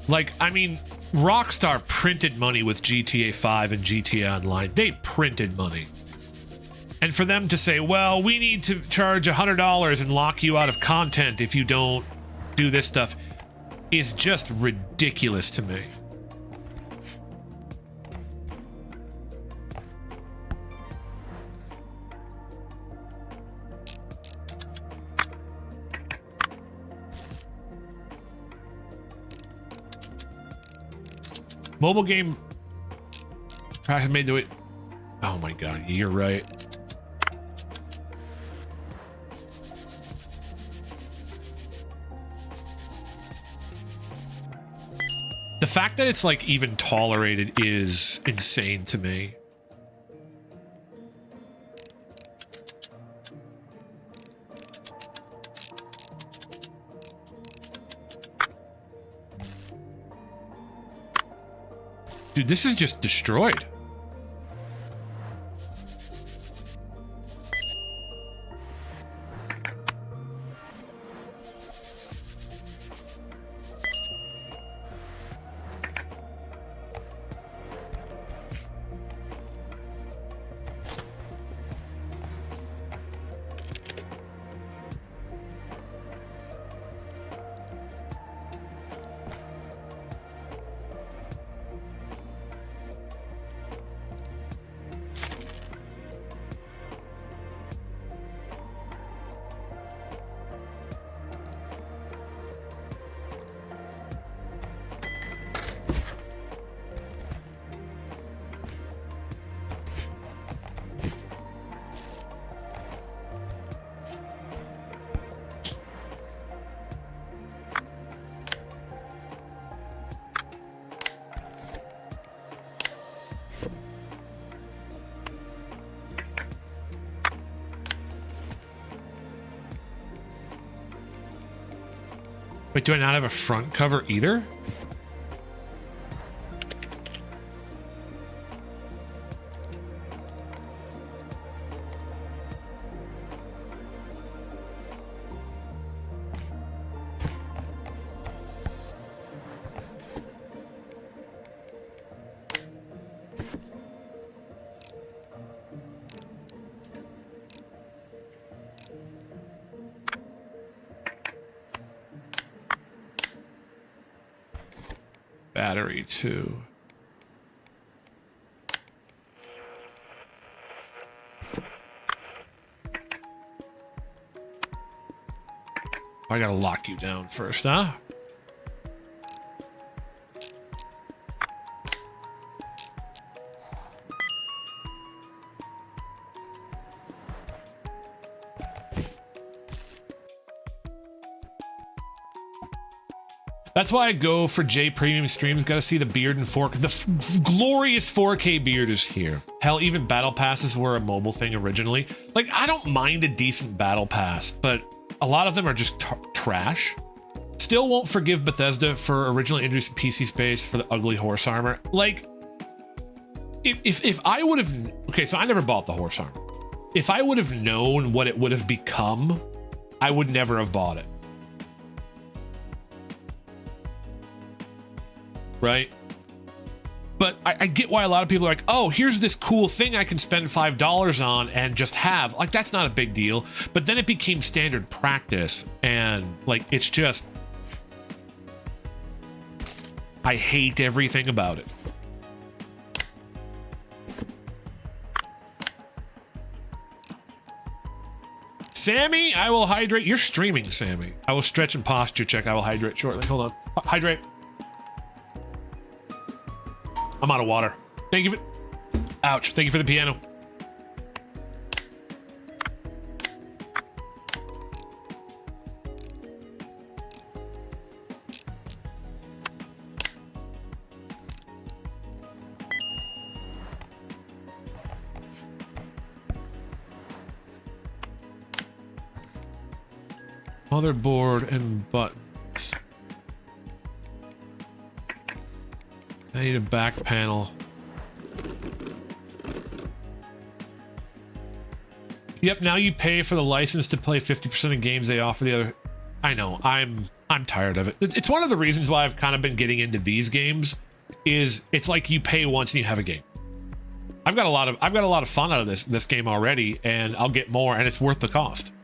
Like, I mean, Rockstar printed money with GTA 5 and GTA Online. They printed money. And for them to say, well, we need to charge $100 and lock you out of content if you don't do this stuff, is just ridiculous to me. Mobile game practice made the way. Oh my god, you're right. The fact that it's like even tolerated is insane to me. Dude, this is just destroyed. Wait, do I not have a front cover either? Battery too. I gotta lock you down first, huh? That's why I go for J Premium streams. Got to see the beard and fork. The glorious 4K beard is here. Hell, even battle passes were a mobile thing originally. Like, I don't mind a decent battle pass, but a lot of them are just trash. Still won't forgive Bethesda for originally introducing PC space for the ugly horse armor. Like, if I would have... Okay, so I never bought the horse armor. If I would have known what it would have become I would never have bought it. Right? But I get why a lot of people are like, oh, here's this cool thing I can spend $5 on and just have. Like, that's not a big deal. But then it became standard practice. And, like, it's just... I hate everything about it. Sammy, I will hydrate. You're streaming, Sammy. I will stretch and posture check. I will hydrate shortly. Hold on. Hydrate. I'm out of water. Thank you for... Ouch. Thank you for the piano. Motherboard and buttons. I need a back panel. Yep, now you pay for the license to play 50% of games they offer the other. I know, I'm tired of it. It's one of the reasons why I've kind of been getting into these games. Is it's like you pay once and you have a game. I've got a lot of fun out of this game already, and I'll get more, and it's worth the cost.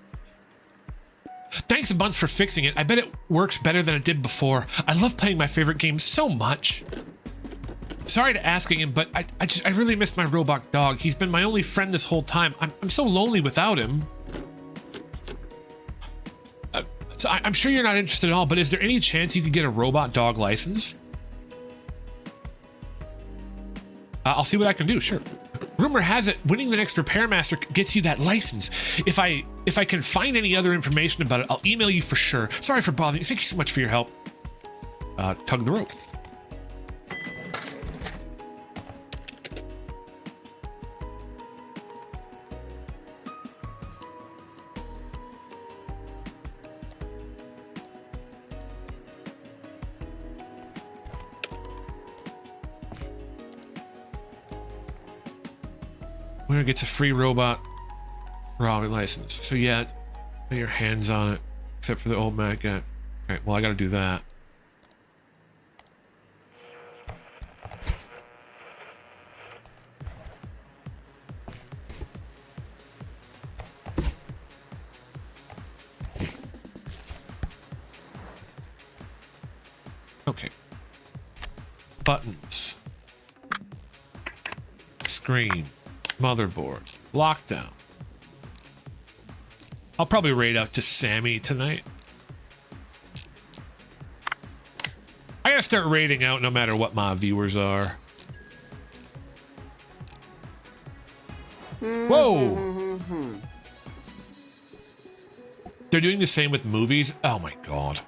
Thanks a bunch for fixing it. I bet it works better than it did before. I love playing my favorite games so much. Sorry to asking him, but I really missed my robot dog. He's been my only friend this whole time. I'm so lonely without him. So I'm sure you're not interested at all, but is there any chance you could get a robot dog license? I'll see what I can do, sure. Rumor has it winning the next Repair Master gets you that license. If I can find any other information about it, I'll email you for sure. Sorry for bothering you. Thank you so much for your help. Tug the rope. Winner gets a free robot Robin license. So yeah, lay your hands on it, except for the old Mac guy. Okay, well I gotta do that. Okay. Buttons. Screen. Motherboard. Lockdown. I'll probably raid out to Sammy tonight. I gotta start raiding out no matter what my viewers are. Whoa! They're doing the same with movies? Oh my god.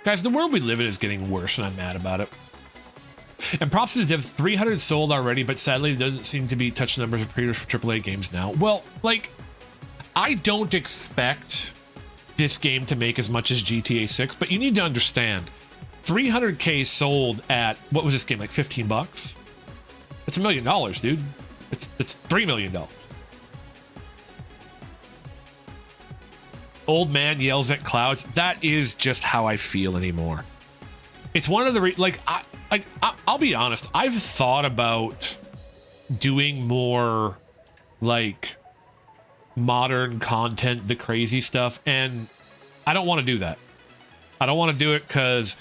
Guys, the world we live in is getting worse and I'm mad about it. And props to the dev, 300 sold already, but sadly there doesn't seem to be touch numbers of pre-orders for AAA games now. Well, like, I don't expect this game to make as much as GTA 6, but you need to understand, 300K sold at, what was this game, like 15 bucks? It's $1 million, dude. It's $3 million. Old man yells at clouds. That is just how I feel anymore. It's one of the I'll be honest. I've thought about doing more like modern content, the crazy stuff, and I don't want to do that. I don't want to do it because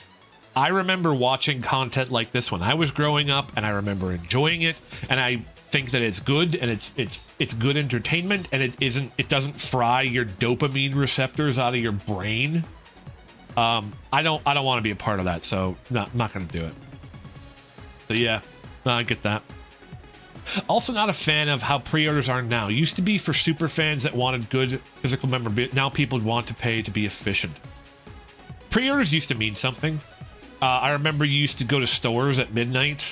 I remember watching content like this when I was growing up, and I remember enjoying it, and I think that it's good and it's good entertainment, and it doesn't fry your dopamine receptors out of your brain. I don't want to be a part of that, so I'm not going to do it. So yeah, no, I get that. Also not a fan of how pre-orders are now. Used to be for super fans that wanted good physical memorabilia. Now people want to pay to be efficient. Pre-orders used to mean something. I remember you used to go to stores at midnight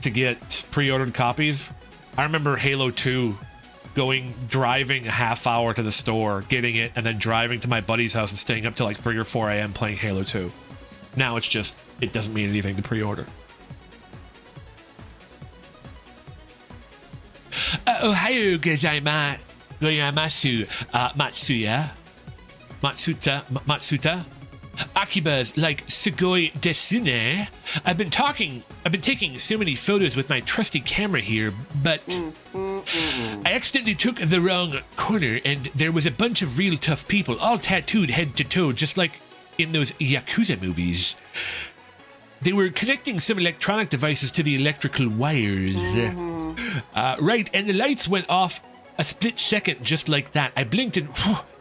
to get pre-ordered copies. I remember Halo 2 driving a half hour to the store, getting it, and then driving to my buddy's house and staying up till like 3 or 4 a.m. playing Halo 2. Now it's just, it doesn't mean anything to pre-order. Ohio gozaimasu. Goyamasu Matsuta. Akiba's like Sugoi desune. I've been taking so many photos with my trusty camera here, but I accidentally took the wrong corner and there was a bunch of real tough people, all tattooed head to toe, just like in those Yakuza movies. They were connecting some electronic devices to the electrical wires. Right, and the lights went off a split second just like that. I blinked and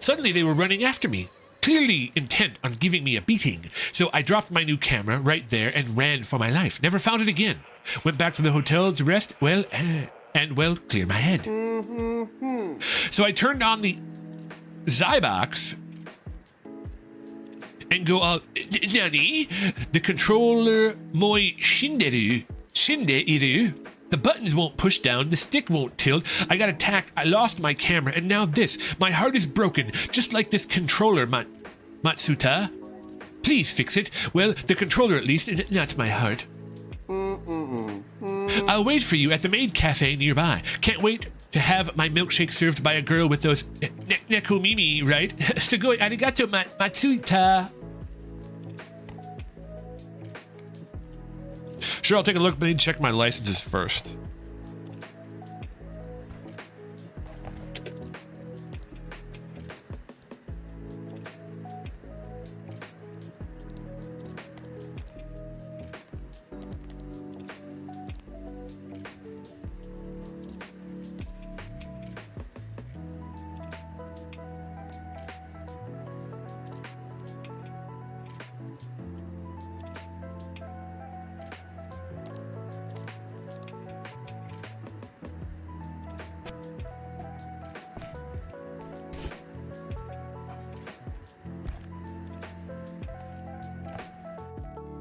suddenly they were running after me, clearly intent on giving me a beating. So I dropped my new camera right there and ran for my life. Never found it again. Went back to the hotel to rest, clear my head. So I turned on the Zybox and go, Nani? The controller moi shindeiru. The buttons won't push down, the stick won't tilt, I got attacked, I lost my camera, and now this. My heart is broken, just like this controller, Matsuta. Please fix it. Well, the controller at least, not my heart. I'll wait for you at the maid cafe nearby. Can't wait to have my milkshake served by a girl with those nekomimi, right? Sugoi arigato, Matsuta. Sure, I'll take a look, but I need to check my licenses first.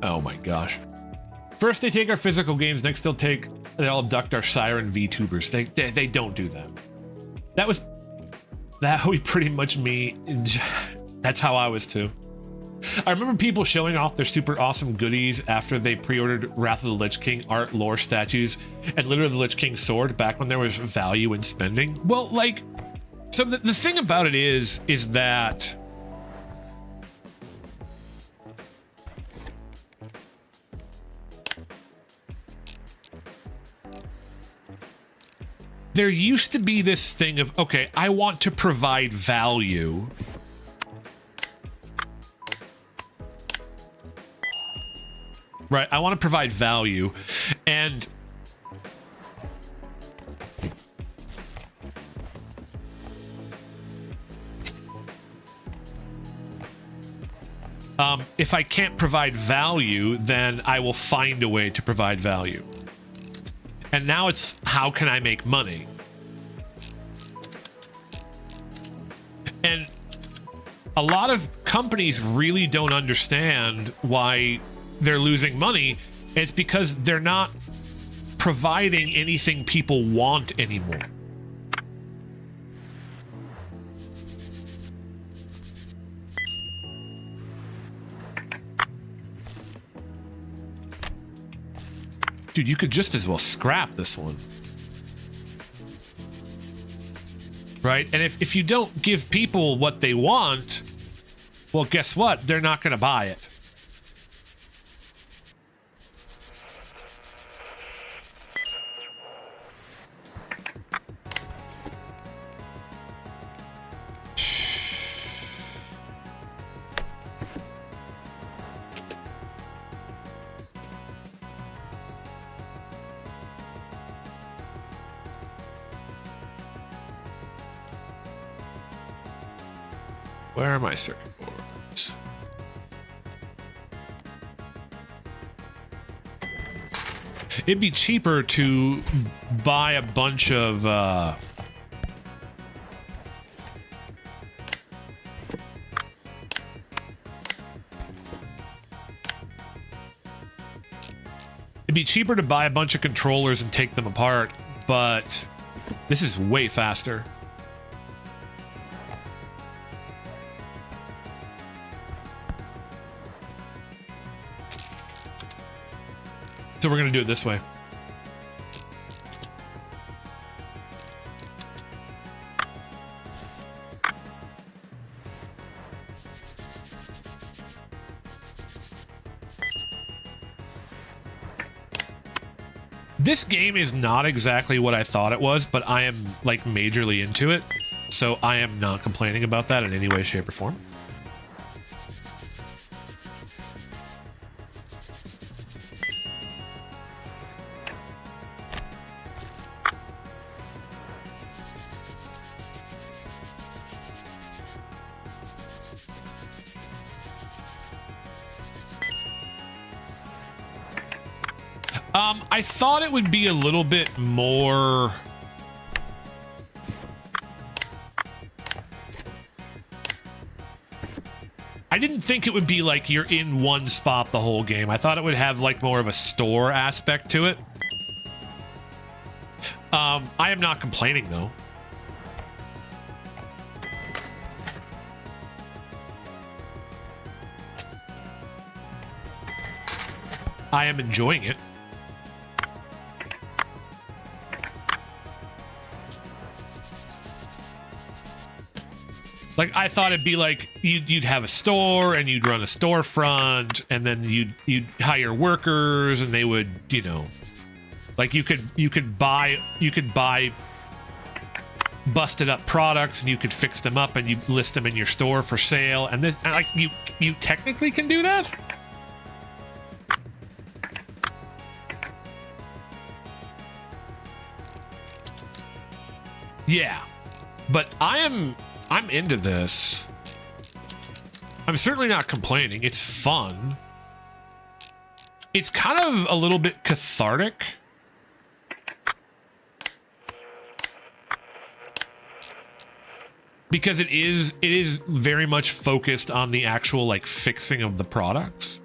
Oh my gosh. First they take our physical games, next they'll abduct our Siren VTubers. They don't do that. That would pretty much me. That's how I was too. I remember people showing off their super awesome goodies after they pre-ordered Wrath of the Lich King art lore statues and literally the Lich King sword back when there was value in spending. Well, like, so the thing about it is that there used to be this thing of, okay, I want to provide value. Right, I want to provide value. And if I can't provide value, then I will find a way to provide value. And now it's, how can I make money? And a lot of companies really don't understand why they're losing money. It's because they're not providing anything people want anymore. Dude, you could just as well scrap this one. Right? And if you don't give people what they want, well, guess what? They're not going to buy it. Where are my circuit boards? It'd be cheaper to buy a bunch of it'd be cheaper to buy a bunch of controllers and take them apart, but this is way faster. So we're going to do it this way. This game is not exactly what I thought it was, but I am like majorly into it. So I am not complaining about that in any way, shape, or form. I thought it would be a little bit more... I didn't think it would be like you're in one spot the whole game. I thought it would have like more of a store aspect to it. I am not complaining though. I am enjoying it. Like, I thought it'd be like you'd have a store and you'd run a storefront and then you'd hire workers and they would, you know, like you could buy busted up products and you could fix them up and you list them in your store for sale, and this, like, you technically can do that. Yeah, but I'm into this. I'm certainly not complaining. It's fun. It's kind of a little bit cathartic. Because it is very much focused on the actual like fixing of the products.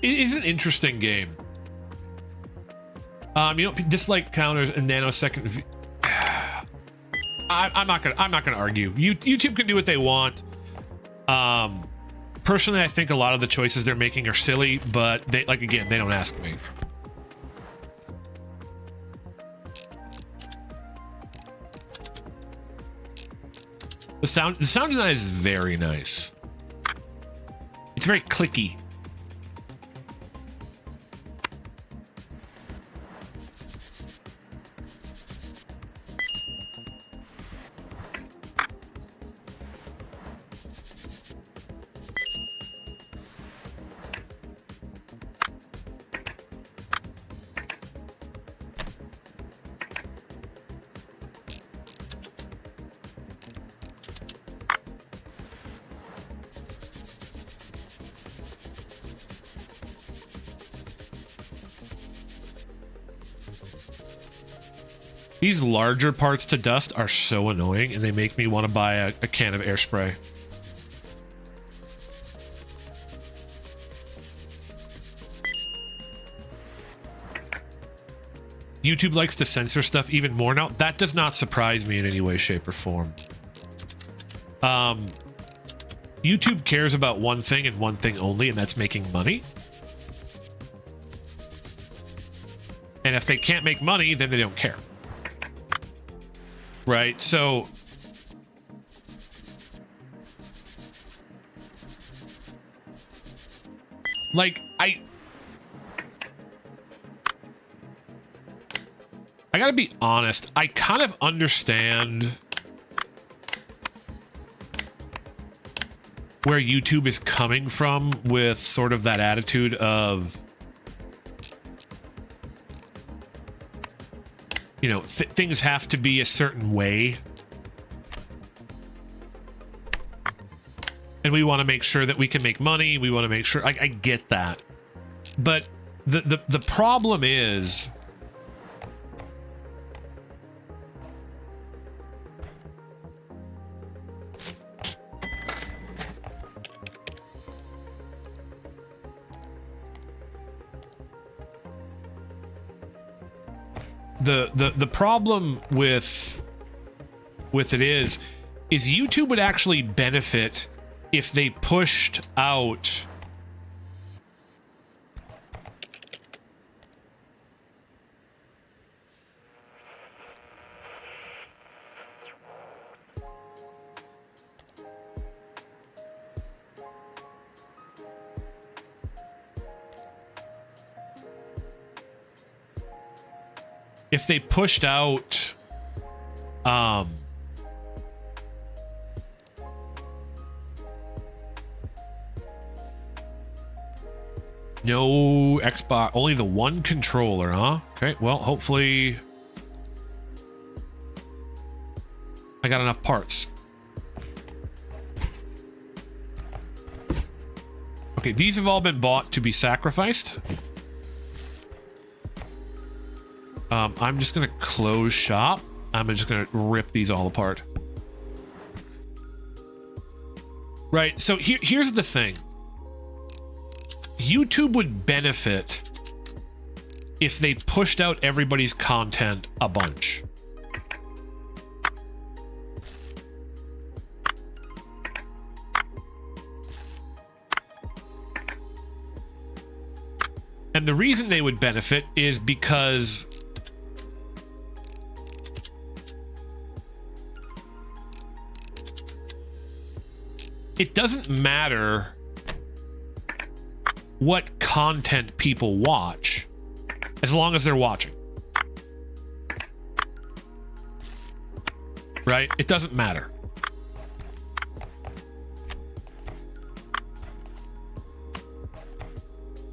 It is an interesting game. You know, dislike counters and nanosecond. I'm not gonna argue. YouTube can do what they want. Personally, I think a lot of the choices they're making are silly, but they, like, again, they don't ask me. The sound design is very nice. It's very clicky. These larger parts to dust are so annoying, and they make me want to buy a can of air spray. YouTube likes to censor stuff even more now. That does not surprise me in any way, shape, or form. YouTube cares about one thing and one thing only, and that's making money. And if they can't make money, then they don't care. Right, so like I gotta be honest, I kind of understand where YouTube is coming from with sort of that attitude of, you know, things have to be a certain way. And we want to make sure that we can make money. We want to make sure, I get that. But the problem is, the problem with it is YouTube would actually benefit if they pushed out if they pushed out no Xbox, only the one controller, huh? Okay, well, hopefully I got enough parts. Okay, these have all been bought to be sacrificed. I'm just gonna close shop. I'm just gonna rip these all apart. Right, so here's the thing. YouTube would benefit if they pushed out everybody's content a bunch. And the reason they would benefit is because it doesn't matter what content people watch as long as they're watching. Right? It doesn't matter.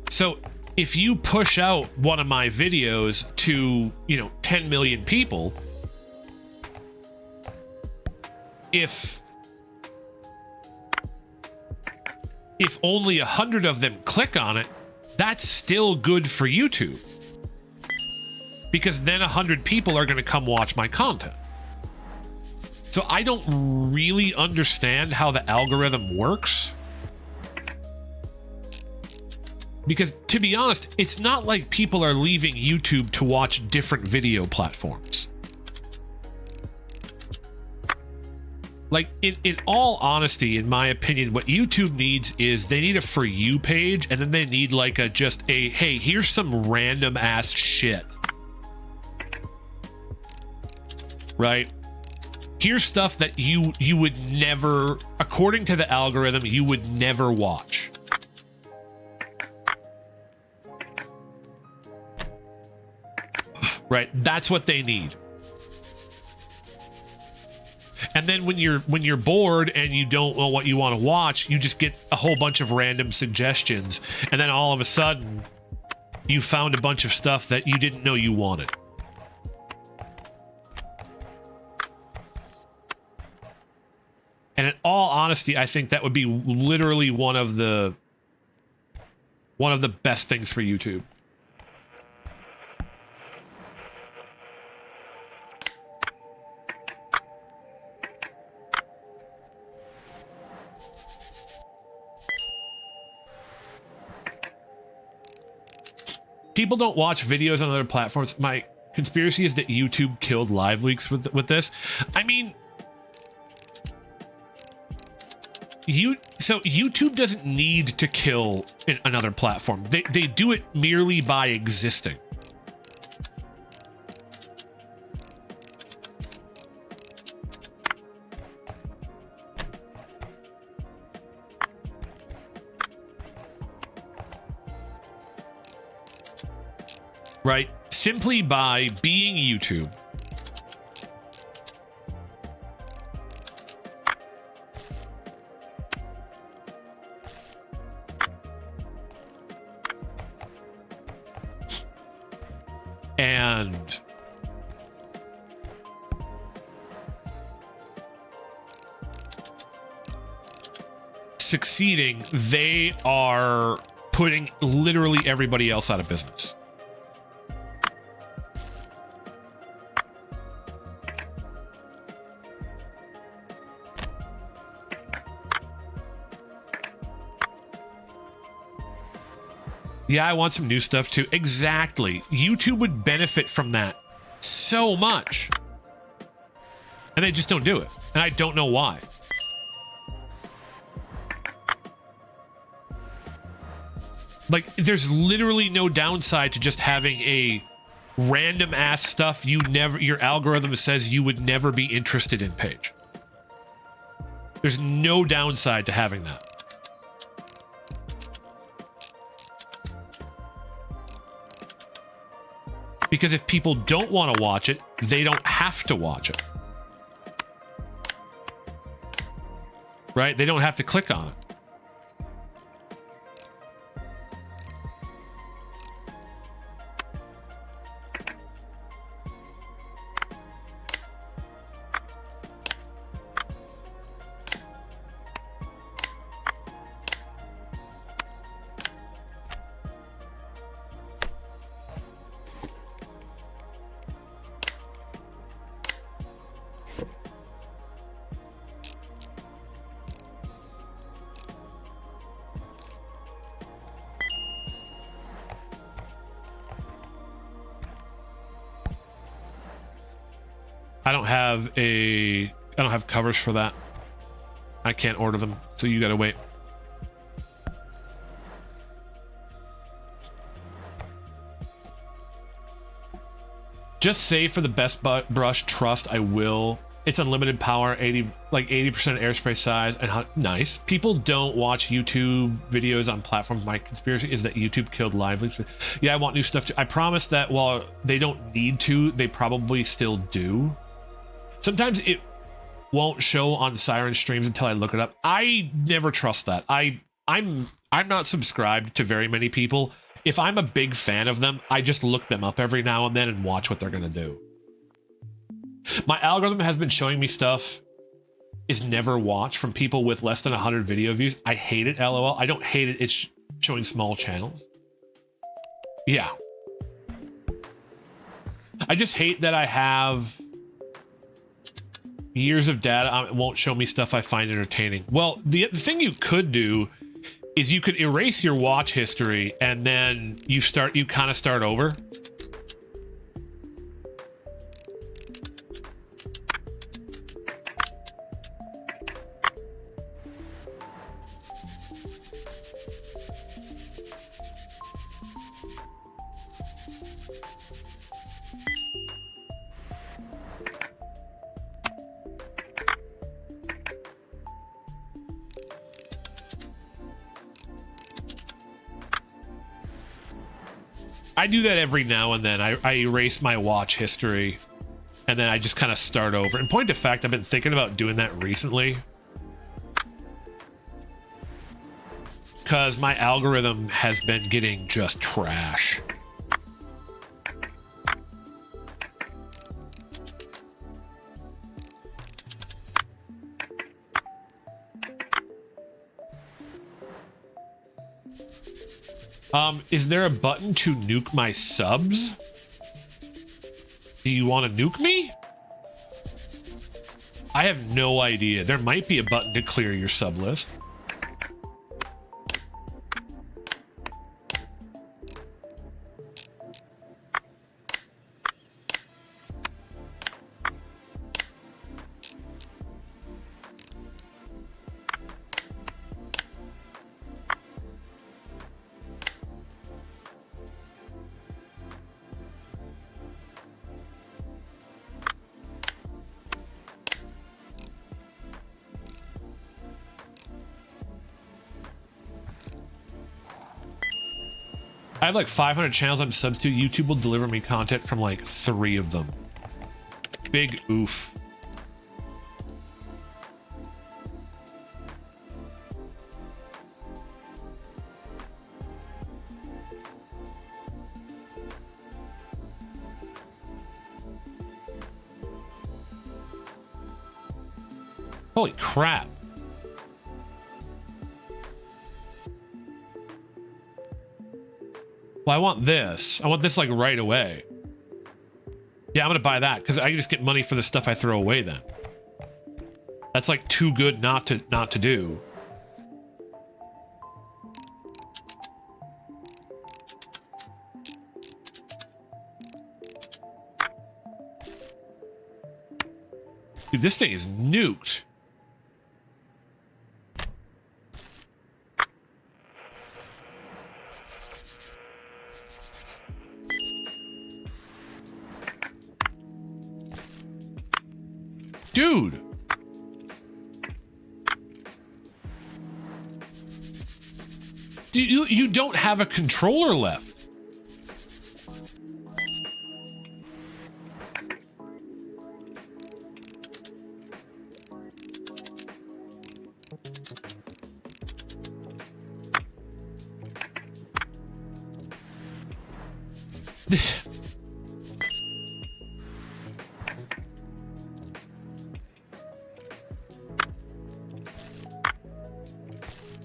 So if you push out one of my videos to, 10 million people, if only 100 of them click on it, that's still good for YouTube. Because then 100 people are going to come watch my content. So I don't really understand how the algorithm works. Because to be honest, it's not like people are leaving YouTube to watch different video platforms. Like, in all honesty, in my opinion, what YouTube needs is they need a For You page, and then they need like hey, here's some random ass shit. Right? Here's stuff that you would never, according to the algorithm, you would never watch. Right? That's what they need. And then when you're bored and you don't know what you want to watch, you just get a whole bunch of random suggestions, and then all of a sudden you found a bunch of stuff that you didn't know you wanted. And in all honesty, I think that would be literally one of the best things for YouTube. People don't watch videos on other platforms. My conspiracy is that YouTube killed live leaks with this. I mean, so YouTube doesn't need to kill another platform. They do it merely by existing. Right? Simply by being YouTube. And succeeding, they are putting literally everybody else out of business. Yeah, I want some new stuff too. Exactly. YouTube would benefit from that so much. And they just don't do it. And I don't know why. Like, there's literally no downside to just having a random ass stuff your algorithm says you would never be interested in page. There's no downside to having that. Because if people don't want to watch it, they don't have to watch it. Right? They don't have to click on it. I don't have covers for that. I can't order them, so you gotta wait. Just say for the best brush, trust, I will. It's unlimited power, 80% airspace size, and nice. People don't watch YouTube videos on platforms. My conspiracy is that YouTube killed live leaks. Yeah, I want new stuff too. I promise that while they don't need to, they probably still do. Sometimes it won't show on Siren streams until I look it up. I never trust that. I'm not subscribed to very many people. If I'm a big fan of them, I just look them up every now and then and watch what they're gonna do. My algorithm has been showing me stuff is never watched from people with less than 100 video views. I hate it, LOL. I don't hate it. It's showing small channels. Yeah. I just hate that I have years of data. It won't show me stuff I find entertaining. Well, the thing you could do is you could erase your watch history and then you kind of start over. I do that every now and then. I erase my watch history and then I just kind of start over. In point of fact, I've been thinking about doing that recently because my algorithm has been getting just trash. Is there a button to nuke my subs? Do you want to nuke me? I have no idea. There might be a button to clear your sub list. I have like 500 channels I'm subs to. YouTube will deliver me content from like 3 of them. Big oof. Holy crap. Well, I want this. I want this like right away. Yeah, I'm gonna buy that because I can just get money for the stuff I throw away then. That's like too good not to do. Dude, this thing is nuked. Dude. You don't have a controller left.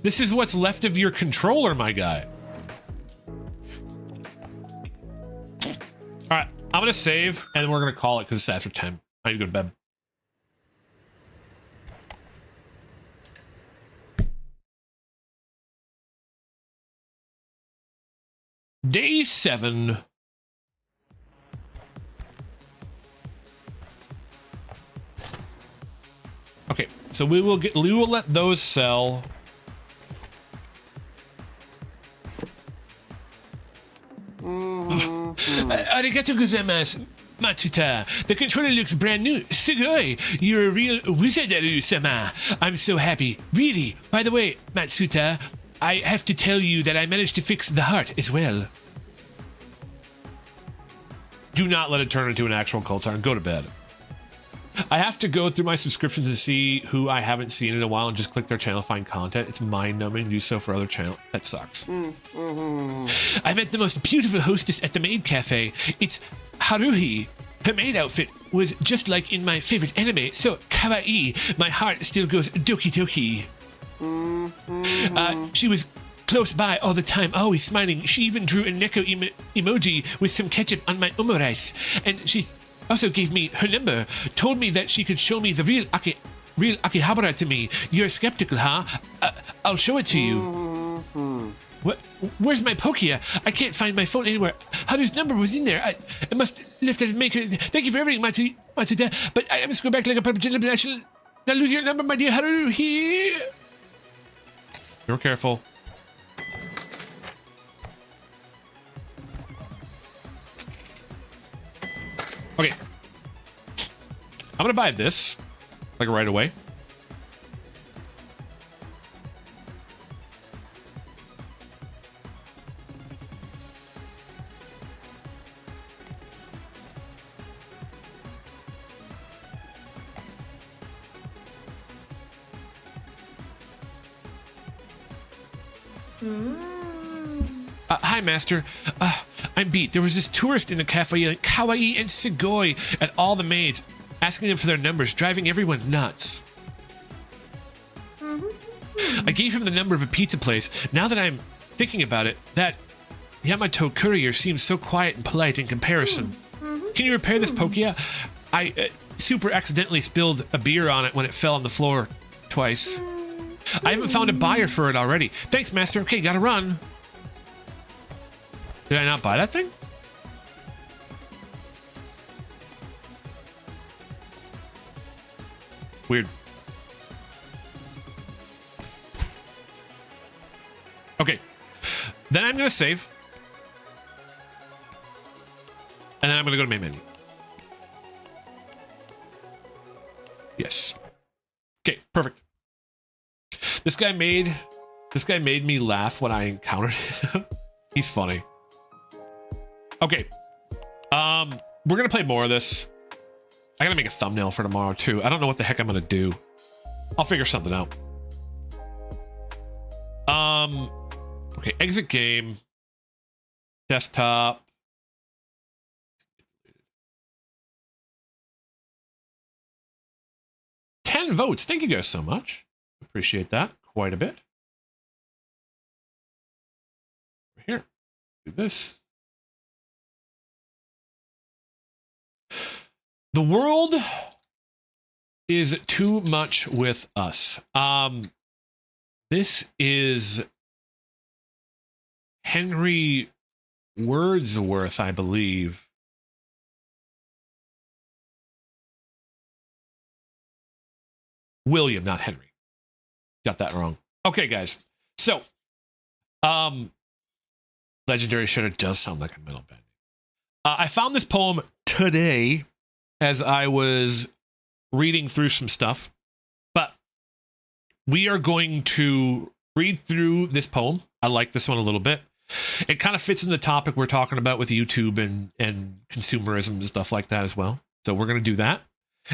This is what's left of your controller, my guy. All right, I'm gonna save, and we're gonna call it because it's after 10. I need to go to bed. Day 7. Okay, so we will let those sell. Arigato gozaimasu, Matsuta. The controller looks brand new. Sugoi, you're a real wizard-sama. I'm so happy. Really. By the way, Matsuta, I have to tell you that I managed to fix the heart as well. Do not let it turn into an actual cult siren. Go to bed. I have to go through my subscriptions to see who I haven't seen in a while and just click their channel, find content. It's mind-numbing to do so for other channels. That sucks. I met the most beautiful hostess at the maid cafe. It's Haruhi. Her maid outfit was just like in my favorite anime, so kawaii. My heart still goes doki doki. She was close by all the time, always smiling. She even drew a neko emoji with some ketchup on my omurice. And she also gave me her number, told me that she could show me the real Akihabara to me. You're skeptical, huh? I'll show it to you. Where's my Pokia? I can't find my phone anywhere. Haru's number was in there. I must lift it and make it. Thank you for everything, Matsuda. But I must go back like a puppet gentleman. I shall not lose your number, my dear Haruhi. You're careful. Okay. I'm gonna buy this, like right away. Hi, Master. I'm beat. There was this tourist in the cafe yelling kawaii and sugoi at all the maids, asking them for their numbers, driving everyone nuts. I gave him the number of a pizza place. Now that I'm thinking about it, that Yamato courier seems so quiet and polite in comparison. Can you repair this Pokia? I super accidentally spilled a beer on it when it fell on the floor twice. I haven't found a buyer for it already. Thanks, Master. Okay, gotta run. Did I not buy that thing? Weird. Okay. Then I'm going to save. And then I'm going to go to main menu. Yes. Okay, perfect. This guy made me laugh when I encountered him. He's funny. Okay. We're gonna play more of this. I gotta make a thumbnail for tomorrow too. I don't know what the heck I'm gonna do. I'll figure something out. Okay, exit game. Desktop. $10 votes. Thank you guys so much. Appreciate that quite a bit. Here, do this. The world is too much with us. This is Henry Wordsworth, I believe. William, not Henry. Got that wrong. Okay, guys. So, Legendary Shredder does sound like a metal band. I found this poem today as I was reading through some stuff, but we are going to read through this poem. I like this one a little bit. It kind of fits in the topic we're talking about with YouTube and consumerism and stuff like that as well. So we're going to do that.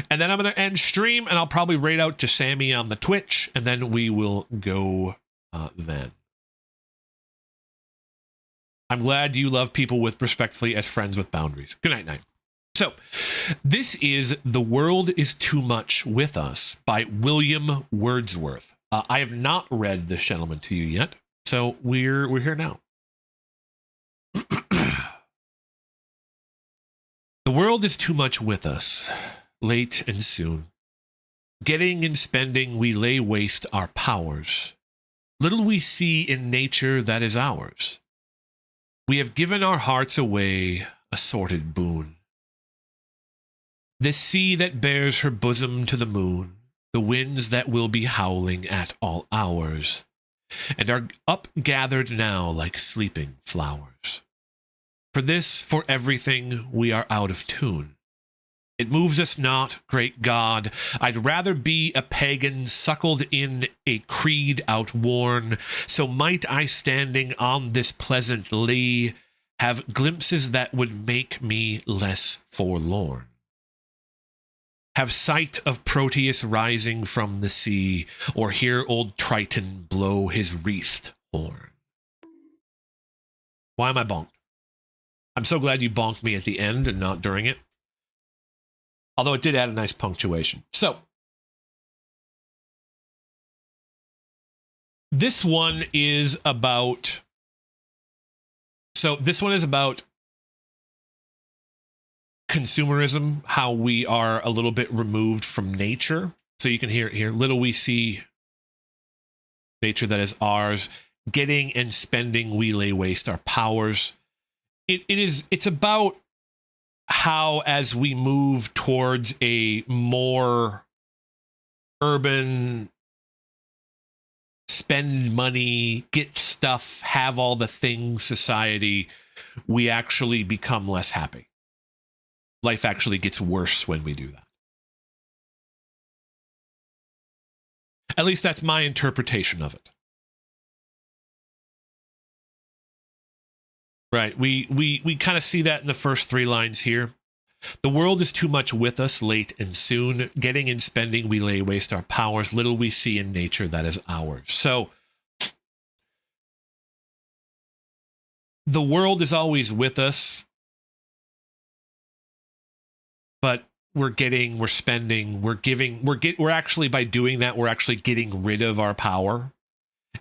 And then I'm going to end stream, and I'll probably raid out to Sammy on the Twitch, and then we will go then. I'm glad you love people with respectfully as friends with boundaries. Good night, night. So, this is The World is Too Much With Us by William Wordsworth. I have not read this gentleman to you yet, so we're here now. The world is too much with us, late and soon. Getting and spending, we lay waste our powers. Little we see in nature that is ours. We have given our hearts away, a sordid boon. This sea that bears her bosom to the moon, the winds that will be howling at all hours, and are up-gathered now like sleeping flowers. For this, for everything, we are out of tune. It moves us not, great God. I'd rather be a pagan suckled in a creed outworn, so might I standing on this pleasant lea have glimpses that would make me less forlorn. Have sight of Proteus rising from the sea, or hear old Triton blow his wreathed horn. Why am I bonked? I'm so glad you bonked me at the end and not during it. Although it did add a nice punctuation. So, this one is about... consumerism, how we are a little bit removed from nature. So you can hear it here. Little we see nature that is ours. Getting and spending, we lay waste our powers. It's about how, as we move towards a more urban, spend money, get stuff, have all the things society, we actually become less happy. Life actually gets worse when we do that. At least that's my interpretation of it. Right, we kind of see that in the first three lines here. The world is too much with us, late and soon. Getting and spending, we lay waste our powers. Little we see in nature that is ours. So, the world is always with us, but we're spending, we're actually, by doing that, we're actually getting rid of our power.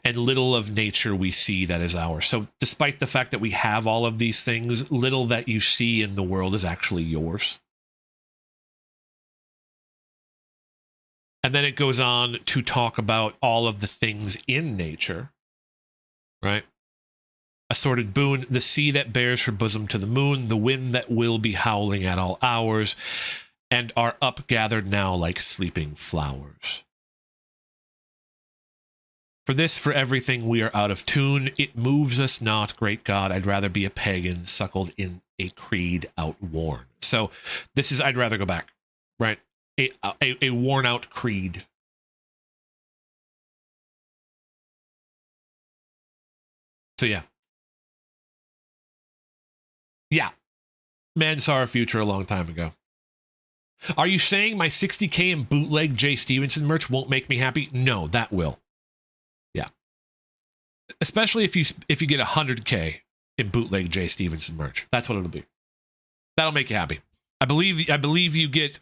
And little of nature we see that is ours. So despite the fact that we have all of these things, little that you see in the world is actually yours. And then it goes on to talk about all of the things in nature, right? A sordid boon, the sea that bears her bosom to the moon, the wind that will be howling at all hours, and are up-gathered now like sleeping flowers. For this, for everything, we are out of tune. It moves us not, great God. I'd rather be a pagan suckled in a creed outworn. So this is, I'd rather go back, right? A worn out creed. So yeah. Yeah. Man saw our future a long time ago. Are you saying my 60K in bootleg Jay Stevenson merch won't make me happy? No, that will. Especially if you get 100K in bootleg Jay Stevenson merch. That's what it'll be. That'll make you happy. I believe you get,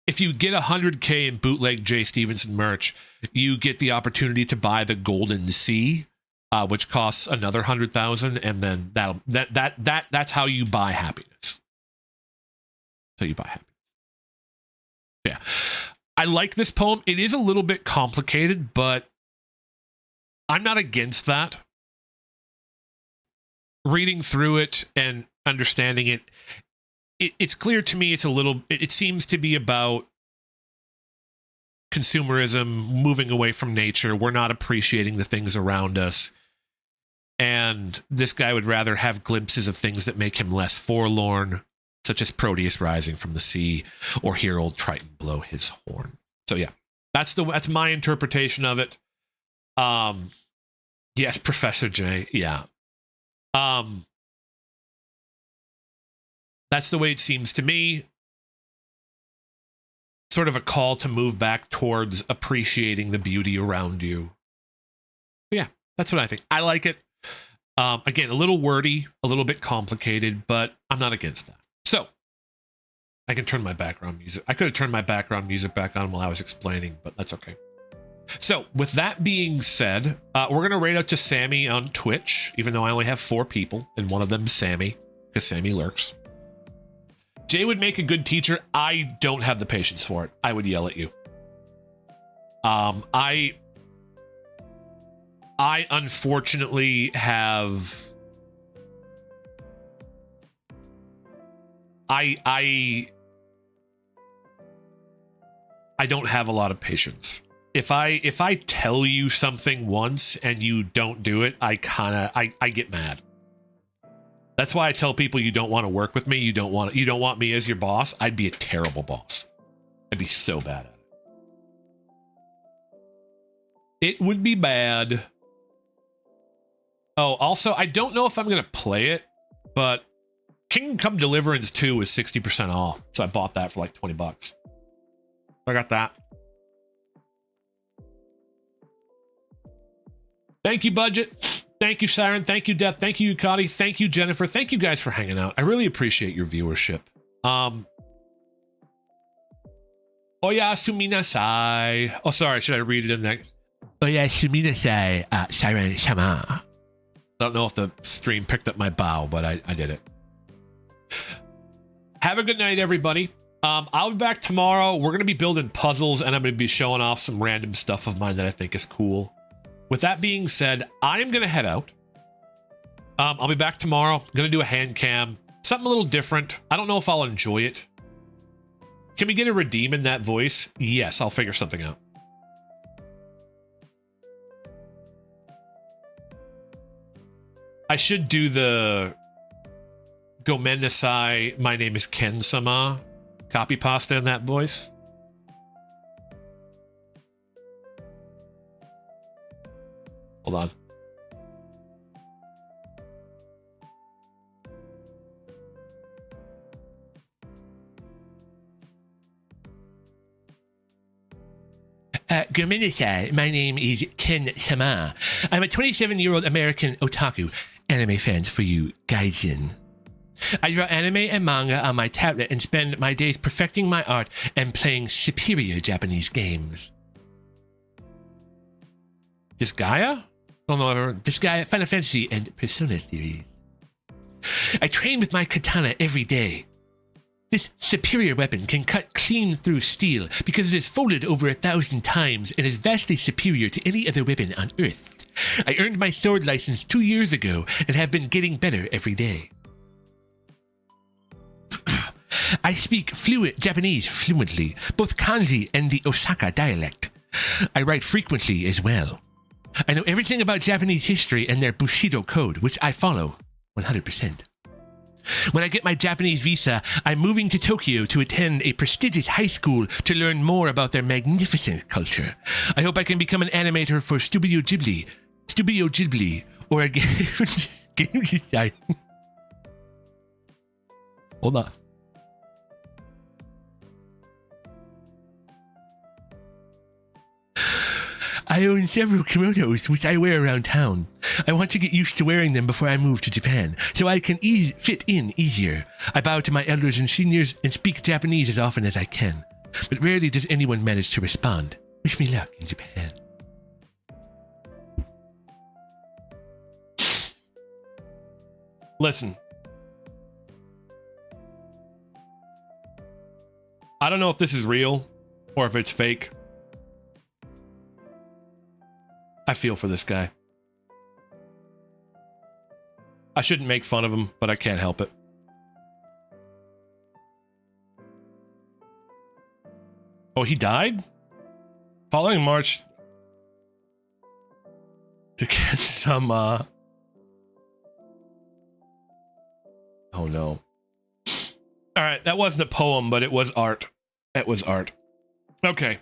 if you get 100K in bootleg Jay Stevenson merch, you get the opportunity to buy the Golden Sea, which costs another 100,000, and then that's how you buy happiness. So you buy happiness. Yeah. I like this poem. It is a little bit complicated, but I'm not against that. Reading through it and understanding it, it's clear to me it seems to be about consumerism, moving away from nature. We're not appreciating the things around us. And this guy would rather have glimpses of things that make him less forlorn, such as Proteus rising from the sea, or hear old Triton blow his horn. So yeah, that's my interpretation of it. Yes, Professor J. Yeah. That's the way it seems to me. Sort of a call to move back towards appreciating the beauty around you. Yeah, that's what I think. I like it. Again, a little wordy, a little bit complicated, but I'm not against that. So I can turn my background music. I could have turned my background music back on while I was explaining, but that's okay. So with that being said, we're going to raid out to Sammy on Twitch, even though I only have 4 people, and one of them is Sammy, because Sammy lurks. Jay would make a good teacher. I don't have the patience for it. I would yell at you. I unfortunately have... I don't have a lot of patience. If I tell you something once and you don't do it, I get mad. That's why I tell people you don't want to work with me. You don't want me as your boss. I'd be a terrible boss. I'd be so bad at it. It would be bad. Oh, also, I don't know if I'm going to play it, but Kingdom Come Deliverance 2 was 60% off. So I bought that for like 20 bucks. I got that. Thank you, Budget. Thank you, Siren. Thank you, Death. Thank you, Yukati. Thank you, Jennifer. Thank you guys for hanging out. I really appreciate your viewership. Oya suminasai. Oh, sorry. Should I read it in that? Oya suminasai, Siren Shama. I don't know if the stream picked up my bow, but I did it. Have a good night, everybody. I'll be back tomorrow. We're going to be building puzzles, and I'm going to be showing off some random stuff of mine that I think is cool. With that being said, I'm going to head out. I'll be back tomorrow. I'm going to do a hand cam. Something a little different. I don't know if I'll enjoy it. Can we get a redeem in that voice? Yes, I'll figure something out. I should do the Gomendasai, my name is Ken-sama copy pasta in that voice. Hold on. Gomendasai, my name is Ken-sama. I'm a 27-year-old American otaku. Anime fans for you, Gaijin. I draw anime and manga on my tablet and spend my days perfecting my art and playing superior Japanese games. This Gaia? I don't know. This Gaia, Final Fantasy, and Persona series. I train with my katana every day. This superior weapon can cut clean through steel because it is folded over 1,000 times and is vastly superior to any other weapon on Earth. I earned my sword license 2 years ago and have been getting better every day. I speak fluent Japanese fluently, both kanji and the Osaka dialect. I write frequently as well. I know everything about Japanese history and their Bushido code, which I follow 100%. When I get my Japanese visa, I'm moving to Tokyo to attend a prestigious high school to learn more about their magnificent culture. I hope I can become an animator for Studio Ghibli, or a game design. Hold on. I own several kimonos, which I wear around town. I want to get used to wearing them before I move to Japan, so I can fit in easier. I bow to my elders and seniors and speak Japanese as often as I can, but rarely does anyone manage to respond. Wish me luck in Japan. Listen. I don't know if this is real or if it's fake. I feel for this guy. I shouldn't make fun of him, but I can't help it. Oh, he died? Following March to get some, Oh no. All right, that wasn't a poem, but it was art. It was art. Okay.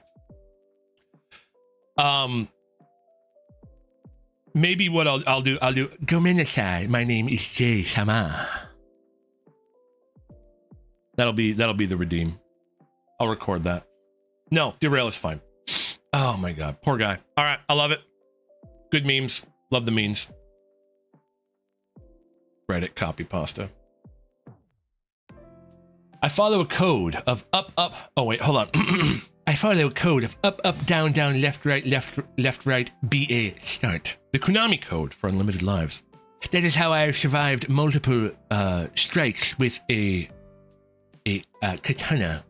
Maybe what I'll do. Gomendasai, my name is Jay-sama. That'll be the redeem. I'll record that. No, derail is fine. Oh my god, poor guy. All right, I love it. Good memes. Love the memes. Reddit copy pasta. I follow a code of up, up. Oh, wait, hold on. I follow a code of up, up, down, down, left, right, BA, start. The Konami code for unlimited lives. That is how I have survived multiple strikes with a katana.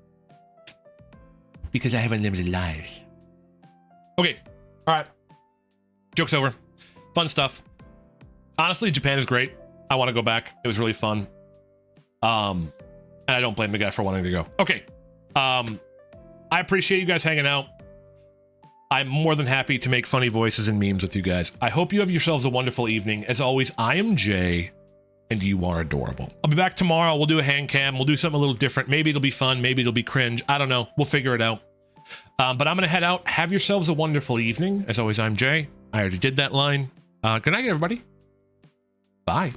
Because I have unlimited lives. Okay, all right. Joke's over. Fun stuff. Honestly, Japan is great. I want to go back. It was really fun. And I don't blame the guy for wanting to go. Okay. I appreciate you guys hanging out. I'm more than happy to make funny voices and memes with you guys. I hope you have yourselves a wonderful evening. As always, I am Jay, and you are adorable. I'll be back tomorrow. We'll do a hand cam. We'll do something a little different. Maybe it'll be fun. Maybe it'll be cringe. I don't know. We'll figure it out. But I'm going to head out. Have yourselves a wonderful evening. As always, I'm Jay. I already did that line. Good night, everybody. Bye.